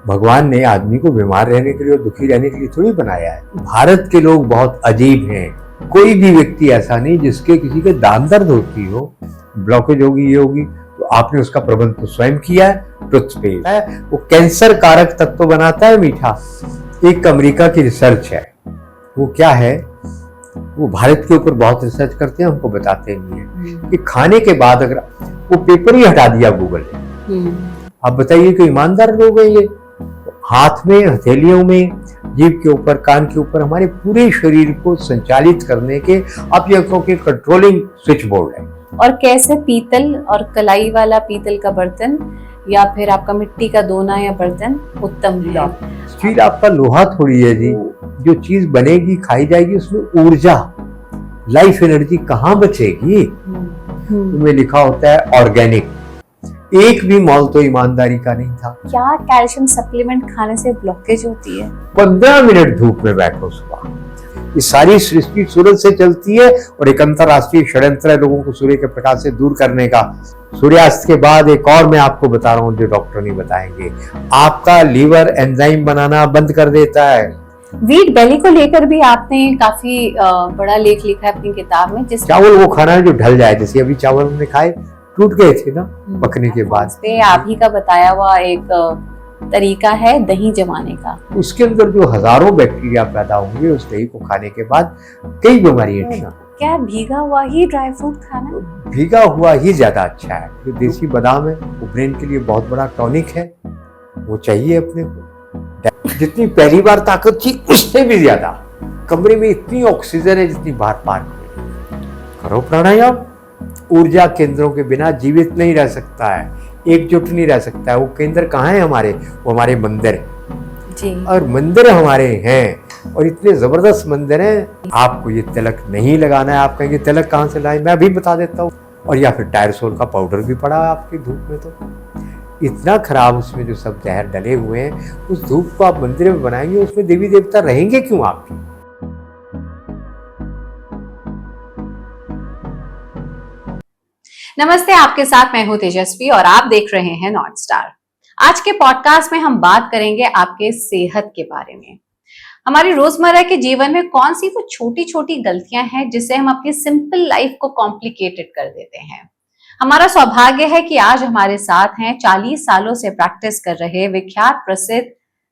भगवान ने आदमी को बीमार रहने के लिए और दुखी रहने के लिए थोड़ी बनाया है। भारत के लोग बहुत अजीब हैं। कोई भी व्यक्ति ऐसा नहीं जिसके किसी के दांत दर्द होती हो, ब्लॉकेज होगी, ये होगी, तो आपने उसका प्रबंध तो स्वयं किया है। टूथपेस्ट है, वो कैंसर कारक तत्व बनाता है मीठा। एक अमेरिका की रिसर्च है, वो क्या है, वो भारत के ऊपर बहुत रिसर्च करते हैं, हमको बताते नहीं है कि खाने के बाद अगर वो पेपर ही हटा दिया गूगल ने, आप बताइए कि ईमानदार लोग हैं ये। हाथ में, हथेलियों में, जीभ के ऊपर, कान के ऊपर, हमारे पूरे शरीर को संचालित करने के आप ये कहो कि कंट्रोलिंग स्विच बोर्ड है। और कैसे पीतल और कलाई वाला पीतल का बर्तन या फिर आपका मिट्टी का दोना या बर्तन उत्तम है। स्टील आपका लोहा थोड़ी है जी। जो चीज बनेगी, खाई जाएगी, उसमें ऊर्जा, लाइफ एनर्जी कहाँ बचेगी। तुम्हें लिखा होता है ऑर्गेनिक। एक भी मॉल तो ईमानदारी का नहीं था। क्या कैल्शियम सप्लीमेंट खाने से ब्लॉकेज होती है? 15 मिनट धूप में बैठो सुबह। ये सारी सृष्टि सूरज से चलती है और एक अंतरराष्ट्रीय षड्यंत्र है लोगों को सूर्य के प्रकाश से दूर करने का। सूर्यास्त के बाद एक और मैं आपको बता रहा हूँ जो डॉक्टर नहीं बताएंगे, आपका लीवर एंजाइम बनाना बंद कर देता है। व्हीट बेली को लेकर भी आपने काफी बड़ा लेख लिखा है अपनी किताब में। जिस चावल वो खाना है जो ढल जाए, जैसे अभी चावल हमने खाए टूट गए थे ना पकने के बाद। पे आप ही का बताया हुआ एक तरीका है दही जमाने का। उसके अंदर जो हजारों बैक्टीरिया पैदा होंगे उस दही को खाने के बाद, कई बीमारियां ठीक। क्या भीगा हुआ ही ड्राई फ्रूट खाना? भीगा हुआ ही ज्यादा अच्छा है। जो देसी बादाम है वो ब्रेन के लिए बहुत बड़ा टॉनिक है, वो चाहिए अपने को। जितनी पहली बार ताकत थी उससे भी ज्यादा। कमरे में इतनी ऑक्सीजन है जितनी बार पार्क में। करो प्राणायाम। ऊर्जा केंद्रों के बिना जीवित नहीं रह सकता है, एकजुट नहीं रह सकता है। वो केंद्र कहाँ है हमारे? वो हमारे मंदिर जी। और मंदिर हमारे हैं और इतने जबरदस्त मंदिर हैं। आपको ये तिलक नहीं लगाना है। आप कहेंगे तिलक कहाँ से लाएं? मैं भी बता देता हूँ। और या फिर टायरसोल का पाउडर भी पड़ा है आपकी धूप में, तो इतना खराब उसमें जो सब जहर डले हुए हैं, उस धूप को आप मंदिर में बनाएंगे, उसमें देवी देवता रहेंगे क्यों आपके? नमस्ते, आपके साथ मैं हूं तेजस्वी और आप देख रहे हैं नॉर्थ स्टार। आज के पॉडकास्ट में हम बात करेंगे आपके सेहत के बारे में। हमारी रोजमर्रा के जीवन में कौन सी वो छोटी छोटी गलतियां हैं जिससे हम अपनी सिंपल लाइफ को कॉम्प्लिकेटेड कर देते हैं। हमारा सौभाग्य है कि आज हमारे साथ हैं 40 सालों से प्रैक्टिस कर रहे विख्यात प्रसिद्ध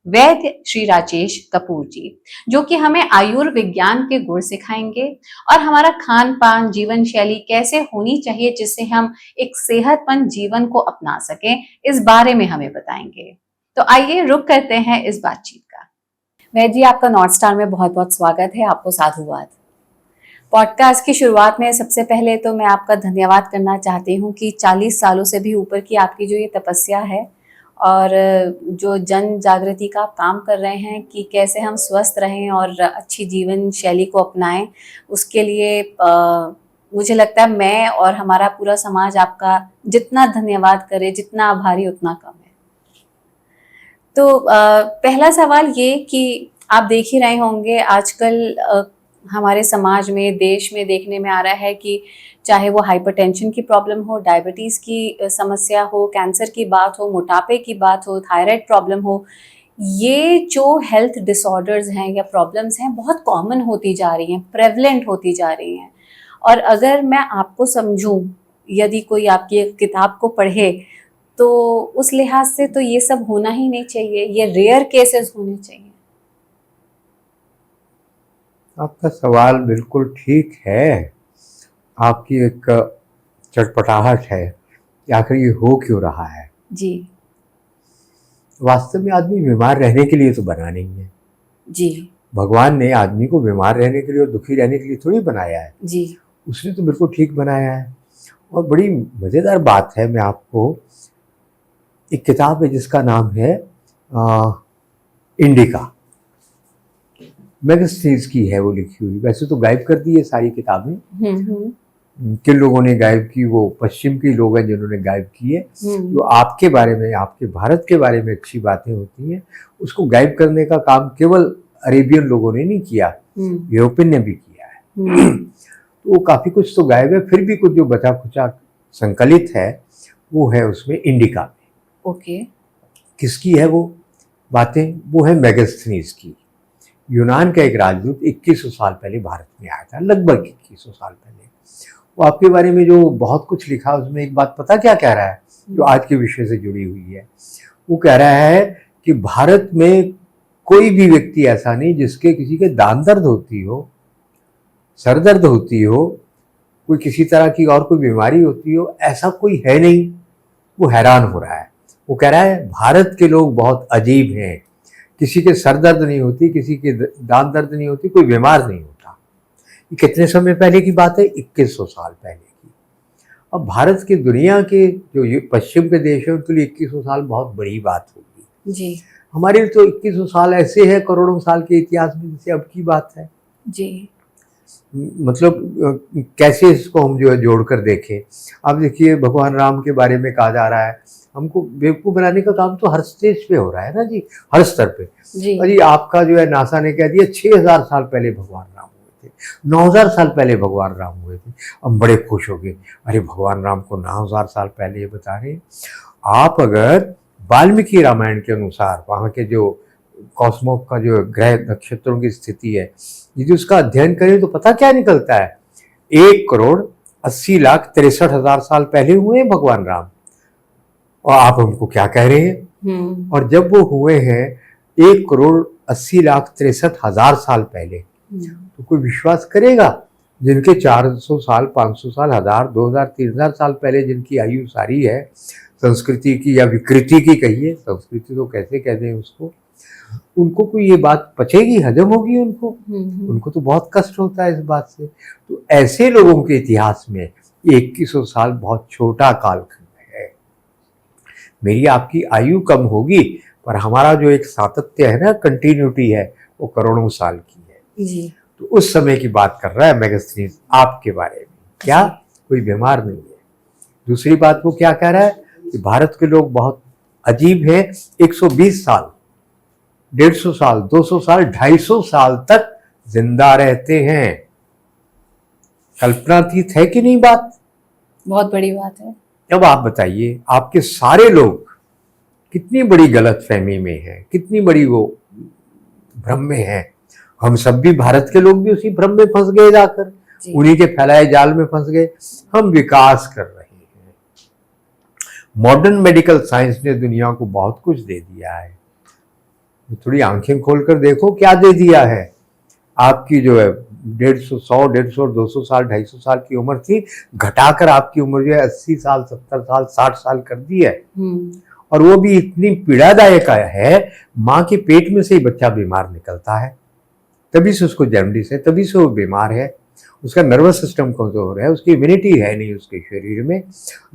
वैद्य श्री राजेश कपूर जी, जो कि हमें आयुर्विज्ञान के गुण सिखाएंगे और हमारा खान पान, जीवन शैली कैसे होनी चाहिए जिससे हम एक सेहतमंद जीवन को अपना सकें, इस बारे में हमें बताएंगे। तो आइए रुक करते हैं इस बातचीत का। वैद्य जी, आपका नॉर्थ स्टार में बहुत बहुत स्वागत है। आपको साधुवाद। पॉडकास्ट की शुरुआत में सबसे पहले तो मैं आपका धन्यवाद करना चाहती हूँ कि 40 सालों से भी ऊपर की आपकी जो ये तपस्या है और जो जन जागृति का आप काम कर रहे हैं कि कैसे हम स्वस्थ रहें और अच्छी जीवन शैली को अपनाएं, उसके लिए मुझे लगता है मैं और हमारा पूरा समाज आपका जितना धन्यवाद करे, जितना आभारी, उतना कम है। तो पहला सवाल ये कि आप देख ही रहे होंगे आजकल हमारे समाज में, देश में देखने में आ रहा है कि चाहे वो हाइपरटेंशन की प्रॉब्लम हो, डायबिटीज़ की समस्या हो, कैंसर की बात हो, मोटापे की बात हो, थायराइड प्रॉब्लम हो, ये जो हेल्थ डिसऑर्डर्स हैं या प्रॉब्लम्स हैं बहुत कॉमन होती जा रही हैं, प्रेवलेंट होती जा रही हैं। और अगर मैं आपको समझूं, यदि कोई आपकी किताब को पढ़े, तो उस लिहाज से तो ये सब होना ही नहीं चाहिए, ये रेयर केसेस होने चाहिए। आपका सवाल बिल्कुल ठीक है। आपकी एक चटपटाहट है कि आखिर ये हो क्यों रहा है जी। वास्तव में आदमी बीमार रहने के लिए तो बना नहीं है जी। भगवान ने आदमी को बीमार रहने के लिए और दुखी रहने के लिए थोड़ी बनाया है जी। उसने तो बिल्कुल ठीक बनाया है। और बड़ी मज़ेदार बात है, मैं आपको एक किताब है जिसका नाम है इंडिका, मैगजीन्स की है वो लिखी हुई। वैसे तो गायब कर दी है सारी किताबें। किन लोगों ने गायब की? वो पश्चिम के लोग हैं जिन्होंने गायब की है। जो आपके बारे में, आपके भारत के बारे में अच्छी बातें होती हैं, उसको गायब करने का काम केवल अरेबियन लोगों ने नहीं किया, यूरोपियन ने भी किया है। तो वो काफ़ी कुछ तो गायब है, फिर भी कुछ जो बचा खुचा संकलित है वो है उसमें इंडिका में। ओके। किसकी है वो? बातें, वो है मेगास्थनीज की। यूनान का एक राजदूत 2100 साल पहले भारत में आया था, लगभग 2100 साल पहले। वो आपके बारे में जो बहुत कुछ लिखा, उसमें एक बात पता क्या कह रहा है, जो आज के विषय से जुड़ी हुई है। वो कह रहा है कि भारत में कोई भी व्यक्ति ऐसा नहीं जिसके किसी के दांत दर्द होती हो, सर दर्द होती हो, कोई किसी तरह की और कोई बीमारी होती हो, ऐसा कोई है नहीं। वो हैरान हो रहा है। वो कह रहा है भारत के लोग बहुत अजीब हैं, किसी के सर दर्द नहीं होती, किसी के दांत दर्द नहीं होती, कोई बीमार नहीं होता। ये कितने समय पहले की बात है? 2100 साल पहले की। अब भारत के दुनिया के जो पश्चिम के देश हैं उनके लिए 2100 साल बहुत बड़ी बात होगी जी। हमारे लिए तो 2100 साल ऐसे है करोड़ों साल के इतिहास में जैसे अब की बात है जी। मतलब कैसे इसको हम जो है जोड़कर देखें। अब देखिए भगवान राम के बारे में कहा जा रहा है, हमको बेवकूफ़ बनाने का काम तो हर स्टेज पे हो रहा है ना जी, हर स्तर पे जी। अरे आपका जो है नासा ने कह दिया 6000 साल पहले भगवान राम हुए थे, 9000 साल पहले भगवान राम हुए थे। हम बड़े खुश हो गए, अरे भगवान राम को 9000 साल पहले ये बता रहे हैं। आप अगर वाल्मीकि रामायण के अनुसार वहाँ के जो कॉस्मोस का जो ग्रह नक्षत्रों की स्थिति है, यदि उसका अध्ययन करें तो पता क्या निकलता है, 1,80,63,000 साल पहले हुए हैं भगवान राम, और आप हमको क्या कह रहे हैं। और जब वो हुए हैं 1,80,63,000 साल पहले, तो कोई विश्वास करेगा जिनके 400 साल 500 साल 1000 2000 3000 साल पहले जिनकी आयु सारी है, संस्कृति की या विकृति की कहिए, संस्कृति तो कैसे कहते हैं उसको, उनको कोई ये बात पचेगी, हजम होगी उनको? उनको तो बहुत कष्ट होता है इस बात से। तो ऐसे लोगों के इतिहास में 2100 साल बहुत छोटा कालखंड है। मेरी आपकी आयु कम होगी पर हमारा जो एक सातत्य है ना, कंटिन्यूटी है, वो करोड़ों साल की है जी। तो उस समय की बात कर रहा है मेगास्थनीज आपके बारे में। क्या कोई बीमार नहीं है। दूसरी बात वो क्या कह रहा है कि भारत के लोग बहुत अजीब है, 120 साल 150 साल 200 साल 250 साल तक जिंदा रहते हैं। कल्पनातीत है कि नहीं बात? बहुत बड़ी बात है। अब आप बताइए, आपके सारे लोग कितनी बड़ी गलतफहमी में हैं, कितनी बड़ी वो भ्रम में हैं। हम सब भी, भारत के लोग भी उसी भ्रम में फंस गए, जाकर उन्हीं के फैलाए जाल में फंस गए। हम विकास कर रहे हैं, मॉडर्न मेडिकल साइंस ने दुनिया को बहुत कुछ दे दिया है। थोड़ी आंखें खोलकर देखो क्या दे दिया है। आपकी जो है 150 और 200 साल 250 साल की उम्र थी, घटाकर आपकी उम्र जो है 80 साल 70 साल 60 साल कर दी है। और वो भी इतनी पीड़ादायक है, माँ के पेट में से ही बच्चा बीमार निकलता है, तभी से उसको जॉन्डिस है, तभी से वो बीमार है। उसका नर्वस सिस्टम कमजोर है, उसकी इम्यूनिटी है नहीं उसके शरीर में,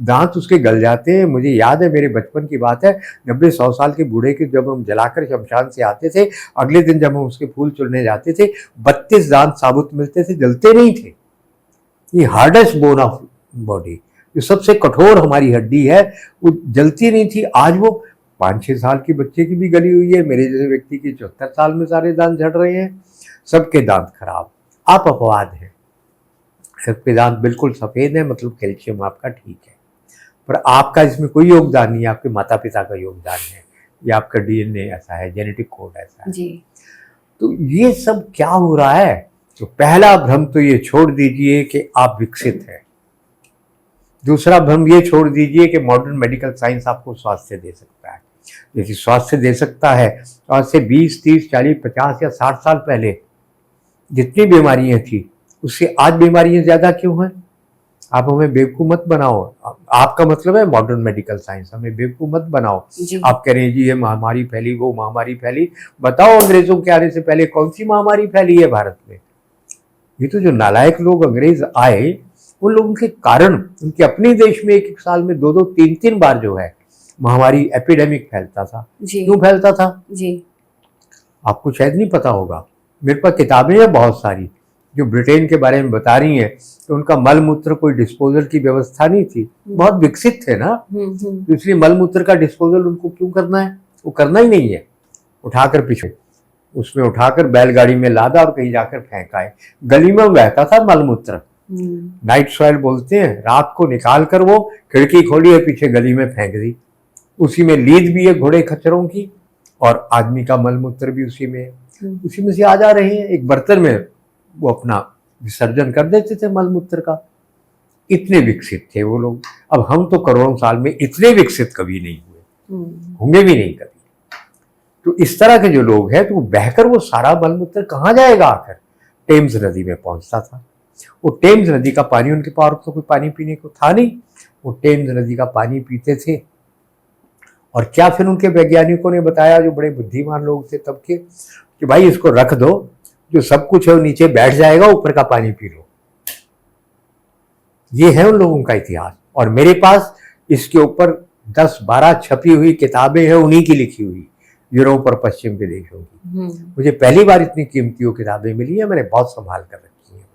दांत उसके गल जाते हैं। मुझे याद है, मेरे बचपन की बात है, 90-100 साल के बूढ़े के जब हम जलाकर शमशान से आते थे, अगले दिन जब हम उसके फूल चुनने जाते थे, 32 दांत साबुत मिलते थे, जलते नहीं थे। ये हार्डेस्ट बोन ऑफ बॉडी, जो सबसे कठोर हमारी हड्डी है, वो जलती नहीं थी। आज वो 5-6 साल की बच्चे की भी गली हुई है, मेरे जैसे व्यक्ति की 74 साल में सारे दांत झड़ रहे हैं, सबके दांत खराब। आप अपवाद हैं, सबके दांत बिल्कुल सफेद है, मतलब कैल्शियम आपका ठीक है, पर आपका इसमें कोई योगदान नहीं है, आपके माता पिता का योगदान है, या आपका डीएनए ऐसा है, जेनेटिक कोड ऐसा है जी। तो ये सब क्या हो रहा है? तो पहला भ्रम तो ये छोड़ दीजिए कि आप विकसित हैं। दूसरा भ्रम ये छोड़ दीजिए कि मॉडर्न मेडिकल साइंस आपको स्वास्थ्य दे सकता है। यदि स्वास्थ्य दे सकता है तो आज से 20, 30, 40, 50 या 60 साल पहले जितनी बीमारियां थी, उससे आज बीमारियां ज्यादा क्यों हैं? आप हमें बेवकूफ मत बनाओ। आपका मतलब है मॉडर्न मेडिकल साइंस, हमें बेवकूफ मत बनाओ। आप कह रहे हैं जी ये महामारी फैली, वो महामारी फैली। बताओ अंग्रेजों के आने से पहले कौन सी महामारी फैली है भारत में? ये तो जो नालायक लोग अंग्रेज आए, उन लोगों के कारण उनके अपने देश में एक साल में 2-2, 3-3 बार जो है महामारी एपिडेमिक फैलता था। क्यों फैलता था जी? आपको शायद नहीं पता होगा। मेरे पास किताबें हैं बहुत सारी जो ब्रिटेन के बारे में बता रही हैं कि उनका मल मूत्र कोई डिस्पोजल की व्यवस्था नहीं थी, बहुत विकसित थे ना, तो इसलिए मल मूत्र का डिस्पोजल उनको क्यों करना है? वो करना ही नहीं है। उठाकर पीछे उसमें उठाकर बैलगाड़ी में लादा और कहीं जाकर फेंका है। गली में बहता था मल मूत्र, नाइट सॉइल बोलते हैं। रात को निकाल कर वो खिड़की खोली है, पीछे गली में फेंक दी। उसी में लीद भी है घोड़े खच्चरों की, और आदमी का मल मूत्र भी उसी में है, उसी में से आ जा रहे हैं। एक बर्तन में वो अपना विसर्जन कर देते थे मल मूत्र का। इतने विकसित थे वो लोग। अब हम तो करोड़ों साल में इतने विकसित कभी नहीं हुए, होंगे भी नहीं कभी। तो इस तरह के जो लोग हैं, तो बहकर वो सारा मल मूत्र कहाँ जाएगा, आकर टेम्स नदी में पहुंचता था। वो टेम्स नदी का पानी, उनके पास तो कोई पानी पीने को था नहीं, वो टेम्स नदी का पानी पीते थे। और क्या फिर उनके वैज्ञानिकों ने बताया, जो बड़े बुद्धिमान लोग थे तब के, कि भाई इसको रख दो, जो सब कुछ है वो नीचे बैठ जाएगा, ऊपर का पानी पी लो। ये है उन लोगों का इतिहास। और मेरे पास इसके ऊपर 10-12 छपी हुई किताबें हैं, उन्हीं की लिखी हुई, यूरोप और पश्चिम के देशों की। मुझे पहली बार इतनी कीमती वो किताबें मिली है, मैंने बहुत संभाल कर रखी हैं।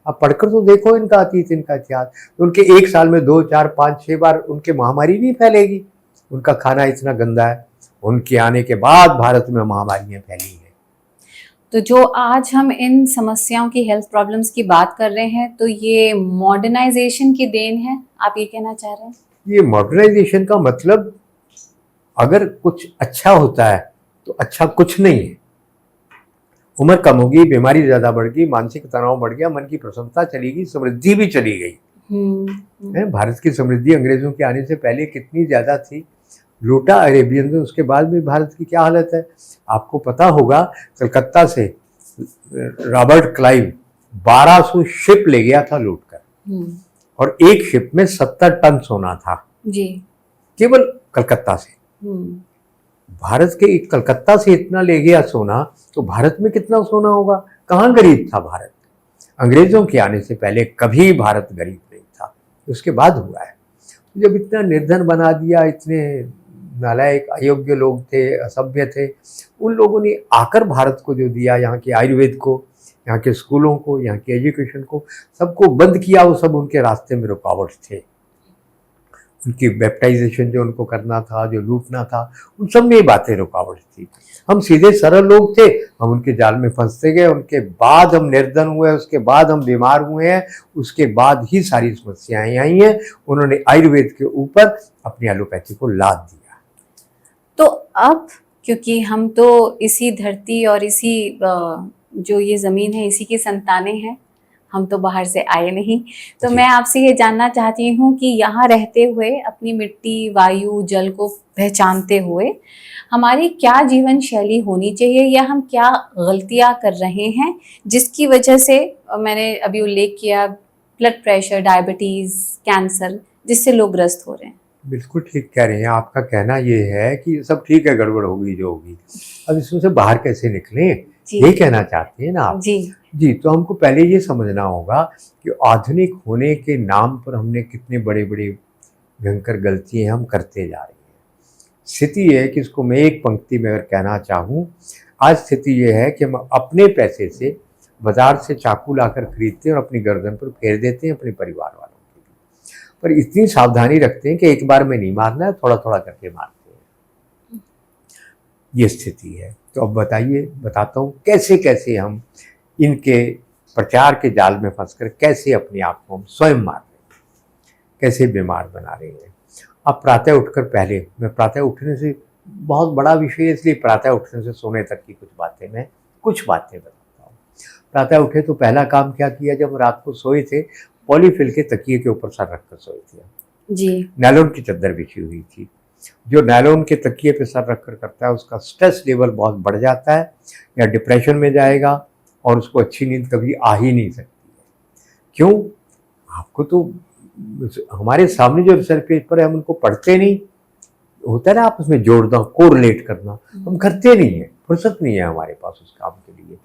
आप पढ़कर तो देखो इनका अतीत, इनका इतिहास। तो उनके एक साल में 2, 4, 5, 6 बार उनके महामारी नहीं फैलेगी। उनका खाना इतना गंदा है। उनके आने के बाद भारत में महामारियां फैली हैं। तो जो आज हम इन समस्याओं की, हेल्थ प्रॉब्लम्स की बात कर रहे हैं, तो ये मॉडर्नाइजेशन की देन है, आप ये कहना चाह रहे हैं? ये मॉडर्नाइजेशन का मतलब, अगर कुछ अच्छा होता है तो अच्छा कुछ नहीं है। उम्र कम होगी, बीमारी ज्यादा बढ़ गई, मानसिक तनाव बढ़ गया, मन की प्रसन्नता चली गई, समृद्धि भी चली गई। भारत की समृद्धि अंग्रेजों के आने से पहले कितनी ज्यादा थी। लूटा अरेबियन ने, उसके बाद भी भारत की क्या हालत है आपको पता होगा। कलकत्ता से रॉबर्ट क्लाइव 1200 शिप ले गया था लूट कर, और एक शिप में 70 टन सोना था जी, केवल कलकत्ता से। भारत के कलकत्ता से इतना ले गया सोना, तो भारत में कितना सोना होगा। कहाँ गरीब था भारत। अंग्रेजों के आने से पहले कभी भारत गरीब नहीं था, उसके बाद हुआ है। जब इतना निर्धन बना दिया, इतने नालायक अयोग्य लोग थे, असभ्य थे, उन लोगों ने आकर भारत को जो दिया, यहाँ के आयुर्वेद को, यहाँ के स्कूलों को, यहाँ के एजुकेशन को, सबको बंद किया। वो सब उनके रास्ते में रुकावट थे। उनकी बैप्टाइजेशन जो उनको करना था, जो लूटना था, उन सब में ये बातें रुकावट थी। हम सीधे सरल लोग थे, हम उनके जाल में फंसते गए। उनके बाद हम निर्धन हुए, उसके बाद हम बीमार हुए हैं, उसके बाद ही सारी समस्याएं आई हैं। उन्होंने आयुर्वेद के ऊपर अपनी एलोपैथी को लाद दिया। तो अब क्योंकि हम तो इसी धरती और इसी जो ये ज़मीन है, इसी की संतानें हैं, हम तो बाहर से आए नहीं, तो मैं आपसे ये जानना चाहती हूँ कि यहाँ रहते हुए अपनी मिट्टी, वायु, जल को पहचानते हुए हमारी क्या जीवन शैली होनी चाहिए, या हम क्या गलतियाँ कर रहे हैं जिसकी वजह से, मैंने अभी उल्लेख किया, ब्लड प्रेशर, डायबिटीज़, कैंसर, जिससे लोग ग्रस्त हो रहे हैं। बिल्कुल ठीक कह रहे हैं। आपका कहना ये है कि सब ठीक है, गड़बड़ होगी जो होगी, अब इसमें से बाहर कैसे निकलें, ये कहना चाहते हैं ना आप। जी, तो हमको पहले ये समझना होगा कि आधुनिक होने के नाम पर हमने कितने बड़े बड़े भयंकर गलतियां हम करते जा रहे हैं। स्थिति ये है कि इसको मैं एक पंक्ति में अगर कहना चाहूँ, आज स्थिति ये है कि हम अपने पैसे से बाजार से चाकू लाकर खरीदते हैं और अपनी गर्दन पर फेर देते हैं अपने परिवार वालों के लिए। पर इतनी सावधानी रखते हैं कि एक बार में नहीं मारना है, थोड़ा थोड़ा करके मारते हैं। ये स्थिति है। तो अब बताइए, बताता हूँ कैसे कैसे हम इनके प्रचार के जाल में फंसकर कैसे अपने आप को हम स्वयं मार रहे हैं, कैसे बीमार बना रहे हैं। अब प्रातः उठकर, पहले मैं प्रातः उठने से, बहुत बड़ा विषय इसलिए प्रातः उठने से सोने तक की कुछ बातें बताता हूँ। प्रातः उठे तो पहला काम क्या किया, जब रात को सोए थे, पॉलीफिल के तकिए के ऊपर सर रखकर सोए थे जी। नायलॉन की चादर बिछी हुई थी। जो नायलॉन के तकिए पे सर रखकर करता है, उसका स्ट्रेस लेवल बहुत बढ़ जाता है, या डिप्रेशन में जाएगा, और उसको अच्छी नींद कभी आ ही नहीं सकती है। क्यों? आपको तो हमारे सामने जो रिसर्च पेपर है, हम उनको पढ़ते नहीं। होता है ना आपस में जोड़ना, कोरिलेट करना, हम करते नहीं है, फुर्सत नहीं है हमारे पास उस काम के लिए।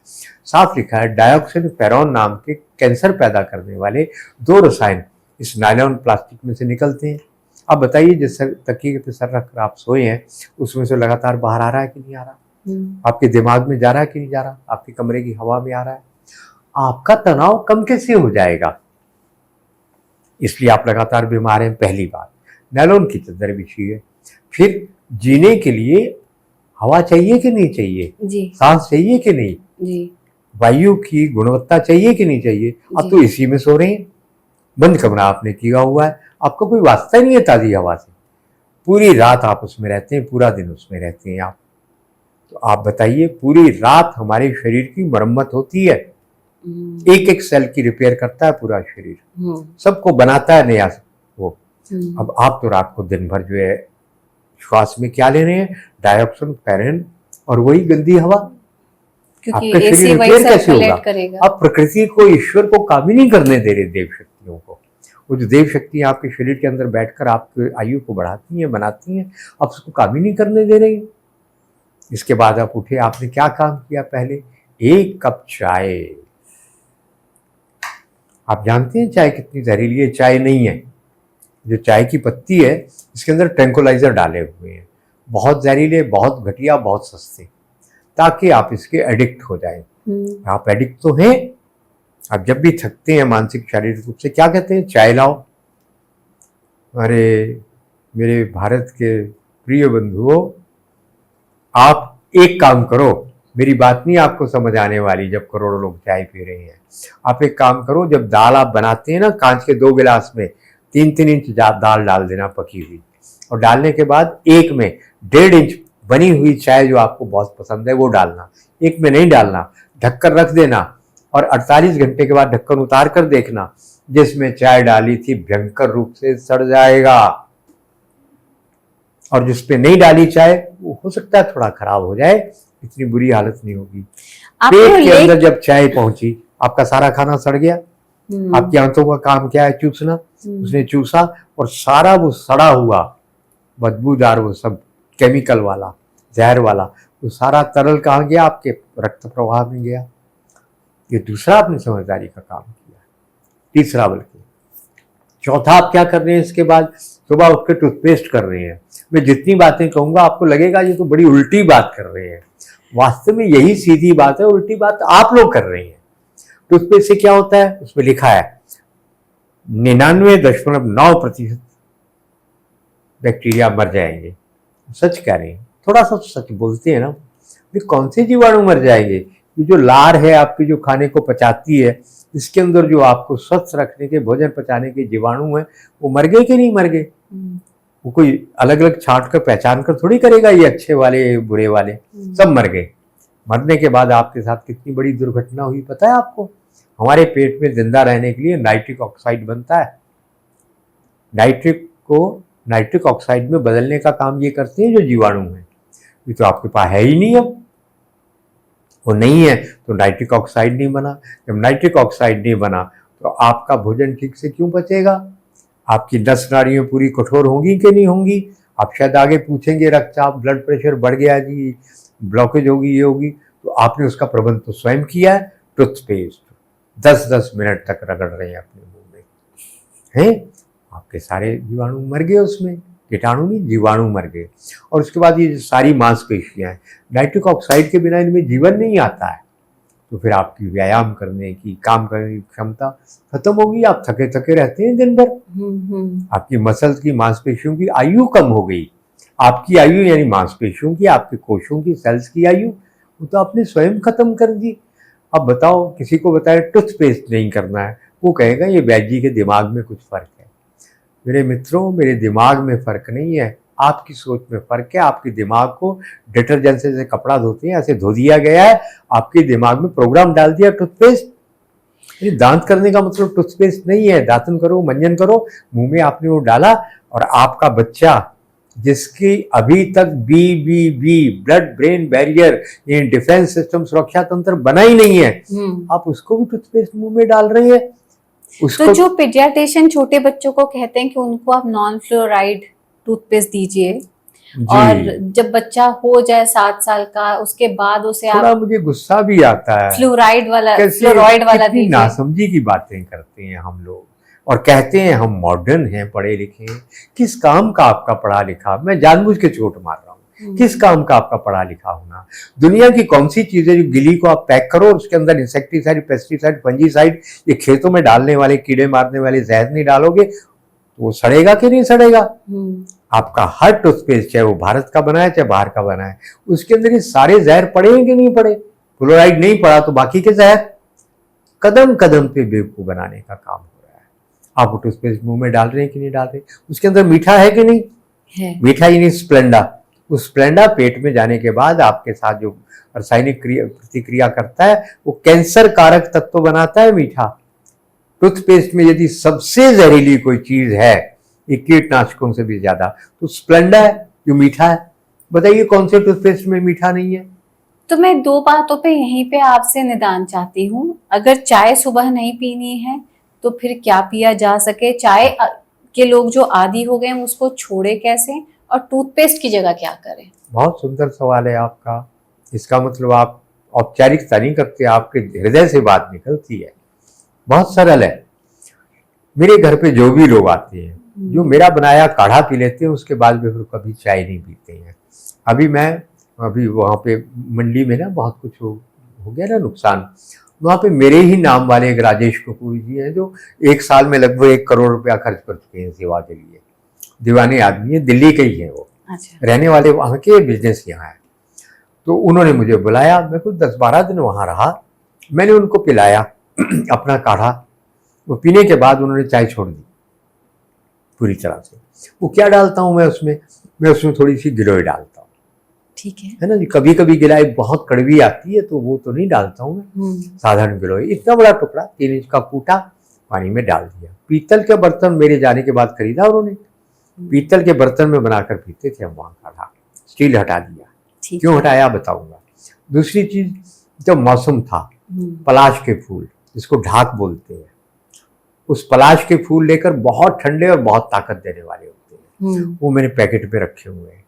साफ लिखा है, डायोक्सिन फेरॉन नाम के कैंसर पैदा करने वाले 2 रसायन इस नायलॉन प्लास्टिक में से निकलते हैं। अब बताइए, जिस तकिए पे सर रखकर आप सोए हैं, उसमें से लगातार बाहर आ रहा है कि नहीं आ रहा? आपके दिमाग में जा रहा है कि नहीं जा रहा? आपके कमरे की हवा में आ रहा है? आपका तनाव कम कैसे हो जाएगा? इसलिए आप लगातार बीमार हैं। पहली बात, नायलॉन की चादर बिछी है। फिर जीने के लिए हवा चाहिए कि नहीं चाहिए जी? सांस चाहिए कि नहीं जी? वायु की गुणवत्ता चाहिए कि नहीं चाहिए? अब तो इसी में सो रहे हैं, बंद कमरा आपने किया हुआ है, आपको कोई वास्ता नहीं है ताज़ी हवा से। पूरी रात आप उसमें रहते हैं, पूरा दिन उसमें रहते हैं आप। तो आप बताइए, पूरी रात हमारे शरीर की मरम्मत होती है, एक एक सेल की रिपेयर करता है पूरा शरीर, सबको बनाता है नया वो। अब आप तो रात को दिन भर जो है श्वास में क्या ले रहे हैं, डाइऑक्सिन, फेरन और वही गंदी हवा, क्योंकि आपका शरीर रिपेयर कैसे होगा? आप प्रकृति को, ईश्वर को काम ही नहीं करने दे रहे, देव शक्तियों को। वो जो देव शक्ति आपके शरीर के अंदर बैठकर आपके आयु को बढ़ाती हैं, बनाती हैं, आप उसको काम ही नहीं करने दे रही। इसके बाद आप उठे, आपने क्या काम किया? पहले 1 कप चाय। आप जानते हैं चाय कितनी जहरीली है? चाय नहीं है, जो चाय की पत्ती है इसके अंदर ट्रैंकुलाइजर डाले हुए हैं, बहुत जहरीले, बहुत घटिया, बहुत सस्ते, ताकि आप इसके एडिक्ट हो जाएं। आप एडिक्ट तो हैं। आप जब भी थकते हैं मानसिक शारीरिक रूप से, क्या कहते हैं? चाय लाओ। अरे मेरे भारत के प्रिय बंधुओं, आप एक काम करो, मेरी बात नहीं आपको समझ आने वाली जब करोड़ों लोग चाय पी रहे हैं। आप एक काम करो, जब दाल आप बनाते हैं ना, कांच के 2 गिलास में 3-3 इंच दाल डाल देना पकी हुई, और डालने के बाद एक में 1.5 इंच बनी हुई चाय जो आपको बहुत पसंद है वो डालना, एक में नहीं डालना, ढककर रख देना, और 48 घंटे के बाद ढक्कन उतार कर देखना, जिसमें चाय डाली थी भयंकर रूप से सड़ जाएगा, और जिस पे नहीं डाली चाय वो हो सकता है थोड़ा खराब हो जाए, इतनी बुरी हालत नहीं होगी। पेट के अंदर जब चाय पहुंची, आपका सारा खाना सड़ गया। आपकी आंतों का काम क्या है? चूसना। उसने चूसा और सारा वो सड़ा हुआ बदबूदार, वो सब केमिकल वाला, जहर वाला, वो सारा तरल कहाँ गया? आपके रक्त प्रवाह में गया। ये दूसरा आपने समझदारी का काम किया। तीसरा, बल्कि चौथा, आप क्या कर रहे हैं इसके बाद? सुबह उठ के टूथपेस्ट कर रहे हैं। मैं जितनी बातें कहूंगा आपको लगेगा ये तो बड़ी उल्टी बात कर रहे हैं, वास्तव में यही सीधी बात है, उल्टी बात आप लोग कर रहे हैं। टूथपेस्ट से क्या होता है? उसमें लिखा है 99.9% बैक्टीरिया मर जाएंगे। सच कह रहे हैं, थोड़ा सा सच बोलते हैं ना। ये कौन से जीवाणु मर जाएंगे? ये जो लार है आपकी, जो खाने को पचाती है, इसके अंदर जो आपको स्वस्थ रखने के, भोजन पचाने के जीवाणु हैं, वो मर गए कि नहीं मर गए? वो कोई अलग अलग छांट कर पहचान कर थोड़ी करेगा ये अच्छे वाले बुरे वाले, सब मर गए। मरने के बाद आपके साथ कितनी बड़ी दुर्घटना हुई पता है आपको? हमारे पेट में जिंदा रहने के लिए नाइट्रिक ऑक्साइड बनता है। नाइट्रिक को नाइट्रिक ऑक्साइड में बदलने का काम ये करते हैं जो जीवाणु हैं। ये तो आपके पास है ही नहीं, अब वो नहीं है तो नाइट्रिक ऑक्साइड नहीं बना। जब नाइट्रिक ऑक्साइड नहीं बना तो आपका भोजन ठीक से क्यों पचेगा? आपकी नस नाड़ियाँ पूरी कठोर होंगी कि नहीं होंगी? आप शायद आगे पूछेंगे, रक्तचाप, ब्लड प्रेशर बढ़ गया जी, ब्लॉकेज होगी, ये होगी। तो आपने उसका प्रबंध तो स्वयं किया है। टूथपेस्ट 10-10 मिनट तक रगड़ रहे हैं अपने मुंह में, हैं? आपके सारे जीवाणु मर गए, उसमें कीटाणु नहीं, जीवाणु मर गए। और उसके बाद ये सारी मांसपेशियां हैं, नाइट्रिक ऑक्साइड के बिना इनमें जीवन नहीं आता है। तो फिर आपकी व्यायाम करने की, काम करने की क्षमता खत्म होगी। आप थके थके रहते हैं दिन भर। आपकी मसल्स की, मांसपेशियों की आयु कम हो गई। आपकी आयु यानी मांसपेशियों की, आपके कोशों की, सेल्स की आयु, वो तो आपने स्वयं खत्म कर दी। अब बताओ, किसी को बताए टूथपेस्ट नहीं करना है, वो कहेगा ये वैद्य जी के दिमाग में कुछ फर्क है। मेरे मित्रों, मेरे दिमाग में फर्क नहीं है, आपकी सोच में फर्क है। आपके दिमाग को डिटर्जेंट से जैसे कपड़ा धोते हैं ऐसे धो दिया गया है। आपके दिमाग में प्रोग्राम डाल दिया टूथपेस्ट। ये दांत करने का मतलब टूथपेस्ट नहीं है। दातन करो, मंजन करो, मुंह में आपने वो डाला, और आपका बच्चा जिसकी अभी तक BBB, ब्लड ब्रेन बैरियर, ये डिफेंस सिस्टम, सुरक्षा तंत्र बना ही नहीं है, आप उसको भी टूथपेस्ट मुंह में डाल रहे हैं। तो जो पीडियाट्रिशियन छोटे बच्चों को कहते हैं कि उनको आप नॉन फ्लोराइड टूथपेस्ट दीजिए, और जब बच्चा हो जाए 7 साल का, उसके बाद उसे थोड़ा मुझे गुस्सा भी आता है, फ्लोराइड वाला दीजिए। नासमझी की बातें करते हैं हम लोग, और कहते हैं हम मॉडर्न हैं, पढ़े लिखे हैं। किस काम का आपका पढ़ा लिखा? मैं जानबूझ के चोट मार रहा हूँ। किस काम का आपका पढ़ा लिखा होना? दुनिया की कौन सी चीजें जो गिली को आप पैक करो और उसके अंदर इंसेक्टिसाइड, पेस्टिसाइड, फंजीसाइड, ये खेतों में डालने वाले, कीड़े मारने वाले जहर नहीं डालोगे तो वो सड़ेगा कि नहीं सड़ेगा? आपका हर टूथपेस्ट, चाहे वो भारत का बना है चाहे बाहर का बना है, उसके अंदर ये सारे जहर पड़े हैं कि नहीं पड़े? फ्लोराइड नहीं पड़ा तो बाकी के जहर कदम कदम पे बेवकूफ बनाने का काम हो रहा है। आप टूथपेस्ट मुंह में डाल रहे हैं कि नहीं डाल रहे? उसके अंदर मीठा है कि नहीं है? मीठा ही नहीं, स्प्लेंडा, उस स्प्लेंडा पेट में जाने के बाद आपके साथ जो रासायनिक प्रतिक्रिया करता है वो कैंसर कारक तत्व बनाता है मीठा। टूथपेस्ट में यदि सबसे जहरीली कोई चीज है ये कीटनाशकों से भी ज्यादा तो स्प्लेंडा है जो मीठा है। बताइए कौन से टूथपेस्ट में मीठा नहीं है? तो मैं दो बातों पे यहीं पे आपसे निदान चाहती हूँ। अगर चाय सुबह नहीं पीनी है तो फिर क्या पिया जा सके? चाय के लोग जो आदी हो गए हैं उसको छोड़े कैसे, और टूथपेस्ट की जगह क्या करें? बहुत सुंदर सवाल है आपका। इसका मतलब आप औपचारिकता नहीं करते, आपके हृदय से बात निकलती है। बहुत सरल है। मेरे घर पे जो भी लोग आते हैं जो मेरा बनाया काढ़ा पी लेते हैं उसके बाद भी फिर कभी चाय नहीं पीते हैं। अभी वहाँ पे मंडी में ना बहुत कुछ हो गया ना नुकसान। वहाँ पे मेरे ही नाम वाले एक राजेश कपूर जी हैं जो एक साल में लगभग 1 करोड़ रुपया खर्च कर चुके हैं सेवा के लिए। दीवाने आदमी है, दिल्ली के ही है वो। अच्छा। रहने वाले वहाँ के, बिजनेस यहाँ है। तो उन्होंने मुझे बुलाया, मैं कुछ 10-12 दिन वहाँ रहा। मैंने उनको पिलाया अपना काढ़ा। वो पीने के बाद उन्होंने चाय छोड़ दी पूरी तरह से। वो क्या डालता हूँ मैं उसमें थोड़ी सी गिलोय डालता हूँ। ठीक है ना जी। कभी कभी गिलोय बहुत कड़वी आती है तो वो तो नहीं डालता हूँ मैं, साधारण गिलोय। इतना बड़ा टुकड़ा 3 इंच का कूटा पानी में डाल दिया। पीतल के बर्तन मेरे जाने के बाद खरीदा उन्होंने, पीतल के बर्तन में बनाकर पीते थे हम वहाँ काढ़ा। स्टील हटा दिया। क्यों हटाया बताऊंगा। दूसरी चीज, जब मौसम था पलाश के फूल जिसको ढाक बोलते हैं, उस पलाश के फूल लेकर बहुत ठंडे और बहुत ताकत देने वाले होते हैं, वो मैंने पैकेट पे रखे हुए हैं।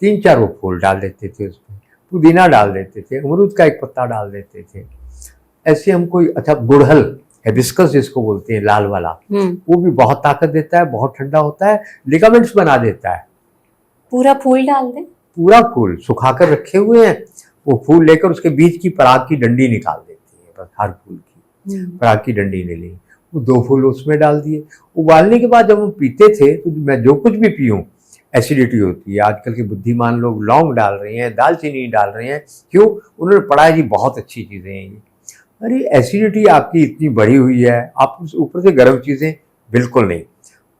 3-4 वो फूल डाल देते थे उसमें, पुदीना डाल देते थे, अमरूद का एक पत्ता डाल देते थे। ऐसे हम कोई अच्छा गुड़हल हिबिस्कस जिसको बोलते हैं लाल वाला, वो भी बहुत ताकत देता है, बहुत ठंडा होता है, लिगामेंट्स बना देता है। पूरा फूल डाल दें? पूरा फूल सुखाकर रखे हुए हैं। वो फूल लेकर उसके बीच की पराग की डंडी निकाल देती है, बस हर फूल की पराग की डंडी ले ली। वो 2 फूल उसमें डाल दिए। उबालने के बाद जब हम पीते थे तो मैं जो कुछ भी पीऊँ एसिडिटी होती है। आजकल के बुद्धिमान लोग लौंग डाल रहे हैं, दालचीनी डाल रहे हैं। क्यों? उन्होंने पढ़ा है जी बहुत अच्छी चीज़ें हैं ये। अरे एसिडिटी आपकी इतनी बढ़ी हुई है, आप उस ऊपर से गर्म चीज़ें बिल्कुल नहीं।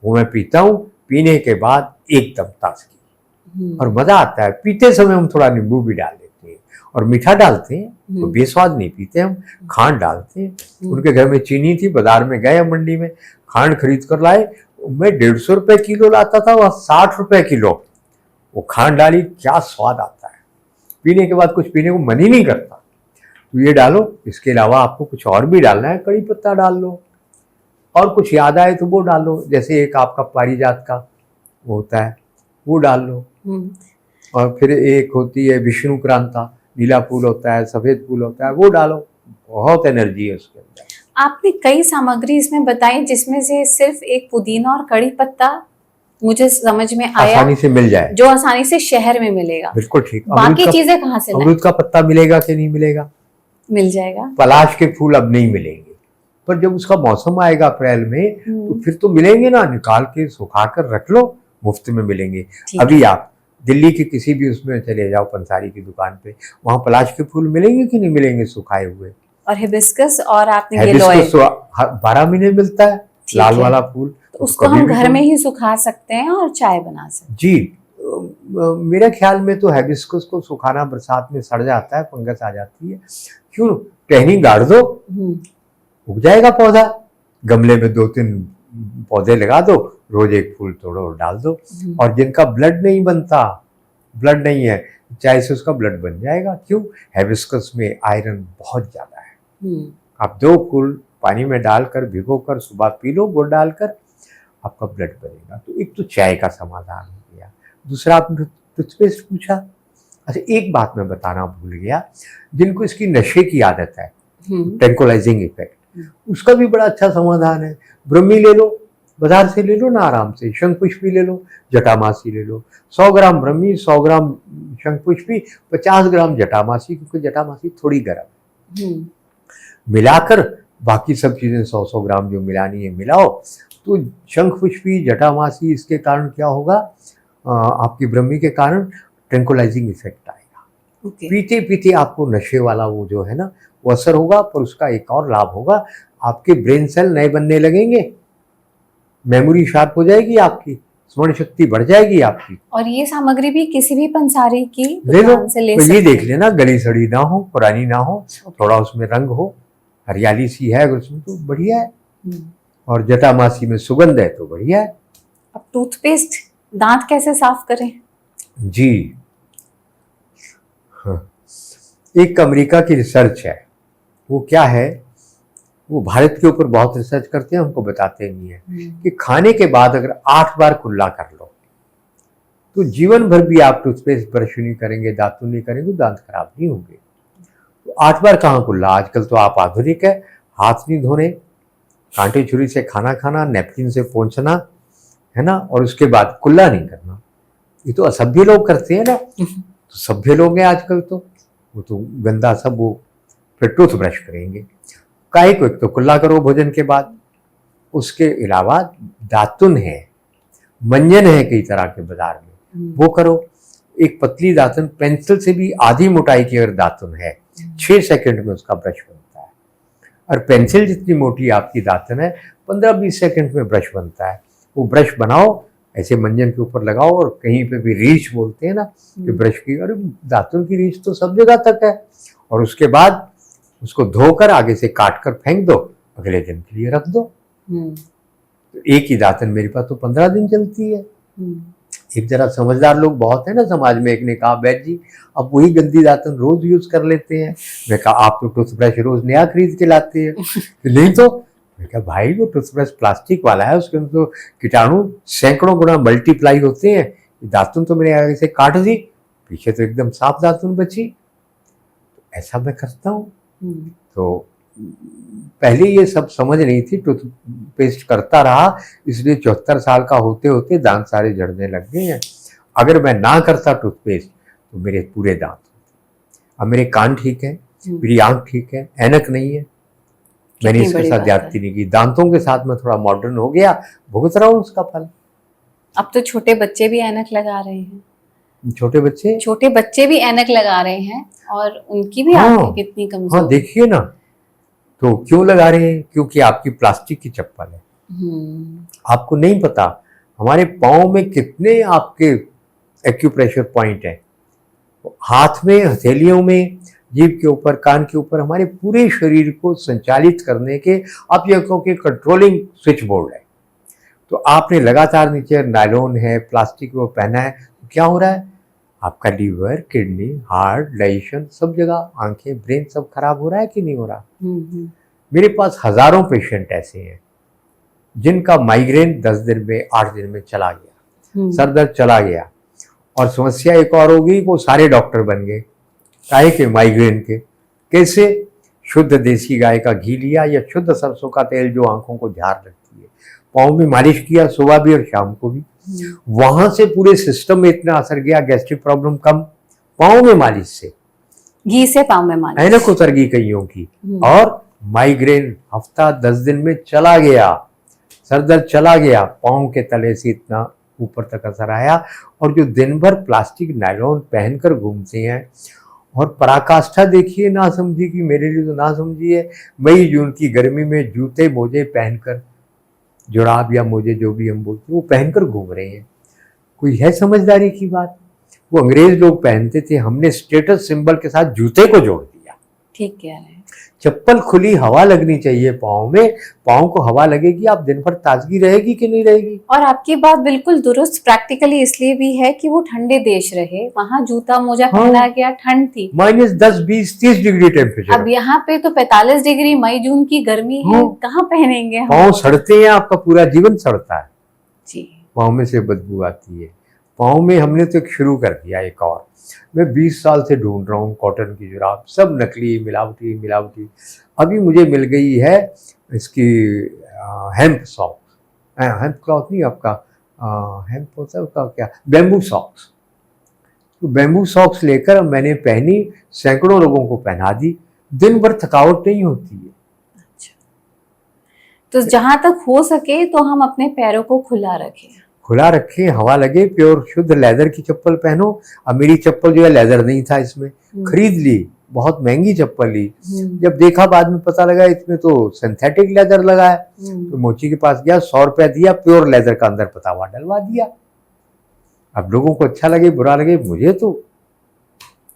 वो मैं पीता हूँ, पीने के बाद एकदम ताजगी और मज़ा आता है। पीते समय हम थोड़ा नींबू भी डाल देते हैं और मीठा डालते हैं तो बेस्वाद नहीं पीते हम, खांड डालते हैं। उनके घर में चीनी थी, बाजार में गए मंडी में, खांड खरीद कर लाए। मैं 150 रुपए किलो लाता था, वह 60 रुपए किलो। वो खांड डाली, क्या स्वाद आता है। पीने के बाद कुछ पीने को मन ही नहीं करता। तो ये डालो, इसके अलावा आपको कुछ और भी डालना है, कड़ी पत्ता डाल लो, और कुछ याद आए तो वो डालो। जैसे एक आपका पारिजात का वो होता है, वो डाल लो। और फिर एक होती है विष्णुक्रांता, नीला फूल होता है, सफेद फूल होता है, वो डालो। बहुत एनर्जी है उसके अंदर। आपने कई सामग्री इसमें बताई जिसमें से सिर्फ एक पुदीना और कड़ी पत्ता मुझे समझ में आया, आसानी से मिल जाए, जो आसानी से शहर में मिलेगा। बिल्कुल ठीक। बाकी चीजें कहाँ से? अमरूद का पत्ता मिलेगा कि नहीं मिलेगा? मिल जाएगा। पलाश के फूल अब नहीं मिलेंगे, पर जब उसका मौसम आएगा अप्रैल में तो फिर तो मिलेंगे ना। निकाल के सुखा कर रख लो, मुफ्त में मिलेंगे। अभी आप दिल्ली के किसी भी उसमें चले जाओ, पंसारी की दुकान पे, वहाँ पलाश के फूल मिलेंगे कि नहीं मिलेंगे सुखाए हुए। और हिबिस्कस और आपने हिबिस्कस 12 महीने मिलता है, लाल वाला फूल। तो उसको हम घर में ही सुखा सकते हैं और चाय बना सकते हैं। जी, मेरे ख्याल में तो हिबिस्कस को सुखाना बरसात में सड़ जाता है, फंगस आ जाती है। क्यों? टहनी गाड़ दो, उग जाएगा पौधा। गमले में 2-3 पौधे लगा दो, रोज एक फूल तोड़ो और डाल दो। और जिनका ब्लड नहीं बनता, ब्लड नहीं है, चाय से उसका ब्लड बन जाएगा। क्यों? हिबिस्कस में आयरन बहुत ज्यादा है। आप 2 फूल पानी में डालकर भिगोकर सुबह पी लो, गुड़ डालकर, आपका ब्लड बनेगा। तो एक तो चाय का समाधान हो गया। दूसरा आपने टूथपेस्ट पूछा। अच्छा, एक बात मैं बताना भूल गया, जिनको इसकी नशे की आदत है, ट्रैंक्विलाइजिंग इफेक्ट, उसका भी बड़ा अच्छा समाधान है। ब्रह्मी ले लो, बाजार से ले लो ना आराम से। शंखपुष्पी ले लो, जटामासी ले लो। 100 ग्राम ब्रह्मी, 100 ग्राम शंखपुष्पी, 50 ग्राम जटामासी, क्योंकि जटामासी थोड़ी गर्म है। मिलाकर बाकी सब चीज़ें 100-100 ग्राम जो मिलानी है मिलाओ। तो शंखपुष्पी, जटामासी, इसके कारण क्या होगा, आपकी ब्रह्मी के कारण ट्रैंक्विलाइजिंग इफेक्ट आएगा। पीते पीते आपको नशे वाला वो जो है ना वो असर होगा। पर उसका एक और लाभ होगा, आपके ब्रेन सेल नए बनने लगेंगे, मेमोरी शार्प हो जाएगी आपकी, स्मरण शक्ति बढ़ जाएगी आपकी। और ये सामग्री भी किसी भी पंसारी की ले लो, दुकान से ले तो ये सकते देख लेना गली सड़ी ना हो, पुरानी ना हो, थोड़ा उसमें रंग हो, हरियाली सी है अगर उसमें तो बढ़िया है, हैं। और जटामासी में सुगंध है तो बढ़िया है। अब टूथपेस्ट, दांत कैसे साफ करें? जी हाँ, एक अमेरिका की रिसर्च है, वो क्या है, वो भारत के ऊपर बहुत रिसर्च करते हैं, हमको बताते नहीं है कि खाने के बाद अगर 8 बार कुल्ला कर लो तो जीवन भर भी आप टूथपेस्ट ब्रश नहीं करेंगे, दातुन नहीं करेंगे, दांत खराब नहीं होंगे। तो 8 बार कहाँ कुल्ला, आजकल तो आप आधुनिक है, हाथ नहीं धोने, कांटे छुरी से खाना खाना, नैपकिन से पोंछना है ना, और उसके बाद कुल्ला नहीं करना। ये तो असभ्य लोग करते हैं ना, तो सभ्य लोग हैं आजकल, तो वो तो गंदा सब, वो फिर टूथ ब्रश करेंगे। काहे को, एक तो कुल्ला करो भोजन के बाद, उसके अलावा दातुन है, मंजन है कई तरह के बाजार में, वो करो। एक पतली दातुन, पेंसिल से भी आधी मोटाई की अगर दातुन है, 6 सेकंड में उसका ब्रश बनता है। और पेंसिल जितनी मोटी आपकी दातुन है, 15-20 सेकंड में ब्रश बनता है। वो ब्रश बनाओ, ऐसे मंजन के ऊपर लगाओ, और कहीं पे भी रीच बोलते हैं ना कि ब्रश की, अरे दातुन की रीच तो सब जगह तक है। और उसके बाद उसको धोकर आगे से काट कर फेंक दो, अगले दिन के लिए रख दो। तो एक ही दातुन मेरे पास तो 15 दिन चलती है। एक जरा समझदार लोग बहुत है ना समाज में, एक ने कहा बैद जी अब वही गंदी दातुन रोज यूज कर लेते हैं। मैं कहा आप तो टूथब्रश रोज नया खरीद के लाते हैं। नहीं तो मैं कहा भाई वो टूथब्रश प्लास्टिक वाला है, उसके अंदर तो कीटाणु सैकड़ों गुना मल्टीप्लाई होते हैं। दातुन तो मैंने आगे से काट दी, पीछे तो एकदम साफ दातुन बची। ऐसा मैं करता हूँ। तो पहले ये सब समझ नहीं थी, टूथपेस्ट करता रहा, इसलिए 74 साल का होते होते दांत सारे झड़ने लग गए हैं। अगर मैं ना करता टूथपेस्ट तो मेरे पूरे दांत होते। अब मेरे कान ठीक है, मेरी आंख ठीक है, ऐनक नहीं है, मैंने इसके साथ ज्यादती नहीं की। दांतों के साथ मैं थोड़ा मॉडर्न हो गया, भुगत रहा हूँ उसका फल। अब तो छोटे बच्चे भी ऐनक लगा रहे हैं। छोटे बच्चे भी ऐनक लगा रहे हैं, और उनकी भी हाँ, आंखें कितनी कमजोर। हाँ देखिए ना, तो क्यों लगा रहे हैं? क्योंकि आपकी प्लास्टिक की चप्पल है। आपको नहीं पता हमारे पाँव में कितने आपके एक्यूप्रेशर पॉइंट है, हाथ में, हथेलियों में, जीभ के ऊपर, कान के ऊपर, हमारे पूरे शरीर को संचालित करने के आप ये कहो कि कंट्रोलिंग स्विच बोर्ड है। तो आपने लगातार नीचे नायलॉन है, प्लास्टिक वो पहना है, तो क्या हो रहा है? आपका लीवर, किडनी, हार्ट, डाइजेशन, सब जगह, आंखें, ब्रेन सब खराब हो रहा है कि नहीं हो रहा? मेरे पास हजारों पेशेंट ऐसे हैं जिनका माइग्रेन 10 दिन में, 8 दिन में चला गया, सर दर्द चला गया, और समस्या एक और हो गई, वो सारे डॉक्टर बन गए। काहे के? माइग्रेन के। कैसे? शुद्ध देसी गाय का घी लिया या शुद्ध सरसों का तेल जो आंखों को झाड़ रखती है, पाँव में मालिश किया, सुबह भी और शाम को भी, वहां से पूरे सिस्टम में इतना असर गया, गैस्ट्रिक प्रॉब्लम कम, पाँव में मालिश से, घी से पाँव में मालिश, ऐनक उतर गई कईयों की, और माइग्रेन हफ्ता 10 दिन में चला गया, सर दर्द चला गया, पाँव के तले से इतना ऊपर तक असर आया। और जो दिन भर प्लास्टिक नायलॉन पहनकर घूमते हैं, और पराकाष्ठा देखिए, ना समझी कि मेरे लिए तो ना समझी है, मई जून की गर्मी में जूते मोजे पहनकर, जुराब या मोजे जो भी हम बोलते हैं, वो पहनकर घूम रहे हैं। कोई है समझदारी की बात? वो अंग्रेज लोग पहनते थे, हमने स्टेटस सिंबल के साथ जूते को जोड़ दिया। ठीक कह रहे हैं। चप्पल खुली हवा लगनी चाहिए पाँव में, पाँव को हवा लगेगी, आप दिन भर ताजगी रहेगी कि नहीं रहेगी? और आपकी बात बिल्कुल दुरुस्त प्रैक्टिकली इसलिए भी है कि वो ठंडे देश रहे, वहाँ जूता मोजा पहना गया, ठंड थी, -10, 20, 30 डिग्री टेम्परेचर। अब यहाँ पे तो 45 डिग्री मई जून की गर्मी है, कहाँ पहनेंगे हम? पाँव सड़ते हैं, आपका पूरा जीवन सड़ता है जी, पाँव में से बदबू आती है। पाँव में हमने तो एक शुरू कर दिया एक और, मैं 20 साल से ढूंढ रहा हूँ कॉटन की जुराब, सब नकली, मिलावटी। अभी मुझे मिल गई है इसकी हेम्प सॉक्स, हेम्प क्लॉथ नहीं, आपका हेम्प होता है उसका क्या, बैम्बू सॉक्स। तो बैम्बू सॉक्स लेकर मैंने पहनी, सैकड़ों लोगों को पहना दी, दिन भर थकावट नहीं होती है। अच्छा, तो जहां तक हो सके तो हम अपने पैरों को खुला रखें। खुला रखें, हवा लगे, प्योर शुद्ध लेदर की चप्पल पहनो। अब मेरी चप्पल जो है लेदर नहीं था इसमें, खरीद ली, बहुत महंगी चप्पल ली। जब देखा बाद में पता लगा इसमें तो सिंथेटिक लेदर लगा है, तो मोची के पास गया, 100 रुपया दिया, प्योर लेदर का अंदर पतावा डलवा दिया। अब लोगों को अच्छा लगे बुरा लगे, मुझे तो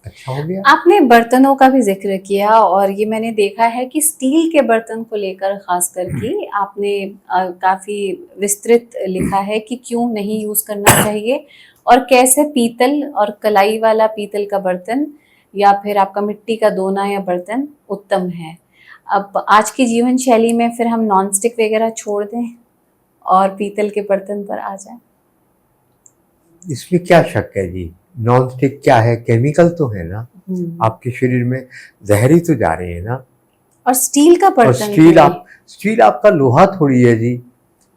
अच्छा हो गया। आपने बर्तनों का भी जिक्र किया और ये मैंने देखा है कि स्टील के बर्तन को लेकर खास करके आपने काफी विस्तृत लिखा है कि क्यों नहीं यूज करना चाहिए और कैसे पीतल और कलाई वाला पीतल का बर्तन या फिर आपका मिट्टी का दोना या बर्तन उत्तम है। अब आज की जीवन शैली में फिर हम नॉन स्टिक वगैरह छोड़ दें और पीतल के बर्तन पर आ जाएं। इसमें क्या शक है जी, नॉन स्टिक क्या है, केमिकल तो है ना, आपके शरीर में जहर ही तो जा रहे हैं ना। और स्टील का बर्तन, स्टील आपका लोहा थोड़ी है जी।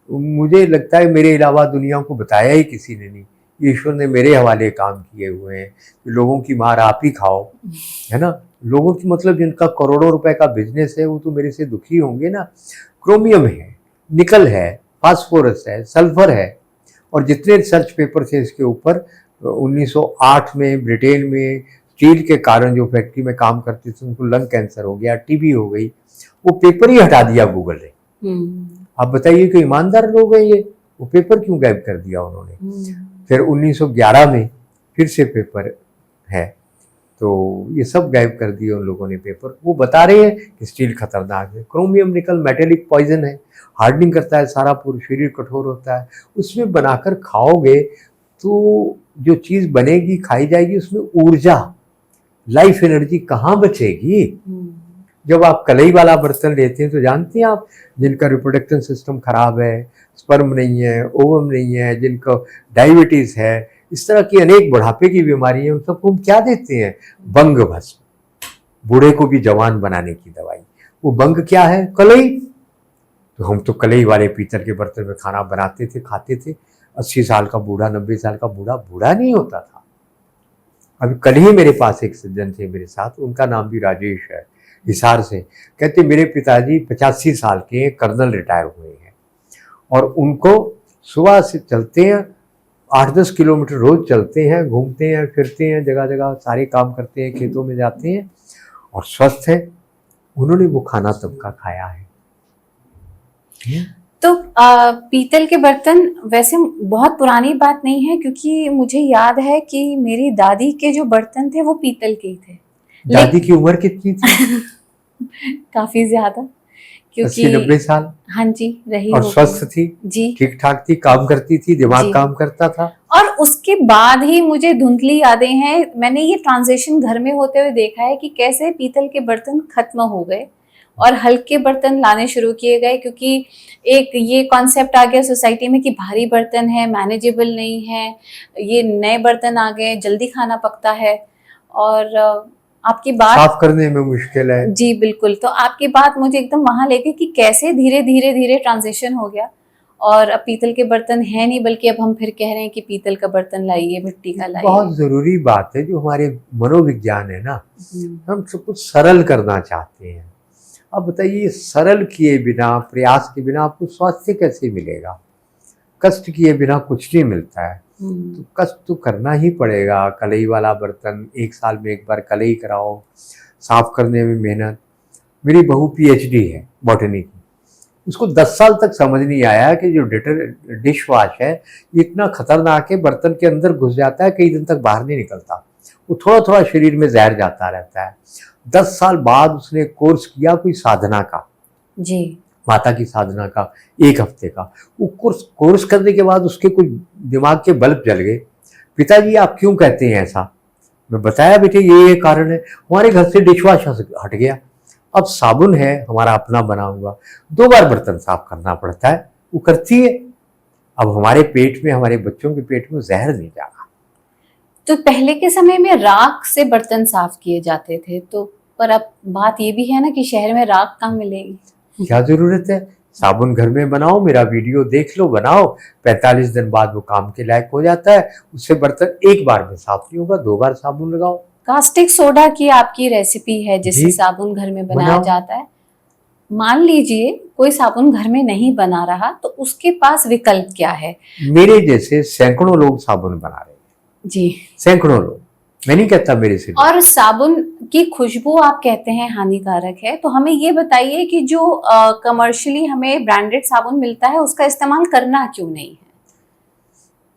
मुझे लगता है मेरे अलावा दुनिया को बताया ही किसी ने नहीं, ईश्वर ने मेरे हवाले काम किए हुए हैं कि लोगों की मार आप ही खाओ, है ना। लोगों की मतलब जिनका करोड़ों रुपए का बिजनेस है वो तो मेरे से दुखी होंगे ना। क्रोमियम है, निकल है, फास्फोरस है, सल्फर है, और जितने रिसर्च पेपर थे इसके ऊपर 1908 में ब्रिटेन में स्टील के कारण जो फैक्ट्री में काम करते थे उनको लंग कैंसर हो गया, टीबी हो गई, वो पेपर ही हटा दिया गूगल ने। आप बताइए कि ईमानदार लोग हैं ये, वो पेपर क्यों गायब कर दिया उन्होंने। फिर 1911 में फिर से पेपर है, तो ये सब गायब कर दिए उन लोगों ने पेपर। वो बता रहे हैं कि स्टील खतरनाक है, क्रोमियम निकल मेटेलिक पॉइजन है, हार्डनिंग करता है, सारा पूरा शरीर कठोर होता है। उसमें बनाकर खाओगे तो जो चीज़ बनेगी खाई जाएगी उसमें ऊर्जा, लाइफ एनर्जी कहाँ बचेगी। जब आप कलई वाला बर्तन लेते हैं तो जानते हैं आप, जिनका रिप्रोडक्शन सिस्टम खराब है, स्पर्म नहीं है, ओवम नहीं है, जिनका डायबिटीज है, इस तरह की अनेक बुढ़ापे की बीमारी है, उन सबको हम क्या देते हैं, बंग भस्म, बूढ़े को भी जवान बनाने की दवाई। वो बंग क्या है, कलई। तो हम तो कलई वाले पीतल के बर्तन में खाना बनाते थे, खाते थे। 80 साल का बूढ़ा, 90 साल का बूढ़ा बूढ़ा नहीं होता था। अभी कल ही मेरे पास एक सज्जन थे मेरे साथ, उनका नाम भी राजेश है, हिसार से। कहते मेरे पिताजी 85 साल के हैं, कर्नल रिटायर हुए हैं, और उनको सुबह से चलते हैं 8-10 किलोमीटर रोज चलते हैं, घूमते हैं, फिरते हैं, जगह जगह सारे काम करते हैं, खेतों में जाते हैं और स्वस्थ हैं। उन्होंने वो खाना तब का खाया है। तो पीतल के बर्तन वैसे बहुत पुरानी बात नहीं है, क्योंकि मुझे याद है कि मेरी दादी के जो बर्तन थे वो पीतल के ही थे। दादी की उम्र कितनी थी? काफी ज्यादा, क्योंकि 80-90 साल। हाँ जी, रही और स्वस्थ थी जी, ठीक ठाक थी, काम करती थी, दिमाग काम करता था। और उसके बाद ही मुझे धुंधली यादें हैं, मैंने ये ट्रांजिशन घर में होते हुए देखा है कि कैसे पीतल के बर्तन खत्म हो गए और हल्के बर्तन लाने शुरू किए गए, क्योंकि एक ये कॉन्सेप्ट आ गया सोसाइटी में कि भारी बर्तन है, मैनेजेबल नहीं है, ये नए बर्तन आ गए, जल्दी खाना पकता है और आपकी बात साफ करने में मुश्किल है। जी बिल्कुल, तो आपकी बात मुझे एकदम वहां ले गई कि कैसे धीरे धीरे धीरे ट्रांजिशन हो गया और अब पीतल के बर्तन है नहीं, बल्कि अब हम फिर कह रहे हैं कि पीतल का बर्तन लाइए, मिट्टी का लाइए। बहुत जरूरी बात है, जो हमारे मनोविज्ञान है ना, हम सब कुछ सरल करना चाहते हैं। अब बताइए, सरल किए बिना, प्रयास के बिना आपको स्वास्थ्य कैसे मिलेगा? कष्ट किए बिना कुछ नहीं मिलता है, तो कष्ट तो करना ही पड़ेगा। कलई वाला बर्तन 1 साल में एक बार कलई कराओ, साफ करने में मेहनत। मेरी बहू PhD है बॉटनी की, उसको 10 साल तक समझ नहीं आया कि जो डिश वॉश है ये इतना खतरनाक है, बर्तन के अंदर घुस जाता है, कई दिन तक बाहर नहीं निकलता, वो थोड़ा थोड़ा शरीर में जहर जाता रहता है। 10 साल बाद उसने कोर्स किया कोई साधना का जी, माता की साधना का, 1 हफ्ते का। वो कोर्स करने के बाद उसके कुछ दिमाग के बल्ब जल गए। पिताजी आप क्यों कहते हैं ऐसा? मैं बताया बेटे ये कारण है, हमारे घर से डिशवॉश हट गया, अब साबुन है हमारा अपना बना हुआ, 2 बार बर्तन साफ करना पड़ता है, वो करती है। अब हमारे पेट में, हमारे बच्चों के पेट में जहर नहीं जा रहा। तो पहले के समय में राख से बर्तन साफ किए जाते थे, तो पर अब बात ये भी है ना कि शहर में राख कहाँ मिलेगी। क्या जरूरत है, साबुन घर में बनाओ, मेरा वीडियो देख लो, बनाओ, 45 दिन बाद वो काम के लायक हो जाता है। उससे बर्तन 1 बार में साफ नहीं होगा, 2 बार साबुन लगाओ। कास्टिक सोडा की आपकी रेसिपी है जिससे साबुन घर में बनाया जाता है। मान लीजिए कोई साबुन घर में नहीं बना रहा तो उसके पास विकल्प क्या है? मेरे जैसे सैकड़ों लोग साबुन बना रहे हैं, जी। सैकड़ों लोग, मैं नहीं कहता मेरे से। और साबुन की खुशबू आप कहते हैं हानिकारक है, तो हमें ये बताइए कि जो कमर्शियली हमें ब्रांडेड साबुन मिलता है उसका इस्तेमाल करना क्यों नहीं है?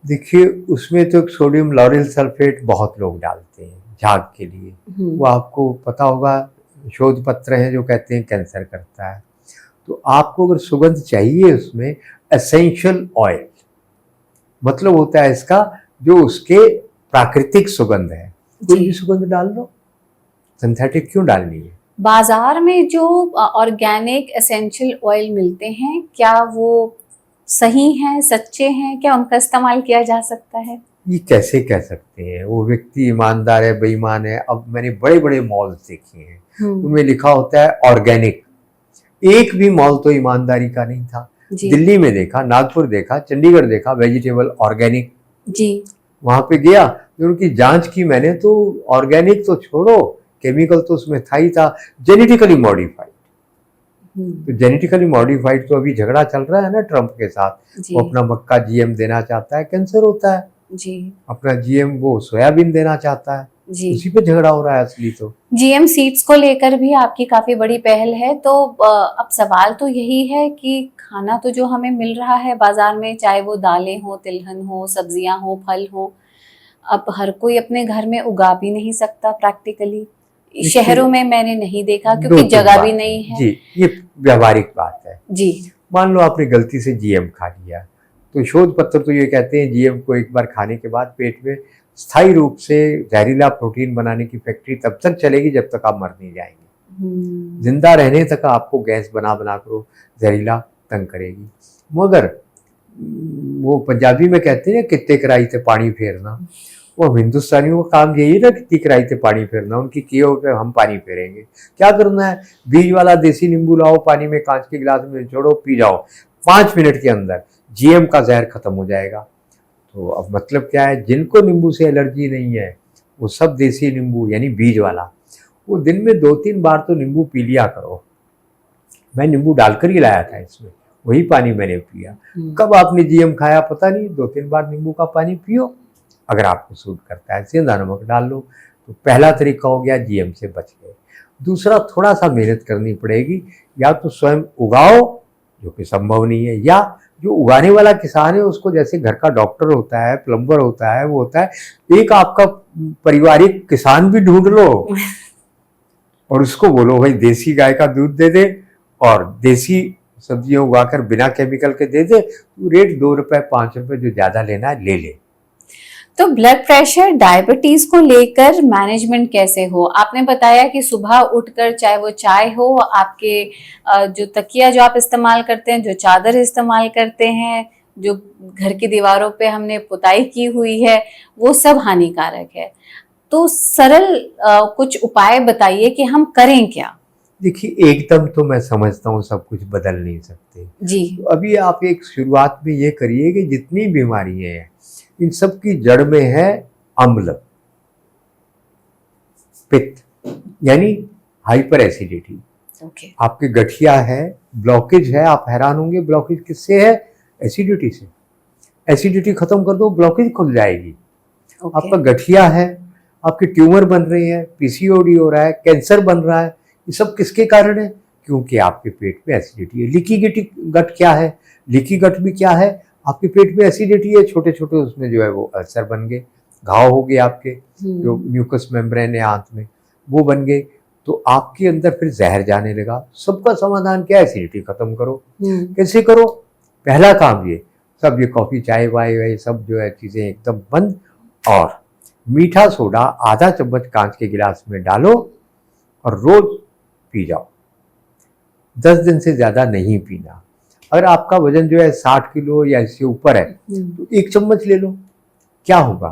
देखिए, उसमें तो सोडियम लॉरेल सल्फेट बहुत लोग डालते हैं झाग के लिए, वो आपको पता होगा, शोध पत्र हैं जो कहते हैं कैंसर करता है। तो आपको अगर सुगंध चाहिए उसमें, एसेंशियल ऑयल मतलब होता है इसका जो उसके प्राकृतिक सुगंध है, कोई भी सुगंध डाल दो, सिंथेटिक क्यों डालनी है? बाजार में जो ऑर्गेनिक एसेंशियल ऑयल मिलते हैं, क्या वो सही हैं, सच्चे हैं? क्या उनका इस्तेमाल किया जा सकता है? ये कैसे कह सकते हैं? वो व्यक्ति ईमानदार है, बेईमान है? अब मैंने बड़े बड़े मॉल्स देखे हैं, उनमें लिखा होता है ऑर्गेनिक। एक भी मॉल तो ईमानदारी का नहीं था। दिल्ली में देखा, नागपुर देखा, चंडीगढ़ देखा, वेजिटेबल ऑर्गेनिक जी, वहां पे गया, उनकी जांच की मैंने, तो ऑर्गेनिक तो छोड़ो, केमिकल तो उसमें था ही था, जेनेटिकली मॉडिफाइड। तो जेनेटिकली मॉडिफाइड तो अभी झगड़ा चल रहा है ना ट्रम्प के साथ, वो अपना मक्का जीएम देना चाहता है, कैंसर होता है जी। अपना जीएम वो सोयाबीन देना चाहता है जी, उसी पे झगड़ा हो रहा है असली। तो जीएम सीड्स को लेकर भी आपकी काफी बड़ी पहल है, तो अब सवाल तो यही है कि खाना तो जो हमें मिल रहा है बाजार में, चाहे वो दालें हो, तिलहन हो, सब्जियां हो, फल हो, अब हर कोई अपने घर में उगा भी नहीं सकता प्रैक्टिकली। शहरों में मैंने नहीं देखा क्योंकि जगह भी नहीं है जी, ये व्यावहारिक बात है जी। मान लो आपने गलती से जीएम खा लिया, तो शोध पत्र तो ये कहते हैं जीएम को एक बार खाने के बाद पेट में स्थायी रूप से जहरीला प्रोटीन बनाने की फैक्ट्री तब तक चलेगी जब तक आप मर नहीं जाएंगे। जिंदा रहने तक आपको गैस बना बना कर जहरीला तंग करेगी। मगर वो पंजाबी में कहते हैं कित्ते कराई थे पानी फेरना, वो हिंदुस्तानियों का काम यही ना, कितनी कराई थे पानी फेरना, उनकी किए होकर हम पानी फेरेंगे। क्या करना है, बीज वाला देसी नींबू लाओ, पानी में कांच के गिलास में छोड़ो, पी जाओ, 5 मिनट के अंदर जीएम का जहर खत्म हो जाएगा। तो अब मतलब क्या है, जिनको नींबू से एलर्जी नहीं है वो सब देसी नींबू यानी बीज वाला, वो दिन में 2-3 बार तो नींबू पी लिया करो। मैं नींबू डालकर ही लाया था इसमें, वही पानी मैंने पिया। कब आपने जीएम खाया पता नहीं, 2-3 बार नींबू का पानी पियो, अगर आपको सूट करता है सेंधा नमक डाल लो। तो पहला तरीका हो गया, जीएम से बच गए। दूसरा, थोड़ा सा मेहनत करनी पड़ेगी, या तो स्वयं उगाओ जो कि संभव नहीं है, या जो उगाने वाला किसान है उसको जैसे घर का डॉक्टर होता है, प्लम्बर होता है, वो होता है, एक आपका पारिवारिक किसान भी ढूंढ लो और उसको बोलो भाई देसी गाय का दूध दे दे और देसी सब्जियां उगाकर बिना केमिकल के दे दे, तो रेट 2 रुपए 5 रुपए जो ज्यादा लेना है ले ले। तो ब्लड प्रेशर, डायबिटीज को लेकर मैनेजमेंट कैसे हो? आपने बताया कि सुबह उठकर चाहे वो चाय हो, आपके जो तकिया जो आप इस्तेमाल करते हैं, जो चादर इस्तेमाल करते हैं, जो घर की दीवारों पे हमने पुताई की हुई है, वो सब हानिकारक है। तो सरल कुछ उपाय बताइए कि हम करें क्या? देखिए, एकदम तो मैं समझता हूँ सब कुछ बदल नहीं सकते जी। तो अभी आप एक शुरुआत में ये करिए कि जितनी बीमारियां हैं इन सब की जड़ में है अम्ल, पित्त यानी हाइपर एसिडिटी। आपके गठिया है, ब्लॉकेज है, आप हैरान होंगे ब्लॉकेज किससे है? एसिडिटी से। एसिडिटी खत्म कर दो, ब्लॉकेज खुल जाएगी। आपका गठिया है, आपके ट्यूमर बन रहे हैं, पीसीओडी हो रहा है, कैंसर बन रहा है, ये सब किसके कारण है? क्योंकि आपके पेट में एसिडिटी है। लीकी गट क्या है? लीकी गट भी क्या है? आपके पेट में एसिडिटी है, छोटे छोटे उसमें जो है वो अल्सर बन गए, घाव हो गए आपके, जो म्यूकस मेम्ब्रेन है आंत में वो बन गए, तो आपके अंदर फिर जहर जाने लगा। सबका समाधान क्या है? एसिडिटी खत्म करो। कैसे करो? पहला काम ये, सब ये कॉफी चाय वाय सब जो है चीजें एकदम बंद, और मीठा सोडा आधा चम्मच कांच के गिलास में डालो और रोज पी जाओ। 10 दिन से ज्यादा नहीं पीना। अगर आपका वजन जो है 60 किलो या इससे ऊपर है तो 1 चम्मच ले लो। क्या होगा?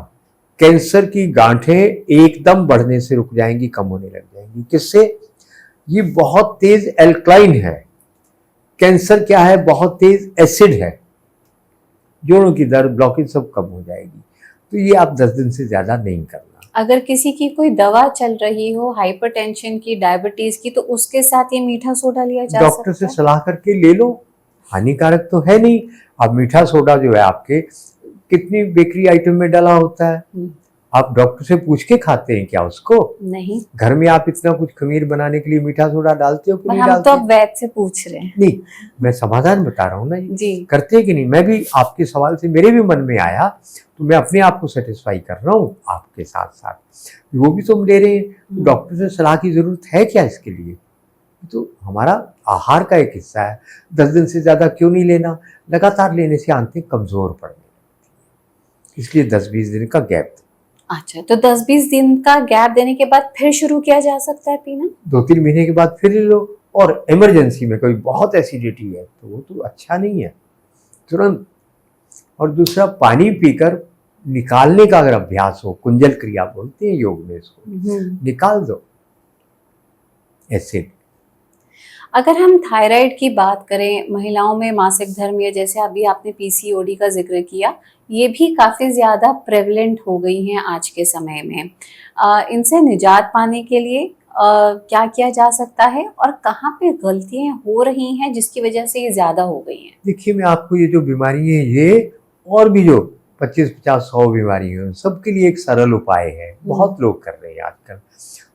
कैंसर की गांठें एकदम बढ़ने से रुक जाएंगी, कम होने लग जाएंगी। किससे? ये बहुत तेज एल्कलाइन है। कैंसर क्या है? बहुत तेज एसिड है। जोड़ों की दर्द, ब्लॉकेज सब कम हो जाएगी। तो ये आप 10 दिन से ज्यादा नहीं करना। अगर किसी की कोई दवा चल रही हो हाइपरटेंशन की, डायबिटीज की, तो उसके साथ ये मीठा सोडा लिया जा डॉक्टर सकता से है? सलाह करके ले लो, हानिकारक तो है नहीं। अब मीठा सोडा जो है आपके कितनी बेकरी आइटम में डाला होता है, हम्म, आप डॉक्टर से पूछ के खाते हैं क्या उसको? नहीं, घर में आप इतना कुछ खमीर बनाने के लिए मीठा सोडा डालते हो कि पर नहीं हम तो डालते? अब वैद्य से पूछ रहे हैं। नहीं, मैं समाधान बता रहा हूँ ना, ये जी। करते हैं कि नहीं। मैं भी आपके सवाल से मेरे भी मन में आया, तो मैं अपने आप को सेटिस्फाई कर रहा हूँ आपके साथ साथ। वो भी तुम ले रहे हैं, डॉक्टर से सलाह की जरूरत है क्या इसके लिए? तो हमारा आहार का एक हिस्सा है। 10 दिन से ज्यादा क्यों नहीं लेना? लगातार लेने से आंतें कमजोर पड़ने लगती हैं। इसलिए 10-20 दिन का गैप। अच्छा, तो 10-20 दिन का गैप देने के बाद फिर शुरू किया जा सकता है पीना? 2-3 महीने के बाद फिर ले लो। और इमरजेंसी में कोई बहुत एसिडिटी है तो वो तो अच्छा नहीं है, तुरंत। और दूसरा, पानी पीकर निकालने का अगर अभ्यास हो, कुंजल क्रिया बोलते हैं योग में इसको, निकाल दो एसिड। अगर हम थायराइड की बात करें, महिलाओं में मासिक धर्म या जैसे अभी आपने पीसीओडी का जिक्र किया, ये भी काफ़ी ज़्यादा प्रेवलेंट हो गई हैं आज के समय में। इनसे निजात पाने के लिए क्या किया जा सकता है और कहाँ पे गलतियाँ हो रही हैं जिसकी वजह से ये ज़्यादा हो गई हैं? देखिए, मैं आपको ये जो बीमारी है ये और भी जो 25-50-100 बीमारी है सबके लिए एक सरल उपाय है, बहुत लोग कर रहे हैं आजकल।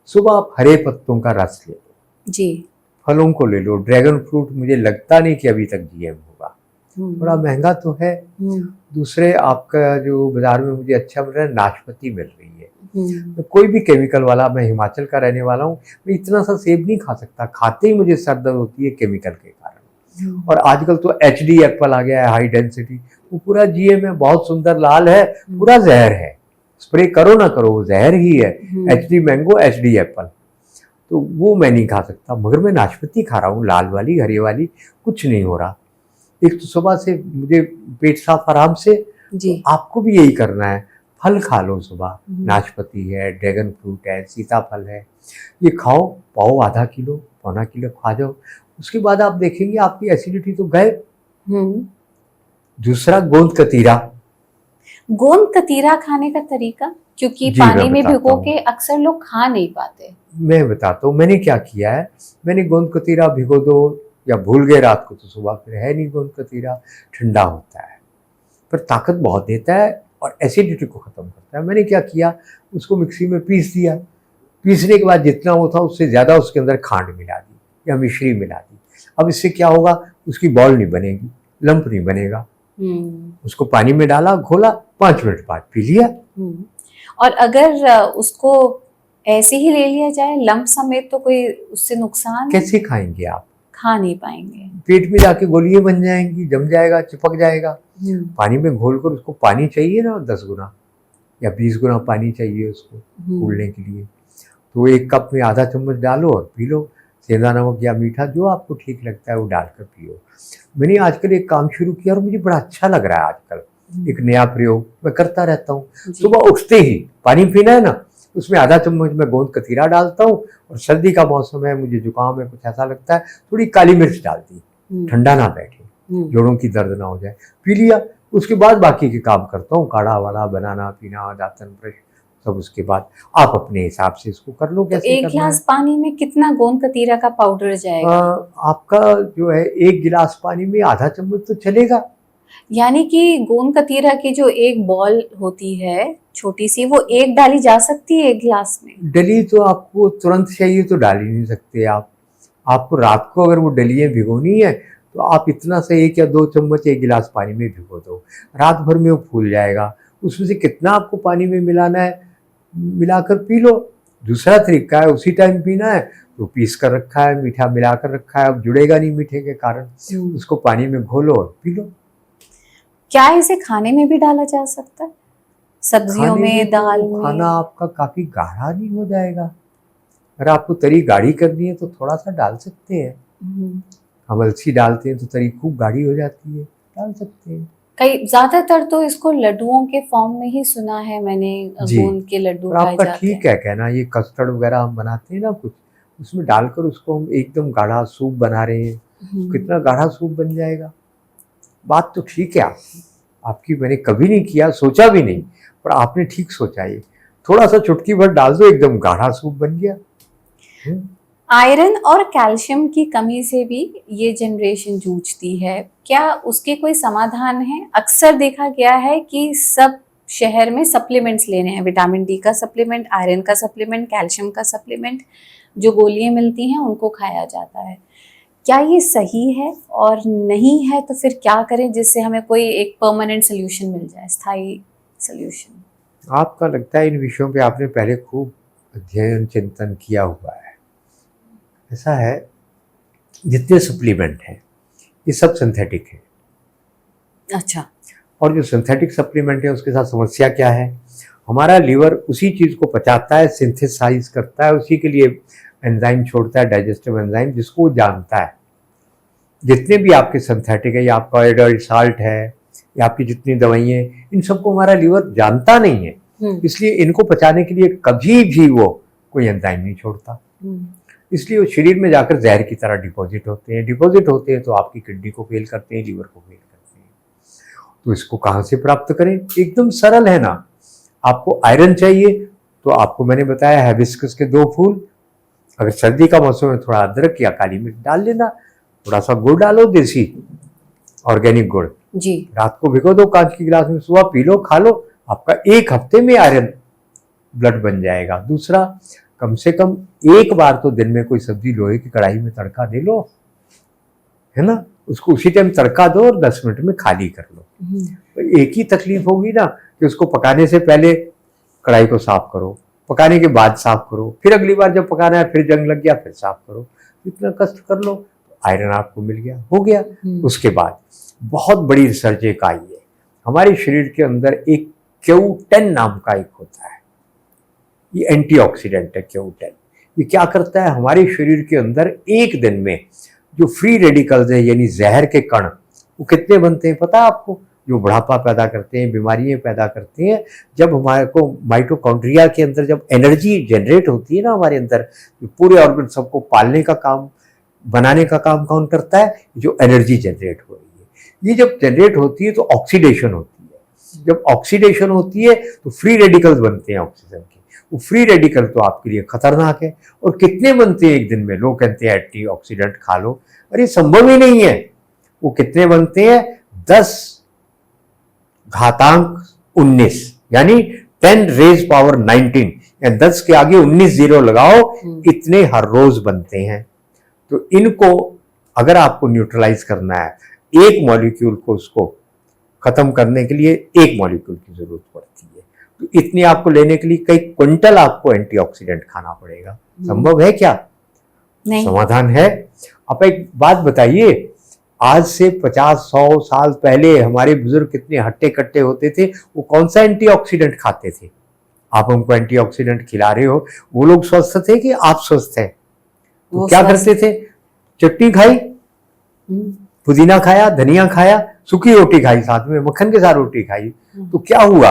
सुबह आप हरे पत्तों का रस ले लो, जी। फलों को ले लो। ड्रैगन फ्रूट मुझे लगता नहीं कि अभी तक जीएम होगा, थोड़ा महंगा तो है। दूसरे, आपका जो बाजार में मुझे अच्छा मिल रहा है, नाशपाती मिल रही है। तो कोई भी केमिकल वाला, मैं हिमाचल का रहने वाला हूँ, मैं इतना सा सेब नहीं खा सकता, खाते ही मुझे सर दर्द होती है केमिकल के कारण। और आजकल तो HD एप्पल आ गया है, हाई डेंसिटी, वो पूरा जीएम है, बहुत सुंदर लाल है, पूरा जहर है। स्प्रे करो ना करो, वो जहर ही है। HD मैंगो, HD एप्पल, तो वो मैं नहीं खा सकता। मगर मैं नाशपाती खा रहा हूँ, लाल वाली, हरी वाली, कुछ नहीं हो रहा। एक तो सुबह से मुझे पेट साफ आराम से, जी। तो आपको भी यही करना है। फल खा लो सुबह, नाशपाती है, ड्रैगन फ्रूट है, सीताफल है, ये खाओ। पाओ आधा किलो, पौना किलो खा जाओ, उसके बाद आप देखेंगे आपकी एसिडिटी तो गायब। दूसरा, गोंद कतीरा। गोंद कतीरा खाने का तरीका, क्योंकि जी, पानी मैं में बताता भिगो हूँ। के अक्सर लोग खा नहीं पाते। मैं बताता हूँ मैंने क्या किया है। मैंने गोंद कतीरा भिगो दो, या भूल गए रात को तो सुबह फिर है नहीं गोंद कतीरा, ठंडा होता है पर ताकत बहुत देता है और एसिडिटी को ख़त्म करता है। मैंने क्या किया, उसको मिक्सी में पीस दिया। पीसने के बाद जितना वो था उससे ज़्यादा उसके अंदर खांड मिला दी या मिश्री मिला दी। अब इससे क्या होगा, उसकी बॉल नहीं बनेगी, लंप नहीं बनेगा। उसको पानी में डाला, घोला, 5 मिनट बाद पी लिया। और अगर उसको ऐसे ही ले लिया जाए लंप समेत, तो कोई उससे नुकसान है? कैसे खाएंगे आप? खा नहीं पाएंगे। पेट में जाके गोलियां बन जाएंगी, जम जाएगा, चिपक जाएगा। पानी में घोलकर, उसको पानी चाहिए ना 10 गुना या 20 गुना पानी चाहिए उसको फूलने के लिए। तो 1 कप में आधा चम्मच डालो और पी लो। सेंधा नमक या मीठा जो आपको ठीक लगता है वो डालकर पियो। मैंने आजकल एक काम शुरू किया और मुझे बड़ा अच्छा लग रहा है आजकल। एक नया प्रयोग मैं करता रहता हूँ। सुबह उठते ही पानी पीना है ना, उसमें आधा चम्मच मैं गोंद कतीरा डालता हूँ, और सर्दी का मौसम है, मुझे जुकाम है, कुछ ऐसा लगता है, थोड़ी काली मिर्च डाल दी, ठंडा ना बैठे, जोड़ों की दर्द ना हो जाए, पी लिया। उसके बाद बाकी के काम करता हूँ, काढ़ा वाढ़ा बनाना पीना, दातन ब्रश, सब उसके बाद आप अपने हिसाब से इसको कर लो। कैसे एक गिलास पानी में कितना गोंद कतीरा का पाउडर जाएगा? आपका जो है 1 गिलास पानी में आधा चम्मच तो चलेगा। यानी कि गोंद कतीरा की जो एक बॉल होती है छोटी सी, वो एक डाली जा सकती है 1 गिलास में? डली तो आपको तुरंत चाहिए तो डाल ही नहीं सकते आप। आपको रात को अगर वो डलियाँ भिगोनी है तो आप इतना से 1 या 2 चम्मच 1 गिलास पानी में भिगो दो, रात भर में वो फूल जाएगा। उसमें से कितना आपको पानी में मिलाना है, मिलाकर पी लो। दूसरा तरीका है, उसी टाइम पीना है तो पीस कर रखा है, मीठा मिलाकर रखा है, अब जुड़ेगा नहीं मीठे के कारण, उसको पानी में घोलो और पी लो। क्या इसे खाने में भी डाला जा सकता है? सब्जियों में, दाल में? खाना आपका काफी गाढ़ा नहीं हो जाएगा? अगर आपको तरी गाढ़ी करनी है तो थोड़ा सा डाल सकते हैं। हम अलसी डालते हैं तो तरी खूब गाढ़ी हो जाती है, डाल सकते हैं। कई ज्यादातर तो इसको लड्डुओं के फॉर्म में ही सुना है मैंने, गोंद के लड्डू खाए आपका जाते ठीक है कहना, ये कस्टर्ड वगैरह हम बनाते हैं ना कुछ, उसमें डालकर उसको हम एकदम गाढ़ा सूप बना रहे हैं, कितना गाढ़ा सूप बन जाएगा। बात तो ठीक है आपकी मैंने कभी नहीं किया, सोचा भी नहीं, पर आपने ठीक सोचा। ये थोड़ा सा चुटकी भर डाल दो, एकदम गाढ़ा सूप बन गया। आयरन और कैल्शियम की कमी से भी ये जनरेशन जूझती है, क्या उसके कोई समाधान है? अक्सर देखा गया है कि सब शहर में सप्लीमेंट्स लेने हैं, विटामिन डी का सप्लीमेंट, आयरन का सप्लीमेंट, कैल्शियम का सप्लीमेंट, जो गोलियां मिलती हैं उनको खाया जाता है। क्या ये सही है? और नहीं है तो फिर क्या करें जिससे हमें कोई एक परमानेंट सोल्यूशन मिल जाए, स्थायी सोल्यूशन? आपका लगता है इन विषयों पे आपने पहले खूब अध्ययन चिंतन किया हुआ है। ऐसा है, जितने सप्लीमेंट हैं ये सब सिंथेटिक है। अच्छा। और जो सिंथेटिक सप्लीमेंट है उसके साथ समस्या क्या है? हमारा लीवर उसी चीज़ को पचाता है, सिंथेसाइज करता है, उसी के लिए एंजाइम छोड़ता है, डाइजेस्टिव एंजाइम, जिसको वो जानता है। जितने भी आपके सिंथेटिक है, या आपका एडल्ट साल्ट है, या आपकी जितनी दवाइयाँ, इन सबको हमारा लीवर जानता नहीं है, इसलिए इनको पचाने के लिए कभी भी वो कोई एंजाइम नहीं छोड़ता। इसलिए वो शरीर में जाकर जहर की तरह डिपॉजिट होते हैं तो आपकी किडनी को फेल करते हैं, लीवर को फेल करते हैं। तो इसको कहाँ से प्राप्त करें? एकदम सरल है ना। आपको आयरन चाहिए तो आपको मैंने बताया हिबिस्कस के 2 फूल, अगर सर्दी का मौसम है थोड़ा अदरक या काली मिर्च डाल लेना, थोड़ा सा गुड़ डालो, देसी ऑर्गेनिक गुड़ जी, रात को भिगो दो कांच की गिलास में, सुबह पी लो, खा लो, आपका 1 हफ्ते में आयरन ब्लड बन जाएगा। दूसरा, कम से कम 1 बार तो दिन में कोई सब्जी लोहे की कढ़ाई में तड़का दे लो, है ना, उसको उसी टाइम तड़का दो और 10 मिनट में खाली कर लो। तो एक ही तकलीफ होगी ना कि उसको पकाने से पहले कढ़ाई को साफ करो, पकाने के बाद साफ करो, फिर अगली बार जब पकाना है फिर जंग लग गया फिर साफ करो, इतना कष्ट कर लो, आयरन आपको मिल गया, हो गया। उसके बाद बहुत बड़ी रिसर्च एक आई है, हमारे शरीर के अंदर एक Q10 नाम का एक होता है, ये एंटीऑक्सीडेंट है Q10। ये क्या करता है? हमारे शरीर के अंदर एक दिन में जो फ्री रेडिकल्स है, यानी जहर के कण, वो कितने बनते हैं पता है आपको? जो बुढ़ापा पैदा करते हैं, बीमारियां पैदा करते हैं। जब हमारे को माइटोकॉन्ड्रिया के अंदर जब एनर्जी जनरेट होती है ना हमारे अंदर, पूरे ऑर्गन सबको पालने का काम, बनाने का काम कौन करता है? जो एनर्जी जनरेट हो रही है, ये जब जनरेट होती है तो ऑक्सीडेशन होती है। जब ऑक्सीडेशन होती है तो फ्री रेडिकल्स बनते हैं ऑक्सीजन के, वो फ्री रेडिकल तो आपके लिए खतरनाक है। और कितने बनते हैं एक दिन में? लोग कहते हैं एंटीऑक्सीडेंट खा लो, अरे संभव ही नहीं है। वो कितने बनते हैं? 10 घातांक 19, यानी 10 रेज पावर 19, या 10 के आगे 19 जीरो लगाओ, इतने हर रोज बनते हैं। तो इनको अगर आपको न्यूट्रलाइज करना है, एक मॉलिक्यूल को उसको खत्म करने के लिए एक मॉलिक्यूल की जरूरत पड़ती है। तो इतनी आपको लेने के लिए कई क्विंटल आपको एंटीऑक्सीडेंट खाना पड़ेगा। संभव है क्या? नहीं। समाधान है। आप एक बात बताइए, आज से 50-100 साल पहले हमारे बुजुर्ग कितने हट्टे कट्टे होते थे, वो कौन सा एंटीऑक्सीडेंट खाते थे? आप हमको एंटीऑक्सीडेंट खिला रहे हो, वो लोग स्वस्थ थे कि आप स्वस्थ हैं? तो क्या करते थे? चटनी खाई, पुदीना खाया, धनिया खाया, सूखी रोटी खाई, साथ में मक्खन के साथ रोटी खाई। तो क्या हुआ?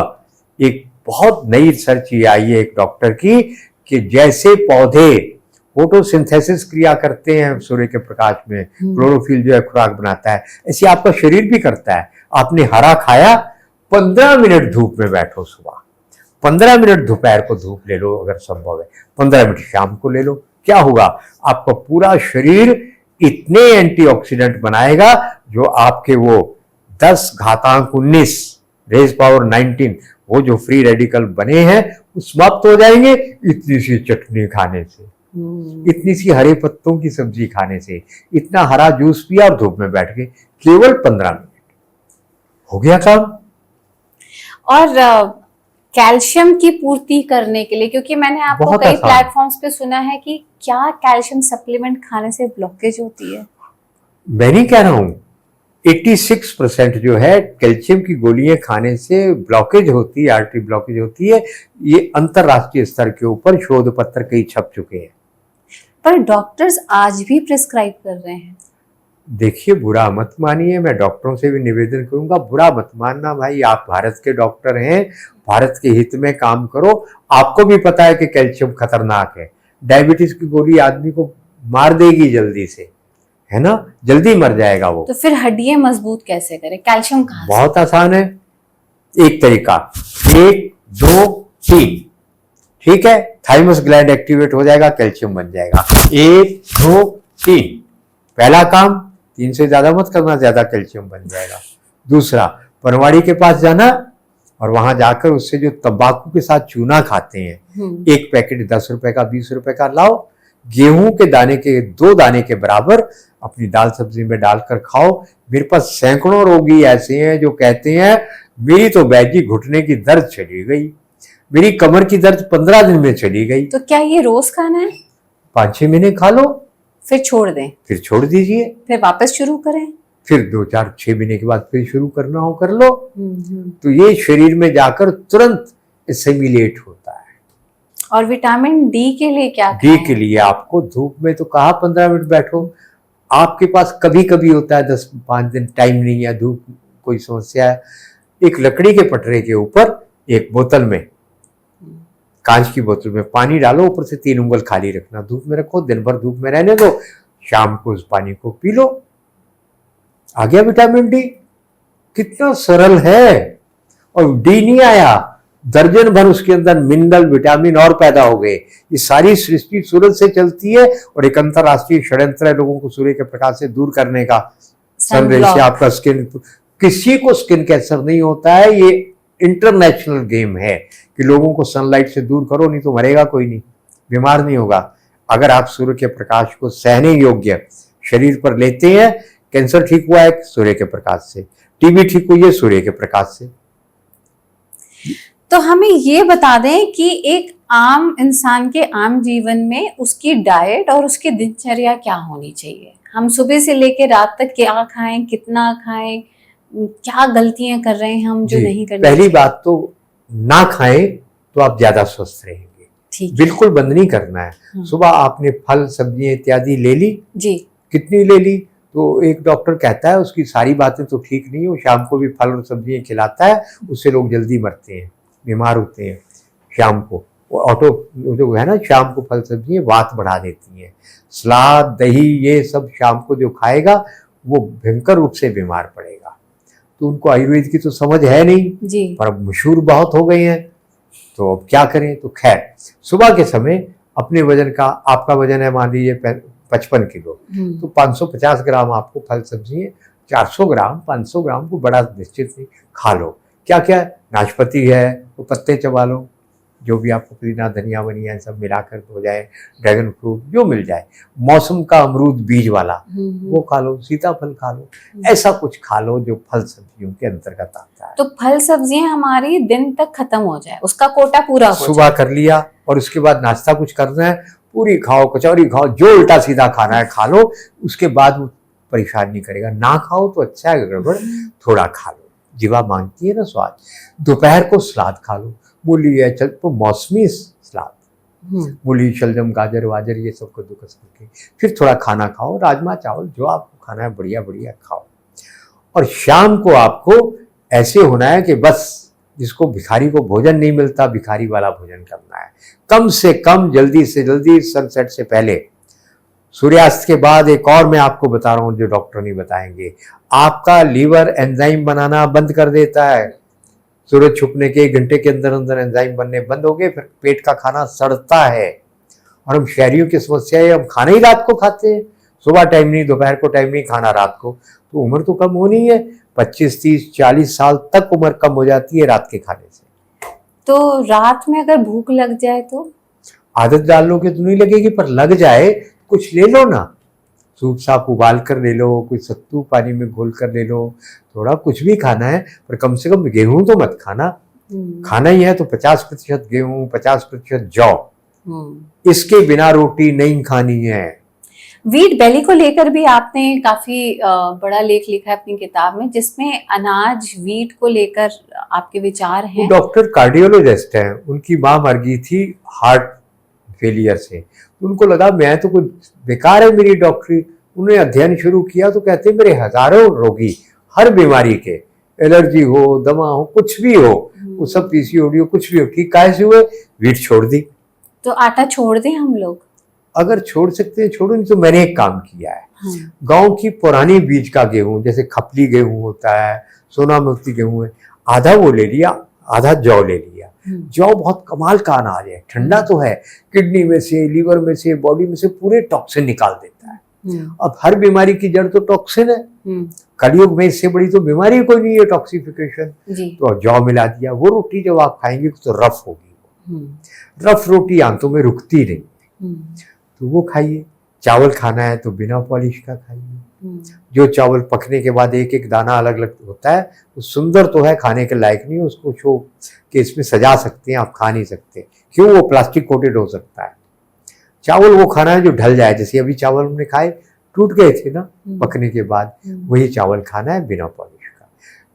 एक बहुत नई रिसर्च ये आई है एक डॉक्टर की, कि जैसे पौधे फोटोसिंथेसिस क्रिया करते हैं सूर्य के प्रकाश में, क्लोरोफिल जो है खुराक बनाता है, ऐसे आपका शरीर भी करता है। आपने हरा खाया, 15 मिनट धूप में बैठो सुबह, 15 मिनट दोपहर को धूप ले लो अगर संभव है, 15 मिनट शाम को ले लो, क्या होगा? आपका पूरा शरीर इतने एंटीऑक्सीडेंट बनाएगा जो आपके वो 10 घातांक 19 रेज पावर 19 वो जो फ्री रेडिकल बने हैं वो समाप्त हो जाएंगे इतनी सी चटनी खाने से, इतनी सी हरे पत्तों की सब्जी खाने से, इतना हरा जूस पिया और धूप में बैठ के, केवल 15 मिनट, हो गया काम। और कैल्शियम की पूर्ति करने के लिए, क्योंकि मैंने आपको बहुत कई आसान। प्लेटफॉर्म्स पे सुना है कि क्या कैल्शियम सप्लीमेंट खाने से ब्लॉकेज होती है? मैं नहीं कह रहा हूं, 86% जो है कैल्शियम की गोलियां खाने से ब्लॉकेज होती है, आर्टरी ब्लॉकेज होती है। ये अंतरराष्ट्रीय स्तर के ऊपर शोध पत्र कई छप चुके हैं। पर डॉक्टर्स आज भी प्रिस्क्राइब कर रहे हैं। देखिए, बुरा मत मानिए, मैं डॉक्टरों से भी निवेदन करूंगा, बुरा मत मानना भाई, आप भारत के डॉक्टर हैं, भारत के हित में काम करो। आपको भी पता है कि कैल्शियम खतरनाक है, डायबिटीज की गोली आदमी को मार देगी जल्दी से, है ना, जल्दी मर जाएगा वो। तो फिर हड्डियां मजबूत कैसे करें? कैल्शियम कहाँ से? बहुत आसान है, एक तरीका, 1 2 3 ठीक है, थाइमस ग्लैंड एक्टिवेट हो जाएगा, कैल्शियम बन जाएगा। 1 2 3, पहला काम, 3 से ज्यादा मत करना, ज्यादा कैल्शियम बन जाएगा। दूसरा, पनवाड़ी के पास जाना और वहां जाकर उससे जो तंबाकू के साथ चूना खाते हैं, एक पैकेट 10 रुपए का 20 रुपए का लाओ, गेहूं के दाने के 2 दाने के बराबर अपनी दाल सब्जी में डालकर खाओ। मेरे पास सैकड़ों रोगी ऐसे हैं जो कहते हैं मेरी तो बैजी घुटने की दर्द चली गई, मेरी कमर की दर्द 15 दिन में चली गई। तो क्या ये रोज खाना है? 5-6 महीने खा लो, फिर छोड़ दें, फिर छोड़ दीजिए, फिर वापस शुरू करें, फिर 2-4-6 महीने के बाद फिर शुरू करना हो कर लो। तो ये शरीर में जाकर तुरंत एसिमिलेट होता है। और विटामिन डी के लिए क्या डी खाएं? के लिए आपको धूप में तो कहा 15 मिनट बैठो, आपके पास कभी कभी होता है 10-5 दिन टाइम नहीं है, धूप कोई समस्या है, एक लकड़ी के पटरे के ऊपर एक बोतल में, कांच की बोतल में पानी डालो, ऊपर से 3 उंगल खाली रखना, धूप में रखो, दिन भर धूप में रहने दो, शाम को उस पानी को पी लो, आ गया विटामिन डी। कितना सरल है। और डी नहीं आया, दर्जन भर उसके अंदर मिनरल विटामिन और पैदा हो गए। ये सारी सृष्टि सूरज से चलती है और एक अंतरराष्ट्रीय षड्यंत्र है लोगों को सूर्य के प्रकाश से दूर करने का। सनरे से आपका स्किन, किसी को स्किन कैंसर नहीं होता है, ये इंटरनेशनल गेम है कि लोगों को सनलाइट से दूर करो, नहीं तो मरेगा कोई नहीं, बीमार नहीं होगा। अगर आप सूर्य के प्रकाश को सहने योग्य शरीर पर लेते हैं, कैंसर ठीक हुआ है सूर्य के प्रकाश से, टीबी ठीक हुई है सूर्य के प्रकाश से। तो हमें ये बता दें कि एक आम इंसान के आम जीवन में उसकी डाइट और उसकी दिनचर्या क्या होनी चाहिए। हम सुबह से लेकर रात तक क्या खाएं, कितना खाएं, क्या गलतियां कर रहे हैं हम जो नहीं करनी पहली चाहिए? बात तो ना खाएं तो आप ज्यादा स्वस्थ रहेंगे, ठीक, बिल्कुल बंद नहीं करना है। सुबह आपने फल सब्जियां इत्यादि ले ली जी, कितनी ले ली, तो एक डॉक्टर कहता है उसकी सारी बातें तो ठीक नहीं, वो शाम को भी फल और सब्जियां खिलाता है, उससे लोग जल्दी मरते हैं, बीमार होते हैं। शाम को वो ऑटो जो है ना, शाम को फल सब्जियां वात बढ़ा देती हैं। सलाद दही ये सब शाम को जो खाएगा वो भयंकर रूप से बीमार पड़ेगा। तो उनको आयुर्वेद की तो समझ है नहीं जी, पर अब मशहूर बहुत हो गए हैं, तो अब क्या करें। तो खैर, सुबह के समय अपने वजन का, आपका वजन है मान लीजिए 55 किलो, तो 550 ग्राम आपको फल सब्जी, 400 ग्राम 500 ग्राम को बड़ा निश्चित नहीं खा लो। क्या क्या, नाशपाती है तो पत्ते चबा लो, जो भी आपको पुदीना धनिया वनिया सब मिलाकर हो जाए, ड्रैगन फ्रूट जो मिल जाए, मौसम का अमरूद बीज वाला वो खा लो, सीताफल खा लो, ऐसा कुछ खा लो जो फल सब्जियों के अंतर्गत आता है। तो फल सब्जियां हमारी दिन तक खत्म हो जाए, उसका कोटा पूरा हो सुबह कर लिया और उसके बाद नाश्ता कुछ करना है, पूरी खाओ कचौरी खाओ, जो उल्टा सीधा खाना है खा लो, उसके बाद वो परेशान नहीं करेगा। ना खाओ तो अच्छा है, गड़बड़ थोड़ा खा लो, जीवा मांगती है ना स्वाद। दोपहर को सलाद खा लो, मूली है चल तो मौसमी सलाद, मूली शलजम गाजर वाजर ये सब कद्दूकस करके, फिर थोड़ा खाना खाओ, राजमा चावल जो आपको खाना है बढ़िया बढ़िया खाओ। और शाम को आपको ऐसे होना है कि बस जिसको भिखारी को भोजन नहीं मिलता, भिखारी वाला भोजन करना है। कम से कम जल्दी से जल्दी सनसेट से पहले, सूर्यास्त के बाद। एक और मैं आपको बता रहा हूं जो डॉक्टर नहीं बताएंगे, आपका लीवर एंजाइम बनाना बंद कर देता है। सूरज छुपने के 1 घंटे के अंदर अंदर एंजाइम बनने बंद हो गए, फिर पेट का खाना सड़ता है। और हम शहरियों की समस्या है, हम खाना ही रात को खाते हैं, सुबह टाइम नहीं, दोपहर को टाइम नहीं, खाना रात को। तो उम्र तो कम होनी है, 25, 30, 40 साल तक उम्र कम हो जाती है रात के खाने से। तो रात में अगर भूख लग जाए तो आदत डाल लोगे तो नहीं लगेगी, पर लग जाए कुछ ले लो ना, सूप साप उबाल कर ले लो, कुछ सत्तू पानी में घोल कर ले लो, थोड़ा कुछ भी खाना है, पर कम से कम गेहूं तो मत खाना। खाना ही है तो 50% गेहूं 50% जौ, इसके बिना रोटी नहीं खानी है। व्हीट बेली को लेकर भी आपने काफी बड़ा लेख लिखा है अपनी किताब में, जिसमें अनाज व्हीट को लेकर आपके विचार हैं। डॉक्टर कार्डियोलॉजिस्ट हैं, उनकी माँ मर गई थी हार्ट फेलियर से, उनको लगा मैं तो कुछ बेकार है मेरी डॉक्टरी। उन्होंने अध्ययन शुरू किया तो कहते मेरे हजारों रोगी हर बीमारी के, एलर्जी हो, दमा हो, कुछ भी हो, वो सब पीसीओडी हो, कुछ भी हो, ठीक कैसे हुए, व्हीट छोड़ दी। तो आटा छोड़ दें हम लोग? अगर छोड़ सकते हैं छोड़ो, नहीं तो मैंने एक काम किया है। गांव की पुरानी बीज का गेहूं, जैसे खपली गेहूं होता है, सोना मुक्ति गेहूं है, आधा वो ले लिया, आधा जौ ले लिया, जौ बहुत कमाल का अनाज है, ठंडा तो है, किडनी में से, लीवर में से, बॉडी में से पूरे टॉक्सिन निकाल देता है। अब हर बीमारी की जड़ तो टॉक्सिन है। कलयुग में इससे बड़ी तो बीमारी कोई नहीं है, टॉक्सिफिकेशन। तो जौ मिला दिया, वो रोटी जब आप खाएंगे तो रफ होगी, रफ रोटी आंतों में रुकती नहीं, तो वो खाइए। चावल खाना है तो बिना पॉलिश का खाइए। जो चावल पकने के बाद एक एक दाना अलग अलग होता है, वो सुंदर तो है, खाने के लायक नहीं है, उसको शो केस में सजा सकते हैं, आप खा नहीं सकते। क्यों? वो प्लास्टिक कोटेड हो सकता है। चावल वो खाना है जो ढल जाए, जैसे अभी चावल हमने खाए टूट गए थे ना पकने के बाद, वही चावल खाना है बिना पॉलिश का,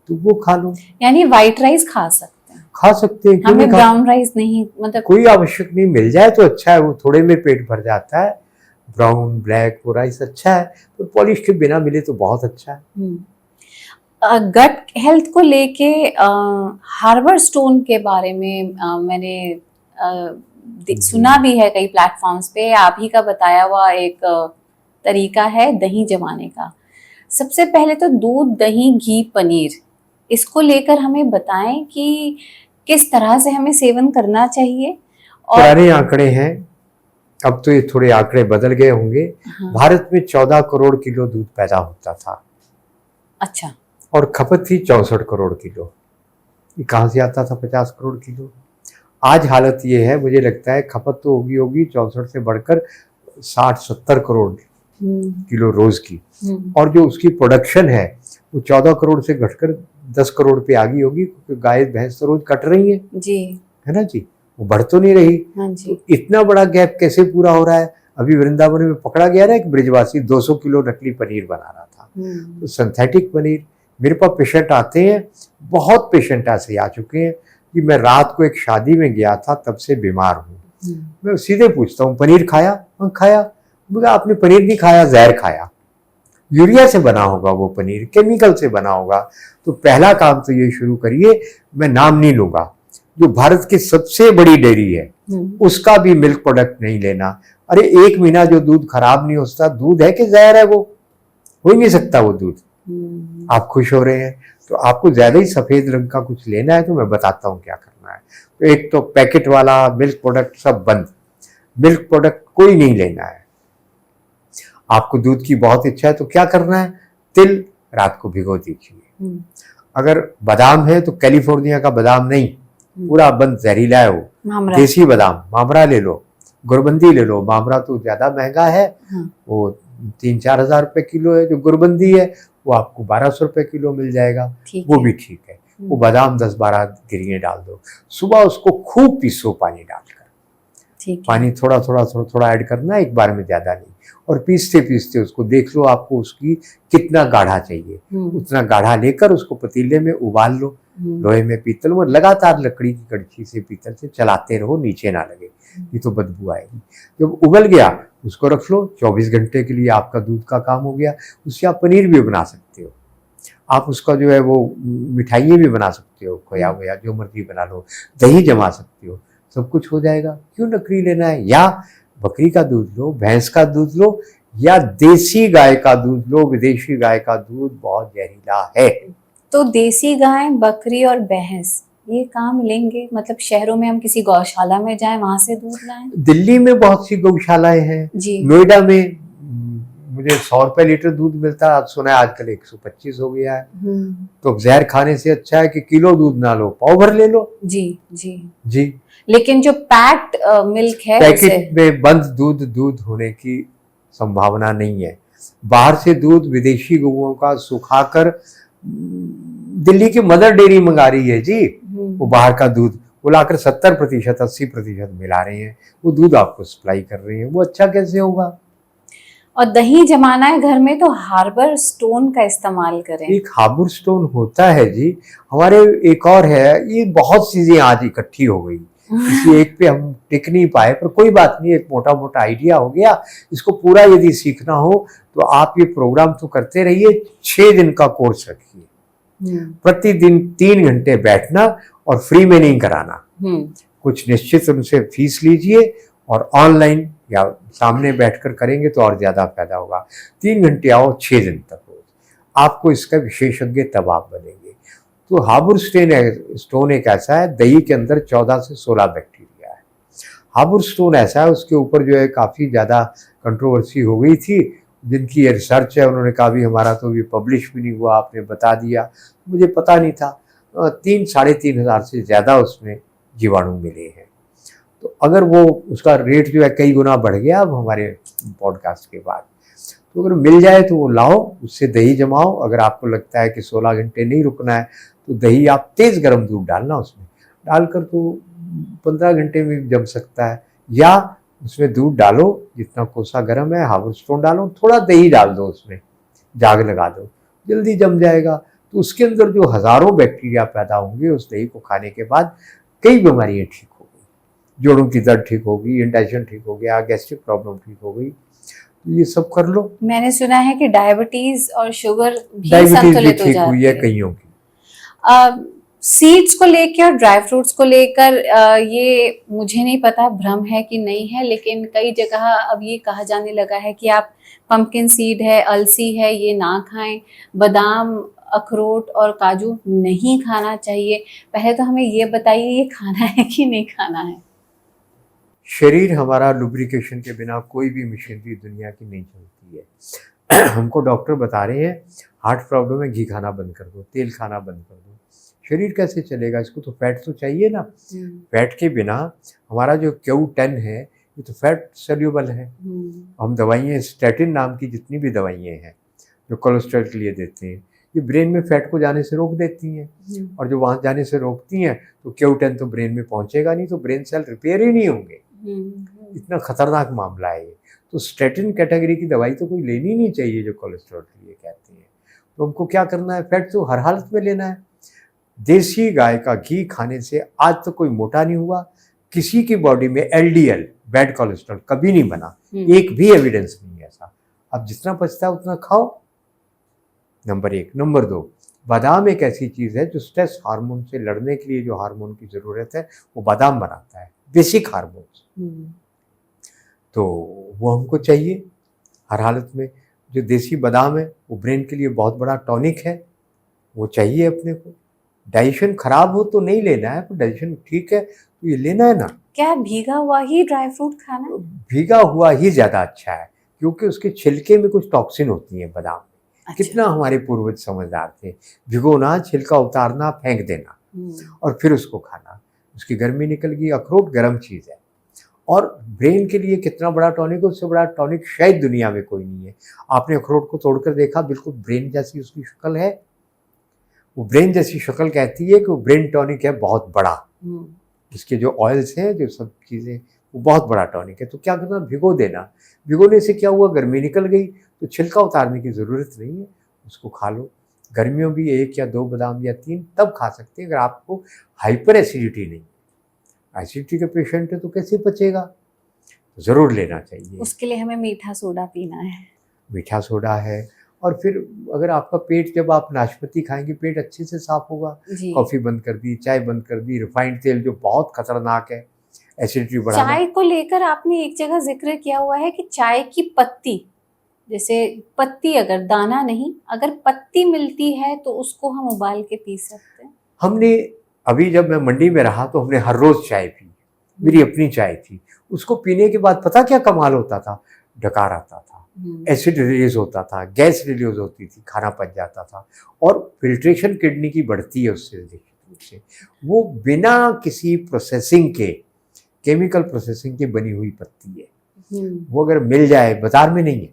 तो वो खा लो। यानी व्हाइट राइस खा सकते हैं? खा सकते हैं, हमें ब्राउन राइस नहीं, मतलब कोई आवश्यक नहीं, मिल जाए तो अच्छा है, वो थोड़े में पेट भर जाता है। ब्राउन ब्लैक वो राइस अच्छा है, तो पॉलिश के बिना मिले तो बहुत अच्छा है। गट हेल्थ को लेके हार्बर स्टोन के बारे में मैंने सुना भी है कई प्लेटफॉर्म्स पे। आप ही का बताया हुआ एक तरीका है दही जमाने का। सबसे पहले तो दूध, दही, घी, पनीर, इसको लेकर हमें बताएं कि किस तरह से हमें सेवन करना चाहिए। और पुराने आंकड़े हैं, अब तो ये थोड़े आंकड़े बदल गए होंगे। हाँ। भारत में 14 करोड़ किलो दूध पैदा होता था। अच्छा। और खपत थी 64 करोड़ किलो। ये कहाँ से आता था 50 करोड़ किलो? आज हालत ये है, मुझे लगता है खपत तो होगी 64 से बढ़कर 60-70 करोड़ किलो रोज की, और जो उसकी प्रोडक्शन है वो 14 करोड़ से घटकर 10 करोड़ पे आ गई होगी, क्योंकि गाय भैंस तो रोज कट रही है जी, है ना जी, वो बढ़ तो नहीं रही। हाँ जी। तो इतना बड़ा गैप कैसे पूरा हो रहा है? अभी वृंदावन में पकड़ा गया ना एक ब्रिजवासी 200 किलो नकली पनीर बना रहा था, तो सिंथेटिक पनीर। मेरे पास पेशेंट आते हैं, बहुत पेशेंट ऐसे आ चुके हैं कि मैं रात को एक शादी में गया था, तब से बीमार हूँ। मैं सीधे पूछता हूँ पनीर खाया? हाँ खाया। बोला आपने पनीर नहीं खाया, जहर खाया। यूरिया से बना होगा वो पनीर, केमिकल से बना होगा। तो पहला काम तो ये शुरू करिए, मैं नाम नहीं लूंगा, जो भारत की सबसे बड़ी डेयरी है उसका भी मिल्क प्रोडक्ट नहीं लेना। अरे 1 महीना जो दूध खराब नहीं होता, दूध है कि जहर है? वो हो ही नहीं सकता वो दूध। आप खुश हो रहे हैं तो आपको ज्यादा ही सफेद रंग का कुछ लेना है, तो मैं बताता हूँ क्या करना है। तो एक तो पैकेट वाला मिल्क प्रोडक्ट सब बंद, मिल्क प्रोडक्ट कोई नहीं लेना है। आपको दूध की बहुत इच्छा है तो क्या करना है? तिल रात को भिगो दीजिए। अगर बादाम है तो कैलिफोर्निया का बादाम नहीं, पूरा बंद, जहरीला है वो। देसी बादाम मामरा ले लो, गुरबंदी ले लो। मामरा तो ज्यादा महंगा है, वो 3-4 हजार रुपए किलो है। जो गुरबंदी है वो आपको 1200 रुपए किलो मिल जाएगा, वो भी ठीक है। वो बादाम 10-12 गिरियां डाल दो, सुबह उसको खूब पीसो पानी डालकर। पानी थोड़ा थोड़ा ऐड करना, एक बार में ज्यादा नहीं। और पीसते पीसते उसको देख लो आपको उसकी कितना गाढ़ा चाहिए, उतना गाढ़ा लेकर उसको पतीले में उबाल लो, लोहे में, पीतल में। लगातार लकड़ी की कड़छी से, पीतल से चलाते रहो, नीचे ना लगे, ये तो बदबू आएगी। जब उबल गया उसको रख लो, 24 घंटे के लिए आपका दूध का काम हो गया। उससे आप पनीर भी बना सकते हो, आप उसका जो है वो मिठाइयाँ भी बना सकते हो, खोया वोया जो मर्जी बना लो, दही जमा सकते हो, सब कुछ हो जाएगा। क्यों नकली लेना है? या बकरी का दूध लो, भैंस का दूध लो, या देसी गाय का दूध लो। विदेशी गाय का दूध बहुत जहरीला है। तो देसी गाय, बकरी और भैंस ये कहाँ मिलेंगे? मतलब शहरों में हम किसी गौशाला में जाएं, वहां से दूध लाएं? दिल्ली में बहुत सी गौशालाएं हैं जी। नोएडा में मुझे 100 रुपए लीटर दूध मिलता है, आज सुना है आजकल 125 हो गया है। तो जहर खाने से अच्छा है कि किलो दूध ना लो, पाव भर ले लो। जी जी जी। लेकिन जो पैक्ड मिल्क है, पैकेट में बंद दूध होने की संभावना नहीं है। बाहर से दूध विदेशी गौओं का सुखाकर दिल्ली की मदर डेयरी मंगा रही है जी, वो बाहर का दूध वो लाकर 70%, 80% मिला रहे हैं, वो दूध आपको सप्लाई कर रहे हैं। वो अच्छा कैसे होगा? और दही जमाना है घर में तो हार्बर स्टोन का इस्तेमाल करें। एक हार्बर स्टोन होता है जी, हमारे एक और है। ये बहुत चीजें आज इकट्ठी हो गई, किसी एक पे हम टिक नहीं पाए, पर कोई बात नहीं, एक मोटा मोटा आइडिया हो गया। इसको पूरा यदि सीखना हो तो आप ये प्रोग्राम तो करते रहिए। 6 दिन का कोर्स रखिए, प्रतिदिन 3 घंटे बैठना, और फ्री में नहीं कराना, कुछ निश्चित उनसे फीस लीजिए, और ऑनलाइन या सामने बैठकर करेंगे तो और ज्यादा फायदा होगा। 3 घंटे आओ, 6 दिन तक रोज, आपको इसका विशेषज्ञ तब आप बनेंगे। तो हार्बर स्टोन एक ऐसा है, दही के अंदर 14 से 16 बैक्टीरिया है। हार्बर स्टोन ऐसा है, उसके ऊपर जो है काफ़ी ज़्यादा कंट्रोवर्सी हो गई थी। जिनकी ये रिसर्च है उन्होंने कहा भी हमारा तो ये पब्लिश भी नहीं हुआ, आपने बता दिया। मुझे पता नहीं था। 3-3.5 से ज़्यादा उसमें जीवाणु मिले हैं। तो अगर वो उसका रेट जो है कई गुना बढ़ गया अब हमारे पॉडकास्ट के बाद। तो अगर मिल जाए तो वो लाओ, उससे दही जमाओ। अगर आपको लगता है कि 16 घंटे नहीं रुकना है तो दही आप तेज़ गर्म दूध डालना, उसमें डालकर तो 15 घंटे में जम सकता है। या उसमें दूध डालो जितना कोसा गर्म है, हार्बर स्टोन डालो, थोड़ा दही डाल दो, उसमें जाग लगा दो, जल्दी जम जाएगा। तो उसके अंदर जो हज़ारों बैक्टीरिया पैदा होंगे उस दही को खाने के बाद कई बीमारियाँ ठीक हो गई, जोड़ों की दर्द ठीक होगी, इंडाइजेशन ठीक हो गया, गैस्ट्रिक प्रॉब्लम ठीक हो गई। तो ये सब कर लो। मैंने सुना है कि डायबिटीज और शुगर भी डायबिटीज भी संतुलित हो ठीक हुई है जाती है। कईयों की। सीड्स को लेकर और ड्राई फ्रूट्स को लेकर ये मुझे नहीं पता भ्रम है कि नहीं है, लेकिन कई जगह अब ये कहा जाने लगा है कि आप पंपकिन सीड है, अलसी है, ये ना खाएं, बादाम, अखरोट और काजू नहीं खाना चाहिए। पहले तो हमें ये बताइए ये खाना है कि नहीं खाना है। शरीर हमारा लुब्रिकेशन के बिना कोई भी मशीनरी दुनिया की नहीं चलती है। हमको डॉक्टर बता रहे हैं हार्ट प्रॉब्लम है, घी खाना बंद कर दो, तेल खाना बंद कर दो। शरीर कैसे चलेगा? इसको तो फैट तो चाहिए ना। फैट के बिना हमारा जो Q10 है ये तो फैट सोल्यूबल है। हम दवाइयाँ स्टैटिन नाम की जितनी भी दवाइयाँ हैं जो कोलेस्ट्रॉल के लिए देते हैं, ये ब्रेन में फैट को जाने से रोक देती हैं। और जो वहाँ जाने से रोकती हैं तो Q10 तो ब्रेन में पहुँचेगा नहीं, तो ब्रेन सेल रिपेयर ही नहीं होंगे। इतना खतरनाक मामला है ये। तो स्टैटिन कैटेगरी की दवाई तो कोई लेनी नहीं चाहिए जो कोलेस्ट्रॉल के लिए कहते हैं। तो हमको क्या करना है? फैट तो हर हालत में लेना है। देसी गाय का घी खाने से आज तक कोई मोटा नहीं हुआ, किसी की बॉडी में LDL बैड कोलेस्ट्रॉल कभी नहीं बना, एक भी एविडेंस नहीं है ऐसा। अब जितना बचता है उतना खाओ, नंबर 1। नंबर 2, बादाम एक ऐसी चीज़ है जो स्ट्रेस हार्मोन से लड़ने के लिए जो हार्मोन की ज़रूरत है वो बादाम बनाता है, बेसिक हार्मोन। तो वो हमको चाहिए हर हालत में। जो देसी बादाम है वो ब्रेन के लिए बहुत बड़ा टॉनिक है, वो चाहिए अपने को। डाइजेशन खराब हो तो नहीं लेना है, पर डाइजेशन ठीक है तो ये लेना है ना। क्या भीगा हुआ ही ड्राई फ्रूट खाना? भीगा हुआ ही ज़्यादा अच्छा है, क्योंकि उसके छिलके में कुछ टॉक्सिन होती है बादाम में। अच्छा। कितना हमारे पूर्वज समझदार थे। भिगोना, छिलका उतारना, फेंक देना और फिर उसको खाना, उसकी गर्मी निकल गई। अखरोट गर्म चीज़ है और ब्रेन के लिए कितना बड़ा टॉनिक है, उससे बड़ा टॉनिक शायद दुनिया में कोई नहीं है। आपने अखरोट को तोड़कर देखा, बिल्कुल ब्रेन जैसी उसकी शक्ल है। वो ब्रेन जैसी शक्ल कहती है कि वो ब्रेन टॉनिक है बहुत बड़ा। इसके जो ऑयल्स हैं, जो सब चीज़ें, वो बहुत बड़ा टॉनिक है। तो क्या करना? भिगो देना। भिगोने से क्या हुआ? गर्मी निकल गई, तो छिलका उतारने की ज़रूरत नहीं है, उसको खा लो। गर्मियों भी 1 या 2 बादाम या 3 तब खा सकते हैं अगर आपको हाइपर एसिडिटी नहीं है। एसिडिटी के पेशेंट है तो कैसे पचेगा? ज़रूर लेना चाहिए। उसके लिए हमें मीठा सोडा पीना है। मीठा सोडा है। और फिर अगर आपका पेट, जब आप नाशपाती खाएंगे पेट अच्छे से साफ होगा। कॉफ़ी बंद कर दी, चाय बंद कर दी, रिफाइंड तेल जो बहुत खतरनाक है, एसिडिटी बढ़ाना। चाय को लेकर आपने एक जगह जिक्र किया हुआ है कि चाय की पत्ती, जैसे पत्ती, अगर दाना नहीं, अगर पत्ती मिलती है तो उसको हम उबाल के पी सकते हैं। हमने अभी जब मैं मंडी में रहा तो हमने हर रोज़ चाय पी, मेरी अपनी चाय थी। उसको पीने के बाद पता क्या कमाल होता था? डकार आता था, एसिड रिलीज होता था, गैस रिलीज होती थी, खाना पच जाता था और फिल्ट्रेशन किडनी की बढ़ती है उससे निश्चित रूप से। वो बिना किसी प्रोसेसिंग के, केमिकल प्रोसेसिंग की बनी हुई पत्ती है। वो अगर मिल जाए, बाजार में नहीं है,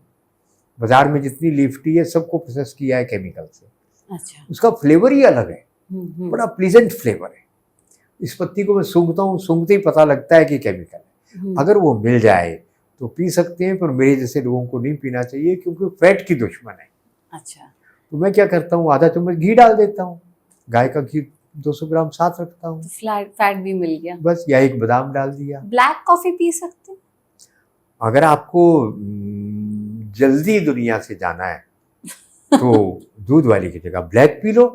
बाजार में जितनी लीफ टी है सबको प्रोसेस किया है केमिकल से। अच्छा। उसका फ्लेवर ही अलग है, बड़ा प्लीजेंट फ्लेवर है। इस पत्ती को मैं सूंघता हूँ, सूंघते ही पता लगता है कि केमिकल है। अगर वो मिल जाए तो पी सकते हैं, पर मेरे जैसे लोगों को नहीं पीना चाहिए क्योंकि फैट की दुश्मन है। अच्छा। तो मैं क्या करता हूँ, आधा चम्मच घी डाल देता हूँ, गाय का घी 200 ग्राम साथ रखता हूँ, फैट भी मिल गया बस, या 1 बादाम डाल दिया। ब्लैक कॉफी पी सकते हैं? अगर आपको जल्दी दुनिया से जाना है तो दूध वाली की जगह ब्लैक पी लो,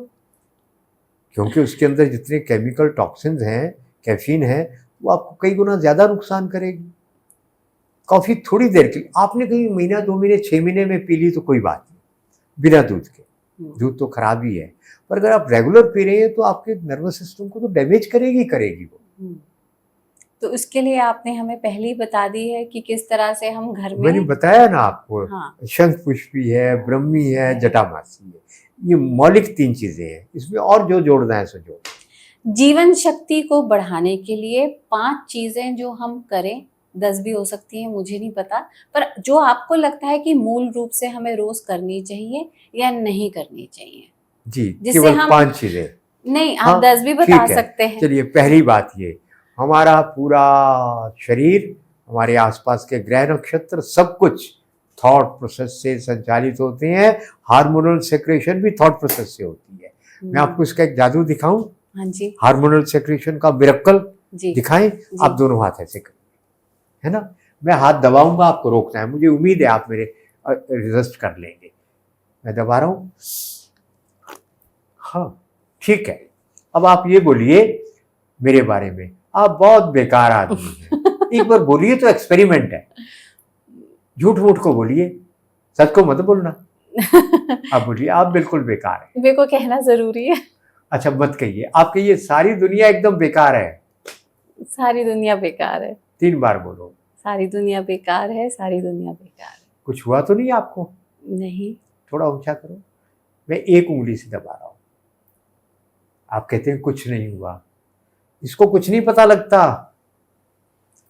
क्योंकि उसके अंदर जितने केमिकल टॉक्सिन्स हैं, कैफीन है, वो आपको कई गुना ज़्यादा नुकसान करेगी। कॉफ़ी थोड़ी देर के लिए, आपने कहीं महीना 2 महीने 6 महीने में पी ली तो कोई बात नहीं, बिना दूध के। दूध तो खराब ही है, पर अगर आप रेगुलर पी रहे हैं तो आपके नर्वस सिस्टम को तो डैमेज करेगी करेगी वो। तो उसके लिए आपने हमें पहले ही बता दी है कि किस तरह से हम घर में। मैंने बताया ना आपको, हाँ। शंख पुष्पी है, ब्रह्मी है, जटामासी है, ये मौलिक 3 चीजें हैं। इसमें और जो जोड़ना है सो जोड़। जीवन शक्ति को बढ़ाने के लिए 5 चीजें जो हम करें, 10 भी हो सकती हैं, मुझे नहीं पता, पर जो आपको लगता है कि मूल रूप से हमें रोज करनी चाहिए या नहीं करनी चाहिए। जी, जिससे केवल हम 5 चीजें। नहीं, आप हाँ, 10 भी बता ठीक है। सकते हैं। चलिए, पहली बात ये, हमारा पूरा शरीर, हमारे आसपास के ग्रह नक्षत्र, सब कुछ थॉट प्रोसेस से संचालित होते हैं। हार्मोनल सेक्रेशन भी थॉट प्रोसेस से होती है। मैं आपको इसका एक जादू दिखाऊं? हाँ जी। हार्मोनल सेक्रेशन का मिरेकल जी। दिखाएं? आप दोनों हाथ ऐसे करें, है ना? मैं हाथ दबाऊंगा, आपको रोकना है। मुझे उम्मीद है आप मेरे रिजस्ट कर लेंगे। मैं दबा रहा हूं। हाँ, ठीक है। अब आप ये बोलिए मेरे बारे में, आप बहुत बेकार आदमी हैं। एक बार बोलिए तो एक्सपेरिमेंट है। झूठ मूठ को बोलिए, सच को मत बोलना। आप बोलिए आप बिल्कुल बेकार हैं। मेरे को कहना जरूरी है। अच्छा, मत कहिए, आप कहिए सारी दुनिया एकदम बेकार है। सारी दुनिया बेकार है। 3 बार बोलो। सारी दुनिया बेकार है, सारी दुनिया बेकार है। कुछ हुआ तो नहीं आपको? नहीं। थोड़ा ऊंचा करो। मैं एक उंगली से दबा रहा हूं। आप कहते हैं कुछ नहीं हुआ। इसको कुछ नहीं पता लगता।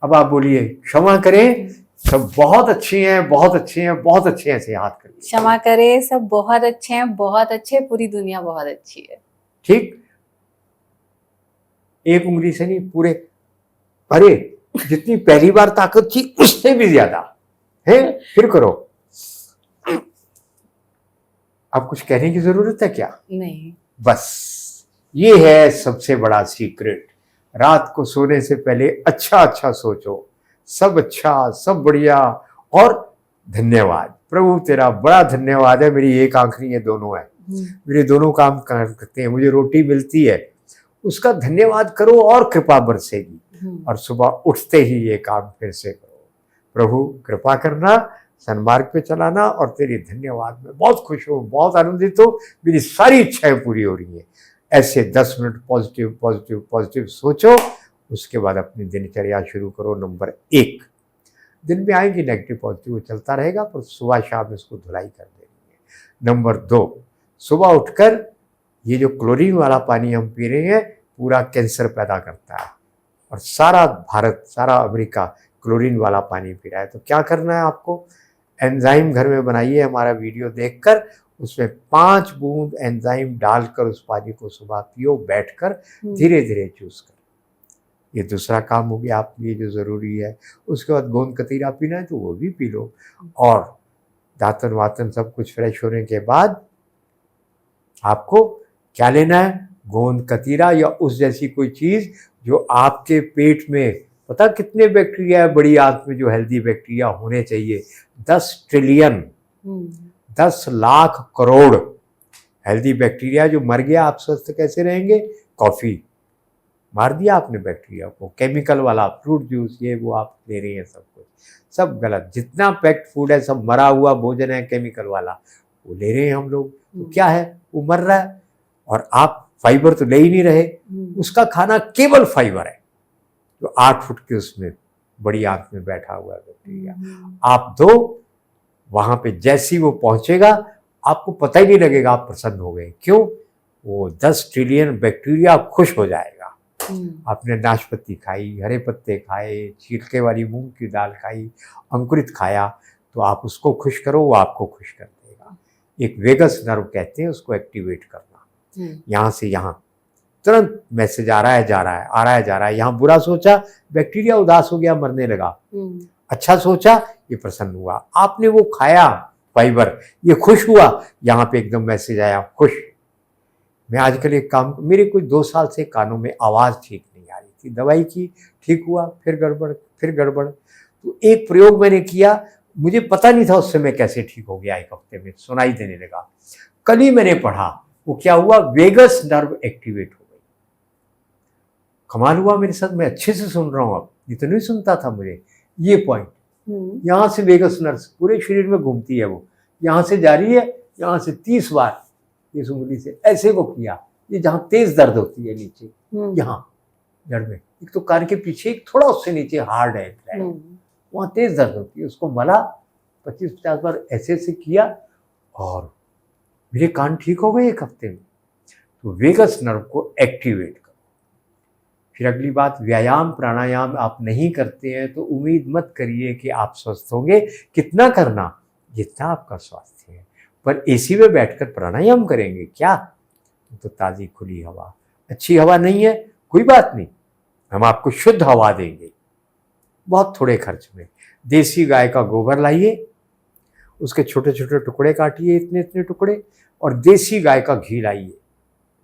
अब आप बोलिए क्षमा करें, सब बहुत अच्छे हैं, बहुत अच्छे हैं, बहुत अच्छे हैं, ऐसे हाथ करिए। क्षमा करे, सब बहुत अच्छे हैं, बहुत अच्छे, पूरी दुनिया बहुत अच्छी है। ठीक, एक उंगली से नहीं, पूरे। अरे, जितनी पहली बार ताकत थी उससे भी ज्यादा है। फिर करो। अब कुछ कहने की जरूरत है क्या? नहीं। बस ये है सबसे बड़ा सीक्रेट। रात को सोने से पहले अच्छा अच्छा सोचो, सब अच्छा, सब बढ़िया, और धन्यवाद। प्रभु तेरा बड़ा धन्यवाद है, मेरी एक आंख नहीं है, दोनों है, मेरे दोनों काम करते हैं, मुझे रोटी मिलती है, उसका धन्यवाद करो और कृपा बरसेगी। और सुबह उठते ही ये काम फिर से करो, प्रभु कृपा करना, सन्मार्ग पे चलाना, और तेरे धन्यवाद में बहुत खुश हूँ, बहुत आनंदित हूँ, मेरी सारी इच्छाएं पूरी हो रही हैं। ऐसे 10 मिनट पॉजिटिव पॉजिटिव पॉजिटिव सोचो। उसके बाद अपनी दिनचर्या शुरू करो। नंबर 1, दिन में आएंगी नेगेटिव पॉजिटिव, चलता रहेगा, पर सुबह शाम इसको धुलाई कर देनी है। नंबर 2, सुबह उठकर ये जो क्लोरीन वाला पानी हम पी रहे हैं पूरा कैंसर पैदा करता है, और सारा भारत, सारा अमेरिका क्लोरीन वाला पानी पी रहा है। तो क्या करना है आपको? एंजाइम घर में बनाइए, हमारा वीडियो देखकर उसमें 5 बूंद एंजाइम डालकर उस पानी को सुबह पियो, बैठकर धीरे धीरे चूस कर। ये दूसरा काम हो गया आपके लिए जो ज़रूरी है। उसके बाद गोंद कतीरा पीना है तो वो भी पी लो, और दातन वातन सब कुछ फ्रेश होने के बाद आपको क्या लेना है? गोंद कतीरा या उस जैसी कोई चीज़ जो आपके पेट में, पता कितने बैक्टीरिया है बड़ी आंत में जो हेल्दी बैक्टीरिया होने चाहिए? 10 trillion, 10 lakh crore healthy bacteria जो मर गया, आप स्वस्थ कैसे रहेंगे? कॉफ़ी मार दिया आपने बैक्टीरिया को, केमिकल वाला फ्रूट जूस, ये वो आप ले रही हैं, सब कुछ सब गलत। जितना पैक्ड फूड है सब मरा हुआ भोजन है, केमिकल वाला, वो ले रहे हैं हम लोग। तो क्या है? वो मर रहा है, और आप फाइबर तो ले ही नहीं रहे। उसका खाना केवल फाइबर है, जो 8 फुट के उसमें बड़ी आंत में बैठा हुआ है बैक्टीरिया। आप दो, वहां पे जैसी वो पहुंचेगा आपको पता ही नहीं लगेगा, आप प्रसन्न हो गए। क्यों? वो 10 ट्रिलियन बैक्टीरिया खुश हो जाएगा। आपने नाशपत्ती खाई, हरे पत्ते खाए, छिलके वाली मूंग की दाल खाई, अंकुरित खाया, तो आप उसको खुश करो, वो आपको खुश कर देगा। एक वेगस नर्व कहते हैं उसको एक्टिवेट करना। यहाँ से यहाँ तुरंत मैसेज आ रहा है, जा रहा है, आ रहा है, जा रहा है। यहाँ बुरा सोचा, बैक्टीरिया उदास हो गया, मरने लगा। अच्छा सोचा, ये प्रसन्न हुआ। आपने वो खाया फाइबर, ये खुश हुआ, यहाँ पे एकदम मैसेज आया, खुश। मैं आजकल एक काम, मेरे कुछ 2 साल से कानों में आवाज़ ठीक नहीं आ रही थी, दवाई की, ठीक हुआ, फिर गड़बड़, फिर गड़बड़। तो एक प्रयोग मैंने किया, मुझे पता नहीं था उस समय कैसे ठीक हो गया, 1 हफ्ते में सुनाई देने लगा। कल ही मैंने पढ़ा, वो क्या हुआ? वेगस नर्व एक्टिवेट हो गई। कमाल हुआ मेरे साथ, मैं अच्छे से सुन रहा हूँ अब, ये तो नहीं सुनता था मुझे। ये पॉइंट, यहाँ से वेगस नर्व पूरे शरीर में घूमती है, वो यहाँ से जा रही है, यहाँ से 30 बार इस उंगली से ऐसे को किया, ये जहाँ तेज दर्द होती है नीचे, यहाँ जड़ में, एक तो कान के पीछे एक थोड़ा उससे नीचे हार्ड है, वहाँ तेज दर्द होती है, उसको मला 25-50 बार ऐसे ऐसे किया और मेरे कान ठीक हो गए 1 हफ्ते में। तो वेगस नर्व को एक्टिवेट करो। फिर अगली बात, व्यायाम प्राणायाम आप नहीं करते हैं तो उम्मीद मत करिए कि आप स्वस्थ होंगे। कितना करना, जितना आपका स्वास्थ्य है। पर एसी में बैठकर प्राणायाम करेंगे क्या? तो ताज़ी खुली हवा, अच्छी हवा नहीं है कोई बात नहीं, हम आपको शुद्ध हवा देंगे बहुत थोड़े खर्च में। देसी गाय का गोबर लाइए, उसके छोटे छोटे टुकड़े काटिए, इतने इतने टुकड़े, और देसी गाय का घी लाइए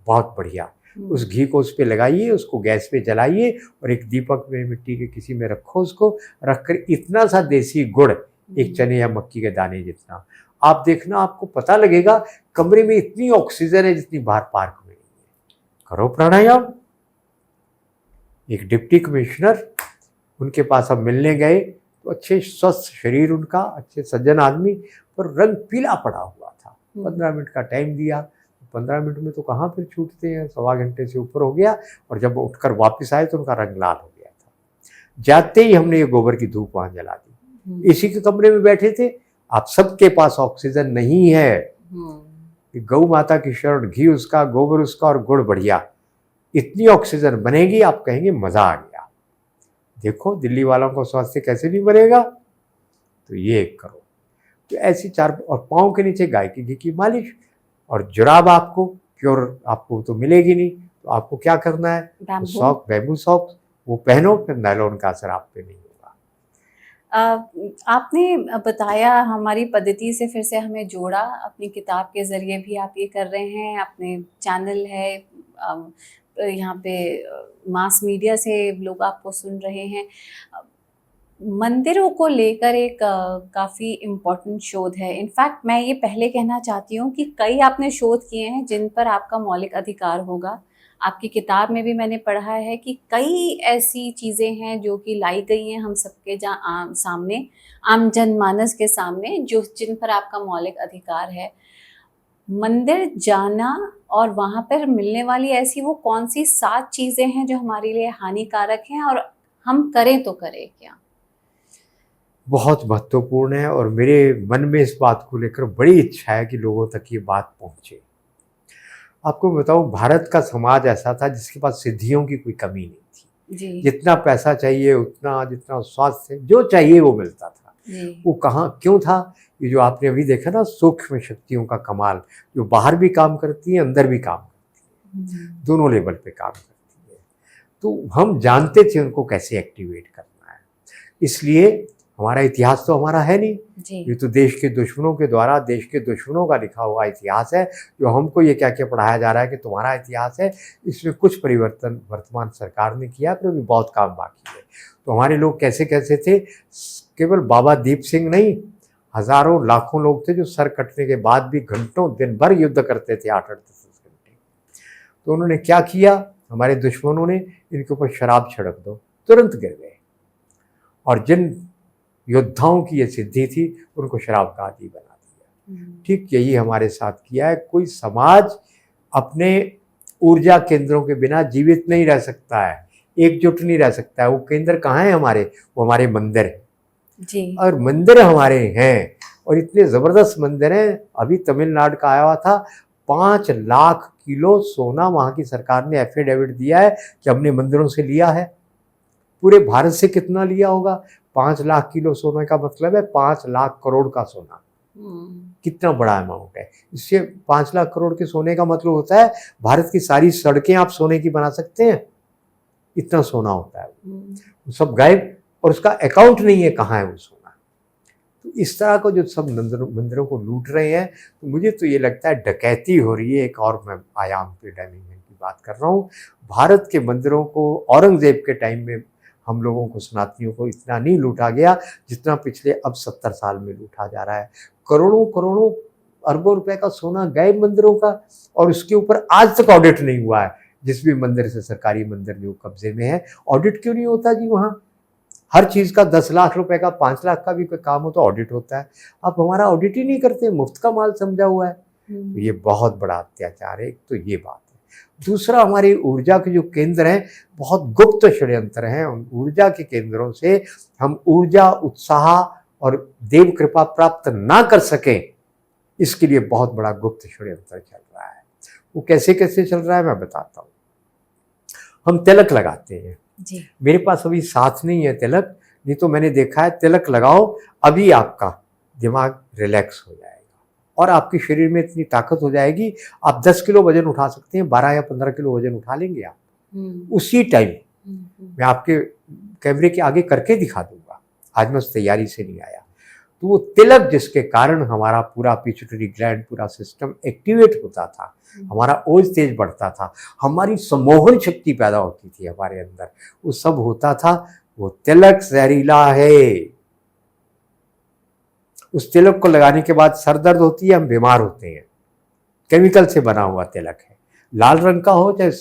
बहुत बढ़िया, उस घी को उस पर लगाइए, उसको गैस पे जलाइए और एक दीपक में मिट्टी के किसी में रखो, उसको रखकर इतना सा देसी गुड़, एक चने या मक्की के दाने जितना, आप देखना आपको पता लगेगा कमरे में इतनी ऑक्सीजन है जितनी बाहर पार्क में नहीं है। करो प्राणायाम। एक डिप्टी कमिश्नर, उनके पास हम मिलने गए तो अच्छे स्वस्थ शरीर उनका, अच्छे सज्जन आदमी, पर रंग पीला पड़ा हुआ था। 15 मिनट का टाइम दिया, 15 मिनट में तो कहाँ फिर छूटते हैं, 1.25 घंटे से ऊपर हो गया, और जब उठकर वापस आए तो उनका रंग लाल हो गया था। जाते ही हमने ये गोबर की धूप वहाँ जला दी। इसी के कमरे में बैठे थे। आप सबके पास ऑक्सीजन नहीं है, गौ माता की शरण, घी उसका, गोबर उसका और गुड़ बढ़िया, इतनी ऑक्सीजन बनेगी आप कहेंगे मजा आ गया। देखो दिल्ली वालों को स्वास्थ्य कैसे नहीं बनेगा। तो ये करो। तो ऐसी 4, और पाँव के नीचे गाय के घी की मालिश, और जुराब आपको प्योर आपको तो मिलेगी नहीं, तो आपको क्या करना है, सॉक्स, बैम्बू सॉक्स वो पहनो, फिर नायलॉन का असर आप पे नहीं होगा। आपने बताया, हमारी पद्धति से फिर से हमें जोड़ा, अपनी किताब के जरिए भी आप ये कर रहे हैं, अपने चैनल है, यहाँ पे मास मीडिया से लोग आपको सुन रहे हैं। मंदिरों को लेकर एक काफ़ी इम्पोर्टेंट शोध है। इनफैक्ट मैं ये पहले कहना चाहती हूँ कि कई आपने शोध किए हैं जिन पर आपका मौलिक अधिकार होगा। आपकी किताब में भी मैंने पढ़ा है कि कई ऐसी चीज़ें हैं जो कि लाई गई हैं हम सबके सामने, आम जनमानस के सामने, जो जिन पर आपका मौलिक अधिकार है। मंदिर जाना और वहाँ पर मिलने वाली ऐसी वो कौन सी 7 चीज़ें हैं जो हमारे लिए हानिकारक हैं, और हम करें तो करें क्या? बहुत महत्वपूर्ण है, और मेरे मन में इस बात को लेकर बड़ी इच्छा है कि लोगों तक ये बात पहुँचे। आपको बताऊं, भारत का समाज ऐसा था जिसके पास सिद्धियों की कोई कमी नहीं थी जी। जितना पैसा चाहिए उतना, जितना स्वास्थ्य जो चाहिए वो मिलता था जी। वो कहाँ क्यों था? ये जो आपने अभी देखा ना, सूक्ष्म शक्तियों का कमाल, जो बाहर भी काम करती है अंदर भी काम करती है, दोनों लेवल पे काम करती है। तो हम जानते थे उनको कैसे एक्टिवेट करना है, इसलिए हमारा इतिहास तो हमारा है नहीं जी। ये तो देश के दुश्मनों के द्वारा, देश के दुश्मनों का लिखा हुआ इतिहास है, जो हमको ये क्या क्या पढ़ाया जा रहा है कि तुम्हारा इतिहास है। इसमें कुछ परिवर्तन वर्तमान सरकार ने किया, पर अभी बहुत काम बाकी है। तो हमारे लोग कैसे कैसे थे, केवल बाबा दीप सिंह नहीं, हजारों लाखों लोग थे जो सर कटने के बाद भी घंटों दिन भर युद्ध करते थे, 8-8-10 घंटे। तो उन्होंने क्या किया, हमारे दुश्मनों ने इनके ऊपर शराब छिड़क दो, तुरंत गिर गए। और जिन योद्धाओं की ये सिद्धि थी उनको शराब का आदी बना दिया। ठीक यही हमारे साथ किया है। कोई समाज अपने ऊर्जा केंद्रों के बिना जीवित नहीं रह सकता है, एकजुट नहीं रह सकता है। वो केंद्र कहाँ है हमारे? वो हमारे मंदिर है जी। और मंदिर हमारे हैं, और इतने ज़बरदस्त मंदिर हैं। अभी तमिलनाडु का आया हुआ था, 5 लाख किलो सोना वहाँ की सरकार ने एफिडेविट दिया है कि हमने मंदिरों से लिया है। पूरे भारत से कितना लिया होगा? 5 लाख किलो सोने का मतलब है 5 लाख करोड़ का सोना। कितना बड़ा अमाउंट है। इससे 5 लाख करोड़ के सोने का मतलब होता है भारत की सारी सड़कें आप सोने की बना सकते हैं, इतना सोना होता है। वो सब गायब, और उसका अकाउंट नहीं है कहाँ है वो सोना। तो इस तरह को जो सब मंदिरों को लूट रहे हैं, तो मुझे तो ये लगता है डकैती हो रही है। एक और मैं आयाम पे डायमेंशन की बात कर रहा हूँ। भारत के मंदिरों को औरंगजेब के टाइम में हम लोगों को, सनातनियों को, इतना नहीं लूटा गया जितना पिछले अब 70 साल में लूटा जा रहा है। करोड़ों करोड़ों अरबों रुपए का सोना गायब मंदिरों का, और उसके ऊपर आज तक ऑडिट नहीं हुआ है। जिस भी मंदिर से, सरकारी मंदिर जो कब्जे में है, ऑडिट क्यों नहीं होता जी? वहाँ हर चीज़ का 10 लाख रुपए का, 5 लाख का भी कोई काम हो तो ऑडिट होता है। आप हमारा ऑडिट ही नहीं करते, मुफ्त का माल समझा हुआ है। तो ये बहुत बड़ा अत्याचार है। एक तो ये बात है। दूसरा, हमारी ऊर्जा के जो केंद्र हैं बहुत गुप्त षड्यंत्र हैं। उन ऊर्जा के केंद्रों से हम ऊर्जा, उत्साह और देव कृपा प्राप्त ना कर सकें, इसके लिए बहुत बड़ा गुप्त षड्यंत्र चल रहा है। वो कैसे कैसे चल रहा है मैं बताता हूँ। हम तिलक लगाते हैं जी। मेरे पास अभी साथ नहीं है तिलक, नहीं तो मैंने देखा है तिलक लगाओ, अभी आपका दिमाग रिलैक्स हो जाएगा और आपके शरीर में इतनी ताकत हो जाएगी, आप 10 किलो वजन उठा सकते हैं, 12 या 15 किलो वजन उठा लेंगे आप उसी टाइम। मैं आपके कैमरे के आगे करके दिखा दूंगा, आज मैं उस तैयारी से नहीं आया। तो वो तिलक जिसके कारण हमारा पूरा पिट्यूटरी ग्लैंड, पूरा सिस्टम एक्टिवेट होता था, हमारा ओज तेज बढ़ता था, हमारी सम्मोहन शक्ति पैदा होती थी हमारे अंदर, वो सब होता था। वो तिलक जहरीला है। उस तिलक को लगाने के बाद सर दर्द होती है, हम बीमार होते हैं। केमिकल से बना हुआ तिलक है, लाल रंग का हो चाहे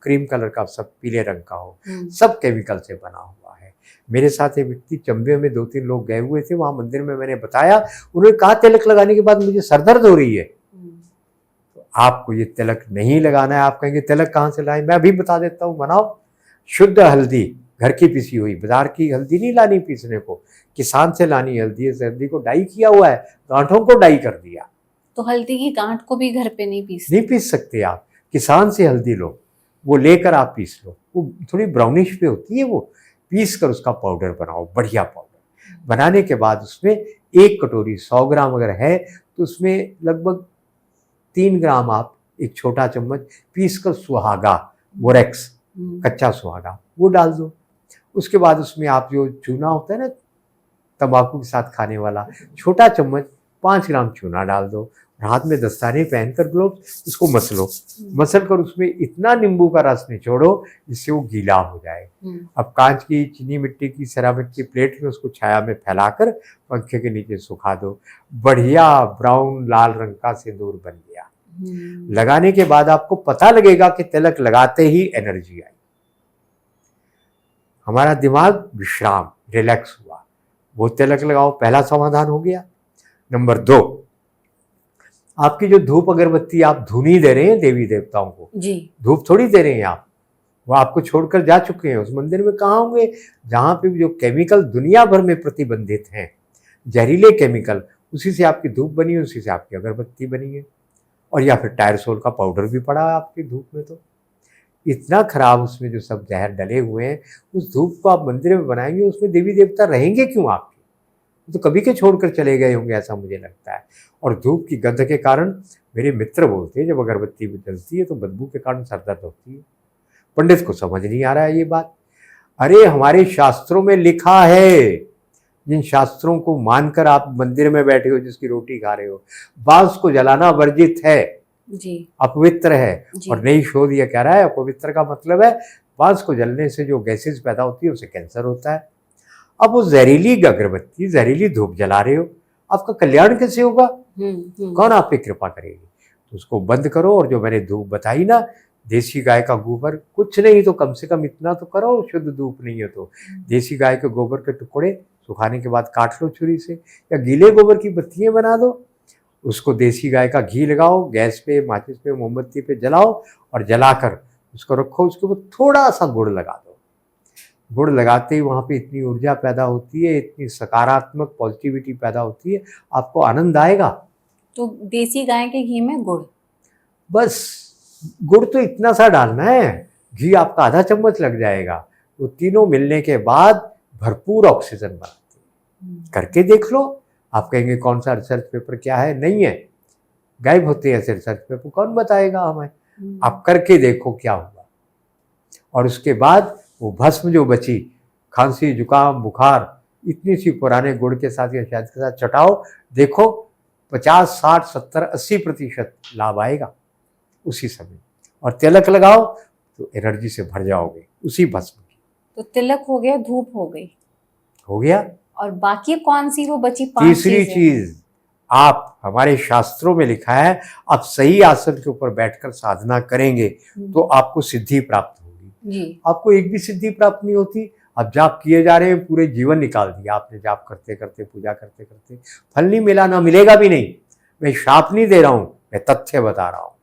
क्रीम कलर का, सब पीले रंग का हो, सब केमिकल से बना हुआ है। मेरे साथ एक व्यक्ति चंबे में 2-3 लोग गए हुए थे, वहां मंदिर में मैंने बताया, उन्होंने कहा तिलक लगाने के बाद मुझे सर दर्द हो रही है। तो आपको ये तिलक नहीं लगाना है। आप कहेंगे तिलक कहाँ से लाएं? मैं अभी बता देता हूँ। बनाओ शुद्ध हल्दी, घर की पिसी हुई, बाजार की हल्दी नहीं लानी पीसने को, किसान से लानी हल्दी है। हल्दी को डाई किया हुआ है, गांठों को डाई कर दिया। तो हल्दी की गांठ को भी घर पे नहीं पीस सकते आप। किसान से हल्दी लो, वो लेकर आप पीस लो, वो थोड़ी ब्राउनिश पे होती है, वो पीस कर उसका पाउडर बनाओ, बढ़िया पाउडर। बनाने के बाद उसमें 1 कटोरी 100 ग्राम अगर है तो उसमें लगभग 3 ग्राम आप एक छोटा चम्मच पीस कर सुहागा, बोरेक्स, कच्चा सुहागा, वो डाल दो। उसके बाद उसमें आप जो चूना होता है ना तंबाकू के साथ खाने वाला, छोटा चम्मच 5 ग्राम चूना डाल दो। हाथ में दस्ताने पहनकर ग्लोव्स, उसको मसलो, मसल कर उसमें इतना नींबू का रस निचोड़ो जिससे वो गीला हो जाए। अब कांच की, चीनी मिट्टी की, सेरामिक की प्लेट में उसको छाया में फैलाकर पंखे के नीचे सुखा दो। बढ़िया ब्राउन लाल रंग का सिंदूर बन गया। लगाने के बाद आपको पता लगेगा कि तिलक लगाते ही एनर्जी आई, हमारा दिमाग विश्राम, रिलैक्स हुआ। वो तिलक लगाओ, पहला समाधान हो गया। नंबर 2, आपकी जो धूप अगरबत्ती आप धुनी दे रहे हैं देवी देवताओं को जी, धूप थोड़ी दे रहे हैं आप, वो आपको छोड़कर जा चुके हैं। उस मंदिर में कहाँ होंगे जहाँ पे जो केमिकल दुनिया भर में प्रतिबंधित हैं, जहरीले केमिकल, उसी से आपकी धूप बनी है, उसी से आपकी अगरबत्ती बनी है। और या फिर टायरसोल का पाउडर भी पड़ा है आपकी धूप में। तो इतना खराब उसमें जो सब जहर डले हुए हैं, उस धूप को आप मंदिर में बनाएंगे, उसमें देवी देवता रहेंगे क्यों आपके? तो कभी के छोड़कर चले गए होंगे, ऐसा मुझे लगता है। और धूप की गंध के कारण मेरे मित्र बोलते हैं जब अगरबत्ती भी जलती है तो बदबू के कारण सर दर्द होती है। पंडित को समझ नहीं आ रहा है ये बात। अरे हमारे शास्त्रों में लिखा है, जिन शास्त्रों को मानकर आप मंदिर में बैठे हो, जिसकी रोटी खा रहे हो, बांस को जलाना वर्जित है जी, अपवित्र है जी। और नई शोध यह कह रहा है अपवित्र का मतलब है बांस को जलने से जो गैसेस पैदा होती है उससे कैंसर होता है। अब वो जहरीली अगरबत्ती, जहरीली धूप जला रहे हो, आपका कल्याण कैसे होगा? कौन आप पे कृपा करेगी? तो उसको बंद करो। और जो मैंने धूप बताई ना, देसी गाय का गोबर, कुछ नहीं तो कम से कम इतना तो करो, शुद्ध धूप नहीं है तो देसी गाय के गोबर के टुकड़े सुखाने के बाद काट लो छुरी से, या गीले गोबर की बत्तियां बना दो, उसको देसी गाय का घी लगाओ, गैस पे, माचिस पे, मोमबत्ती पे जलाओ और जलाकर उसको रखो। उसके ऊपर थोड़ा सा गुड़ लगा दो। गुड़ लगाते ही वहाँ पे इतनी ऊर्जा पैदा होती है, इतनी सकारात्मक पॉजिटिविटी पैदा होती है, आपको आनंद आएगा। तो देसी गाय के घी में गुड़, बस गुड़ तो इतना सा डालना है, घी आपका आधा चम्मच लग जाएगा। वो तीनों मिलने के बाद भरपूर ऑक्सीजन बनाती है। करके देख लो। आप कहेंगे कौन सा रिसर्च पेपर क्या है? नहीं है, गायब होते हैं ऐसे रिसर्च पेपर, कौन बताएगा हमें? आप करके देखो क्या हुआ। और उसके बाद वो भस्म जो बची, खांसी, जुकाम, बुखार, इतनी सी पुराने गुड़ के साथ या शहद के साथ चटाओ, देखो 50, 60, 70, 80% लाभ आएगा उसी समय। और तिलक लगाओ तो एनर्जी से भर जाओगे उसी भस्म की। तो तिलक हो गया, धूप हो गई, हो गया। और बाकी कौन सी वो बची? 5 तीसरी चीज, आप, हमारे शास्त्रों में लिखा है, आप सही आसन के ऊपर बैठकर साधना करेंगे तो आपको सिद्धि प्राप्त होगी जी। आपको एक भी सिद्धि प्राप्त नहीं होती। आप जाप किए जा रहे हैं, पूरे जीवन निकाल दिया आपने जाप करते करते, पूजा करते करते, फल नहीं मिला, ना मिलेगा भी नहीं। मैं श्राप नहीं दे रहा हूँ, मैं तथ्य बता रहा हूँ।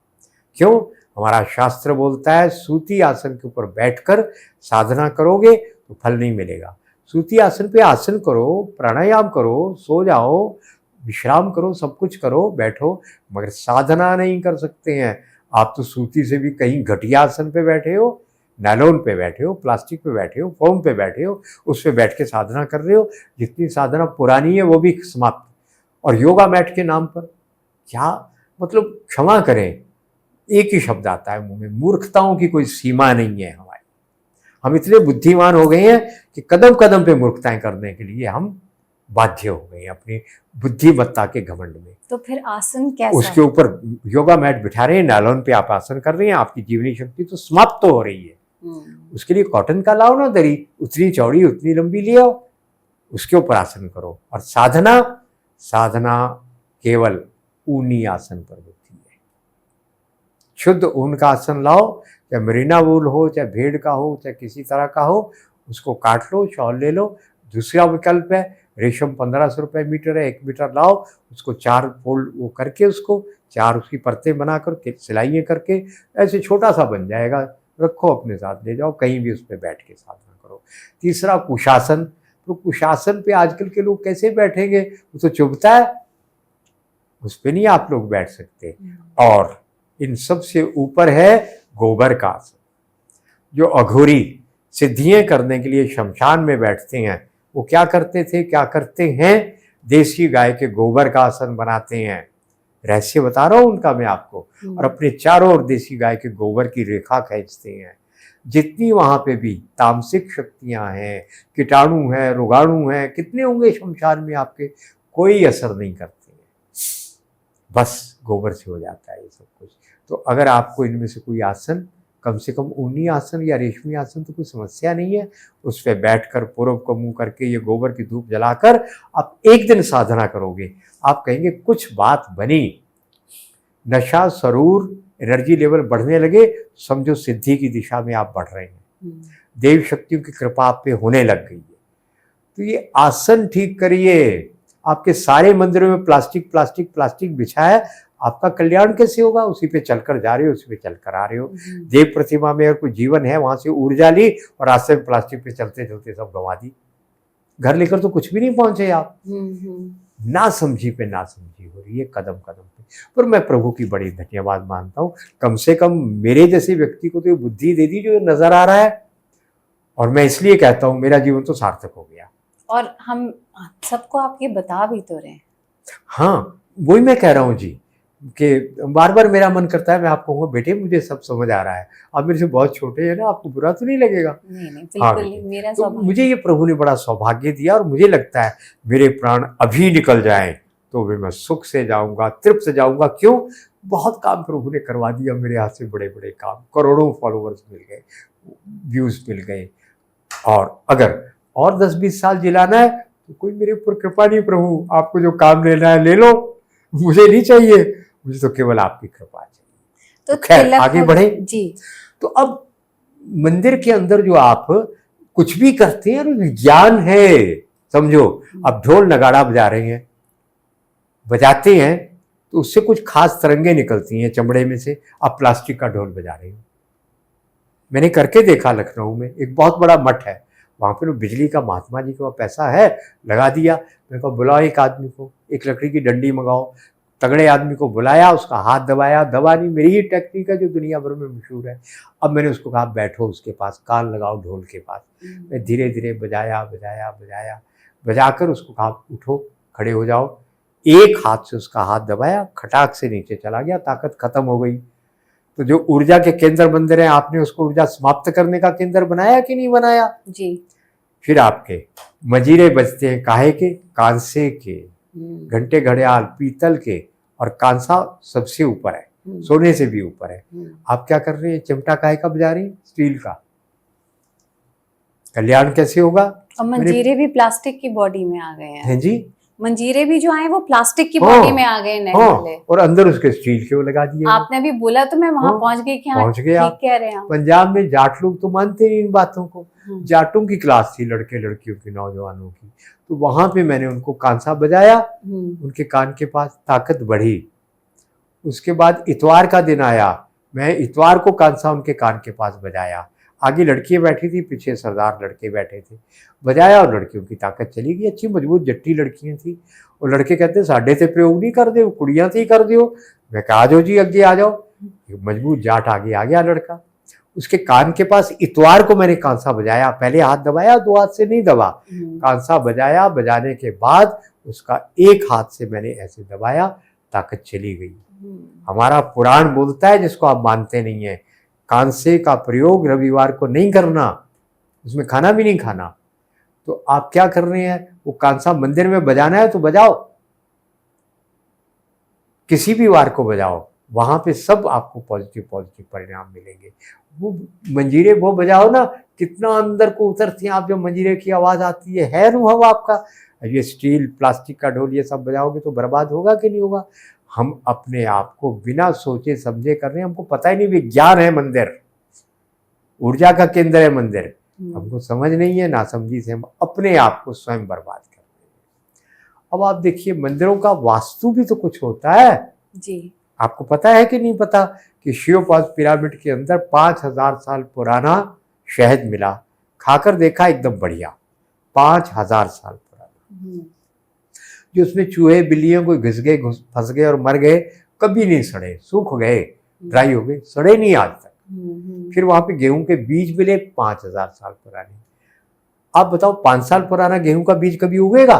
क्यों? हमारा शास्त्र बोलता है सूती आसन के ऊपर बैठकर साधना करोगे तो फल नहीं मिलेगा। सूती आसन पे आसन करो, प्राणायाम करो, सो जाओ, विश्राम करो, सब कुछ करो, बैठो, मगर साधना नहीं कर सकते हैं। आप तो सूती से भी कहीं घटिया आसन पे बैठे हो, नायलॉन पे बैठे हो, प्लास्टिक पे बैठे हो, फोम पे बैठे हो, उस पे बैठ के साधना कर रहे हो। जितनी साधना पुरानी है वो भी समाप्त। और योगा मैट के नाम पर क्या मतलब, क्षमा करें, एक ही शब्द आता है मुंह में, मूर्खताओं की कोई सीमा नहीं है हमारी। हम इतने बुद्धिमान हो गए हैं कि कदम कदम पे मूर्खताएं करने के लिए हम बाध्य हो गए हैं अपनी बुद्धिमत्ता के घमंड में। तो फिर आसन कैसा? उसके ऊपर योगा मैट बिठा रहे हैं, नायलॉन पे आप आसन कर रहे हैं, आपकी जीवनी शक्ति तो समाप्त तो हो रही है। उसके लिए कॉटन का लाओ ना दरी, उतनी चौड़ी उतनी लंबी ले आओ, उसके ऊपर आसन करो। और साधना केवल ऊनी आसन पर होती है। शुद्ध ऊन का आसन लाओ, चाहे मरीना वूल हो, चाहे भेड़ का हो, चाहे किसी तरह का हो, उसको काट लो, शॉल ले लो। दूसरा विकल्प है रेशम, 1500 रुपये मीटर है, 1 मीटर लाओ, उसको 4 फोल्ड वो करके, उसको 4 उसकी परतें बनाकर सिलाइयाँ करके ऐसे छोटा सा बन जाएगा, रखो अपने साथ, ले जाओ कहीं भी, उस पर बैठ के साधना करो। तीसरा कुशासन। तो कुशासन पे आजकल के लोग कैसे बैठेंगे, वो तो चुभता है, उस पर नहीं आप लोग बैठ सकते। और इन सब से ऊपर है गोबर का आसन। जो अघोरी सिद्धियां करने के लिए शमशान में बैठते हैं, वो क्या करते थे, क्या करते हैं, देसी गाय के गोबर का आसन बनाते हैं। रहस्य बता रहा हूं उनका मैं आपको। और अपने चारों ओर देसी गाय के गोबर की रेखा खींचते हैं। जितनी वहां पे भी तामसिक शक्तियां हैं, कीटाणु हैं, रोगाणु हैं, कितने होंगे शमशान में आपके, कोई असर नहीं करते हैं, बस गोबर से हो जाता है ये सब कुछ। तो अगर आपको इनमें से कोई आसन, कम से कम ऊनी आसन या रेशमी आसन, तो कोई समस्या नहीं है, उस पर बैठकर पूर्व को मुंह करके ये गोबर की धूप जलाकर आप एक दिन साधना करोगे, आप कहेंगे कुछ बात बनी। नशा, सरूर, एनर्जी लेवल बढ़ने लगे, समझो सिद्धि की दिशा में आप बढ़ रहे हैं। देव शक्तियों की कृपा आप पे होने लग गई है। तो ये आसन ठीक करिए। आपके सारे मंदिरों में प्लास्टिक प्लास्टिक प्लास्टिक बिछा है, आपका कल्याण कैसे होगा? उसी पे चलकर जा रहे हो, उसी पे चलकर आ रहे हो। देव प्रतिमा में अगर कोई जीवन है, वहां से ऊर्जा ली और रास्ते में प्लास्टिक पे चलते चलते सब गंवा दी। घर लेकर तो कुछ भी नहीं पहुंचे आप। ना समझी पे ना समझी हो रही है कदम कदम पे। पर मैं प्रभु की बड़ी धन्यवाद मानता हूँ, कम से कम मेरे जैसे व्यक्ति को तो ये बुद्धि दे दी जो नजर आ रहा है। और मैं इसलिए कहता हूँ मेरा जीवन तो सार्थक हो गया। और हम सबको आप ये बता भी तो रहे हैं। हाँ, वही मैं कह रहा हूँ जी, कि बार बार मेरा मन करता है मैं आपको कहूँगा बेटे मुझे सब समझ आ रहा है, आप मेरे से बहुत छोटे हैं ना, आपको बुरा तो नहीं लगेगा? नहीं बिल्कुल नहीं, मेरा तो मुझे ये प्रभु ने बड़ा सौभाग्य दिया। और मुझे लगता है मेरे प्राण अभी निकल जाएं तो भी मैं सुख से जाऊंगा, तृप्त से जाऊंगा। क्यों? बहुत काम प्रभु ने करवा दिया मेरे हाथ से, बड़े बड़े काम, करोड़ों फॉलोवर्स मिल गए, व्यूज मिल गए। और अगर और 10-20 साल जिलाना है तो कोई मेरे ऊपर कृपा नहीं, प्रभु आपको जो काम लेना है ले लो, मुझे नहीं चाहिए, मुझे तो केवल आपकी कृपा चाहिए। तो खैर आगे बढ़े जी। तो अब मंदिर के अंदर जो आप कुछ भी करते हैं विज्ञान है, समझो। अब ढोल नगाड़ा बजा रहे हैं, बजाते हैं तो उससे कुछ खास तरंगे निकलती हैं चमड़े में से। अब प्लास्टिक का ढोल बजा रहे हैं। मैंने करके देखा, लखनऊ में एक बहुत बड़ा मठ है, वहाँ पर बिजली का, महात्मा जी का पैसा है, लगा दिया। मैंने कहा बुलाओ एक आदमी को, एक लकड़ी की डंडी मंगाओ, तगड़े आदमी को बुलाया, उसका हाथ दबाया, दबा नहीं, मेरी ही टेक्निक है जो दुनिया भर में मशहूर है। अब मैंने उसको कहा बैठो उसके पास, कान लगाओ ढोल के पास। मैं धीरे धीरे बजाया बजाया बजाया, बजाकर उसको कहा उठो, खड़े हो जाओ। एक हाथ से उसका हाथ दबाया, खटाक से नीचे चला गया, ताकत खत्म हो गई। तो जो ऊर्जा के केंद्र बंद रहे, आपने उसको ऊर्जा समाप्त करने का केंद्र बनाया कि नहीं बनाया जी? फिर आपके मजीरे बजते हैं, काहे के? कांसे के। घंटे घड़ियाल पीतल के, और कांसा सबसे ऊपर है, सोने से भी ऊपर है। आप क्या कर रहे हैं? चिमटा काहे का बजा रही हैं? स्टील का। कल्याण कैसे होगा? और मंजीरे भी प्लास्टिक की बॉडी में आ गए हैं जी। मंजीरे भी जो आए वो प्लास्टिक की बॉडी में आ गए, नहीं वाले। और अंदर उसके स्टील के वो लगा दिए। आपने भी बोला तो मैं वहां पहुंच गई कि पहुंच गए आप। कह रहे हैं पंजाब में जाट लोग तो मानते नहीं इन बातों को। जाटों की क्लास थी, लड़के लड़कियों की, नौजवानों की। तो वहां पे मैंने उनको कांसा बजाया, उनके कान के पास ताकत बढ़ी। उसके बाद इतवार का दिन आया, मैं इतवार को कांसा उनके कान के पास बजाया। आगे लड़कियां बैठी थी, पीछे सरदार लड़के बैठे थे। बजाया और लड़कियों की ताकत चली गई। अच्छी मजबूत जट्टी लड़कियां थी। और लड़के कहते साढ़े से प्रयोग नहीं कर दे, कुड़ियां से ही कर दियो। मैं कहा आ जाओ जी, आगे आ जाओ। मजबूत जाट आगे आ गया लड़का। उसके कान के पास इतवार को मैंने कांसा बजाया। पहले हाथ दबाया, दो हाथ से नहीं दबा, कांसा बजाया। बजाने के बाद उसका एक हाथ से मैंने ऐसे दबाया, ताकत चली गई। हमारा पुराण बोलता है, जिसको आप मानते नहीं है, कांसे का प्रयोग रविवार को नहीं करना, उसमें खाना भी नहीं खाना। तो आप क्या कर रहे हैं, वो कांसा मंदिर में बजाना है तो बजाओ, किसी भी वार को बजाओ, वहां पे सब आपको पॉजिटिव पॉजिटिव परिणाम मिलेंगे। वो मंजीरे वो बजाओ ना, कितना अंदर को उतरती हैं आप, जब मंजीरे की आवाज आती है अनुभव आपका। ये स्टील प्लास्टिक का ढोल ये सब बजाओगे तो बर्बाद होगा कि नहीं होगा। हम अपने आप को बिना सोचे समझे कर रहे हैं, हमको पता ही नहीं विज्ञान है मंदिर, ऊर्जा का केंद्र है मंदिर, हमको समझ नहीं है। नासमझी से हम अपने आप को स्वयं बर्बाद कर रहे हैं। अब आप देखिए, मंदिरों का वास्तु भी तो कुछ होता है जी। आपको पता है कि नहीं पता कि शिवपास पिरामिड के अंदर 5000 साल पुराना शहद मिला। खाकर देखा, एकदम बढ़िया, 5000 साल पुराना, जो उसमें चूहे बिल्लियों को घिस गए, फंस गए और मर गए, कभी नहीं सड़े, सूख गए, ड्राई हो गए, सड़े नहीं आज तक। फिर वहां पे गेहूं के बीज मिले 5000 साल पुराने। आप बताओ, 5 साल पुराना गेहूं का बीज कभी उगेगा?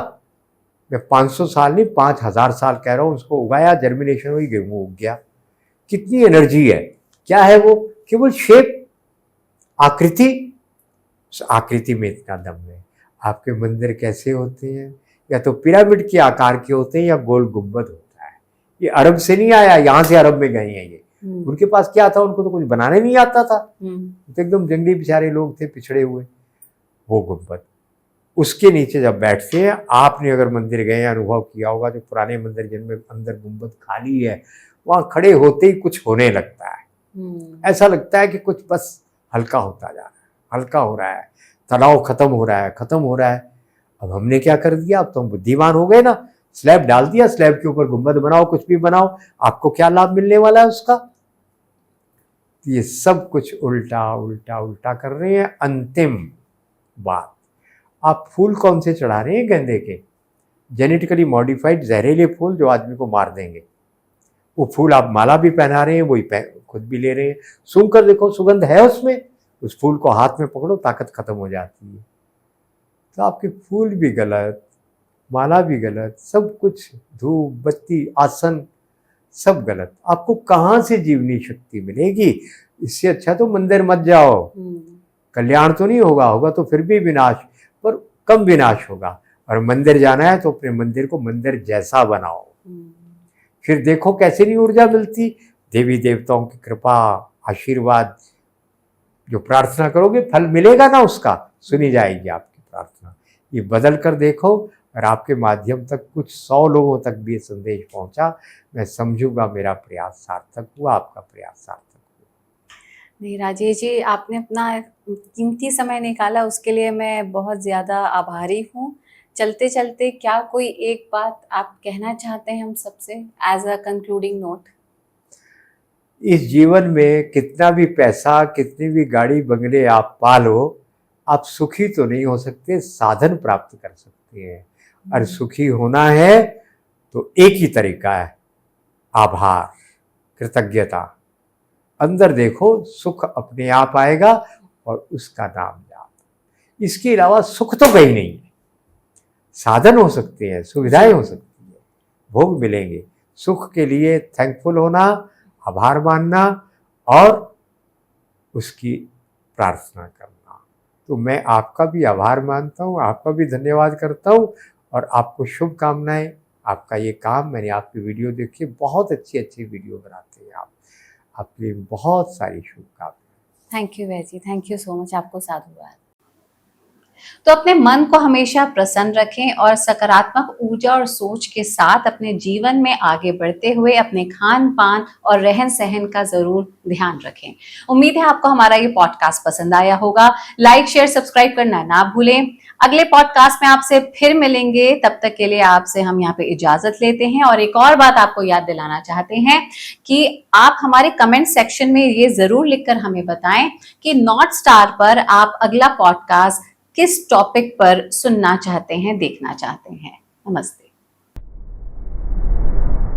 मैं 500 साल नहीं, 5000 साल कह रहा हूं। उसको उगाया, जर्मिनेशन हुई, गेहूं उग गया। कितनी एनर्जी है, क्या है वो? केवल शेप, आकृति। उस आकृति में इतना दम है। आपके मंदिर कैसे होते हैं? या तो पिरामिड के आकार के होते हैं या गोल गुंबद होता है। ये अरब से नहीं आया, यहां से अरब में गए हैं ये। उनके पास क्या था? उनको तो कुछ बनाने नहीं आता था, तो एकदम जंगली बेचारे लोग थे, पिछड़े हुए। वो गुंबद, उसके नीचे जब बैठते हैं, आपने अगर मंदिर गए अनुभव किया होगा, जो पुराने मंदिर जिनमें अंदर गुंबद खाली है, वहां खड़े होते ही कुछ होने लगता है। ऐसा लगता है कि कुछ बस हल्का होता जा रहा है, हल्का हो रहा है, तनाव खत्म हो रहा है, खत्म हो रहा है। अब हमने क्या कर दिया, अब तो हम बुद्धिमान हो गए ना, स्लैब डाल दिया, स्लैब के ऊपर गुंबद बनाओ, कुछ भी बनाओ, आपको क्या लाभ मिलने वाला है उसका? ये सब कुछ उल्टा उल्टा उल्टा कर रहे हैं। अंतिम बात, आप फूल कौन से चढ़ा रहे हैं? गेंदे के, जेनेटिकली मॉडिफाइड जहरीले फूल जो आदमी को मार देंगे। वो फूल आप माला भी पहना रहे हैं, वही खुद भी ले रहे हैं। सूंघ कर देखो, सुगंध है उसमें। उस फूल को हाथ में पकड़ो, ताकत खत्म हो जाती है। तो आपके फूल भी गलत, माला भी गलत, सब कुछ, धूप बत्ती आसन सब गलत। आपको कहाँ से जीवनी शक्ति मिलेगी? इससे अच्छा तो मंदिर मत जाओ। कल्याण तो नहीं होगा, होगा तो फिर भी विनाश, पर कम विनाश होगा। और मंदिर जाना है तो अपने मंदिर को मंदिर जैसा बनाओ। फिर देखो कैसे नहीं ऊर्जा मिलती। देवी देवताओं की कृपा, आशीर्वाद, जो प्रार्थना करोगे फल मिलेगा ना, उसका सुनी जाएगी आपकी प्रार्थना। ये बदल कर देखो, और आपके माध्यम तक कुछ 100 लोगों तक भी ये संदेश पहुंचा, मैं समझूंगा मेरा प्रयास सार्थक हुआ, आपका प्रयास सार्थक हुआ। नहीं राजेश जी, आपने अपना कीमती समय निकाला, उसके लिए मैं बहुत ज़्यादा आभारी हूँ। चलते चलते क्या कोई एक बात आप कहना चाहते हैं हम सबसे एज अ कंक्लूडिंग नोट? इस जीवन में कितना भी पैसा, कितनी भी गाड़ी बंगले आप पालो, आप सुखी तो नहीं हो सकते, साधन प्राप्त कर सकते हैं। और सुखी होना है तो एक ही तरीका है, आभार, कृतज्ञता। अंदर देखो, सुख अपने आप आएगा और उसका नाम जाप। इसके अलावा सुख तो कहीं नहीं है। साधन हो सकते हैं, सुविधाएं हो सकती है, भोग मिलेंगे। सुख के लिए थैंकफुल होना, आभार मानना और उसकी प्रार्थना करना। तो मैं आपका भी आभार मानता हूँ, आपका भी धन्यवाद करता हूँ, और आपको शुभकामनाएं। आपका ये काम, मैंने आपकी वीडियो देखी, बहुत अच्छी अच्छी वीडियो बनाते हैं आप। आपके लिए बहुत सारी शुभकामनाएं। Thank you veggie, thank you so much. आपको साधुवाद। तो अपने मन को हमेशा प्रसन्न रखें और सकारात्मक ऊर्जा और सोच के साथ अपने जीवन में आगे बढ़ते हुए अपने खान पान और रहन सहन का जरूर ध्यान रखें। उम्मीद है आपको हमारा ये पॉडकास्ट पसंद आया होगा। लाइक शेयर सब्सक्राइब करना ना भूलें। अगले पॉडकास्ट में आपसे फिर मिलेंगे, तब तक के लिए आपसे हम यहाँ पे इजाजत लेते हैं। और एक और बात आपको याद दिलाना चाहते हैं कि आप हमारे कमेंट सेक्शन में ये जरूर लिखकर हमें बताएं कि नॉर्थ स्टार पर आप अगला पॉडकास्ट किस टॉपिक पर सुनना चाहते हैं, देखना चाहते हैं। नमस्ते।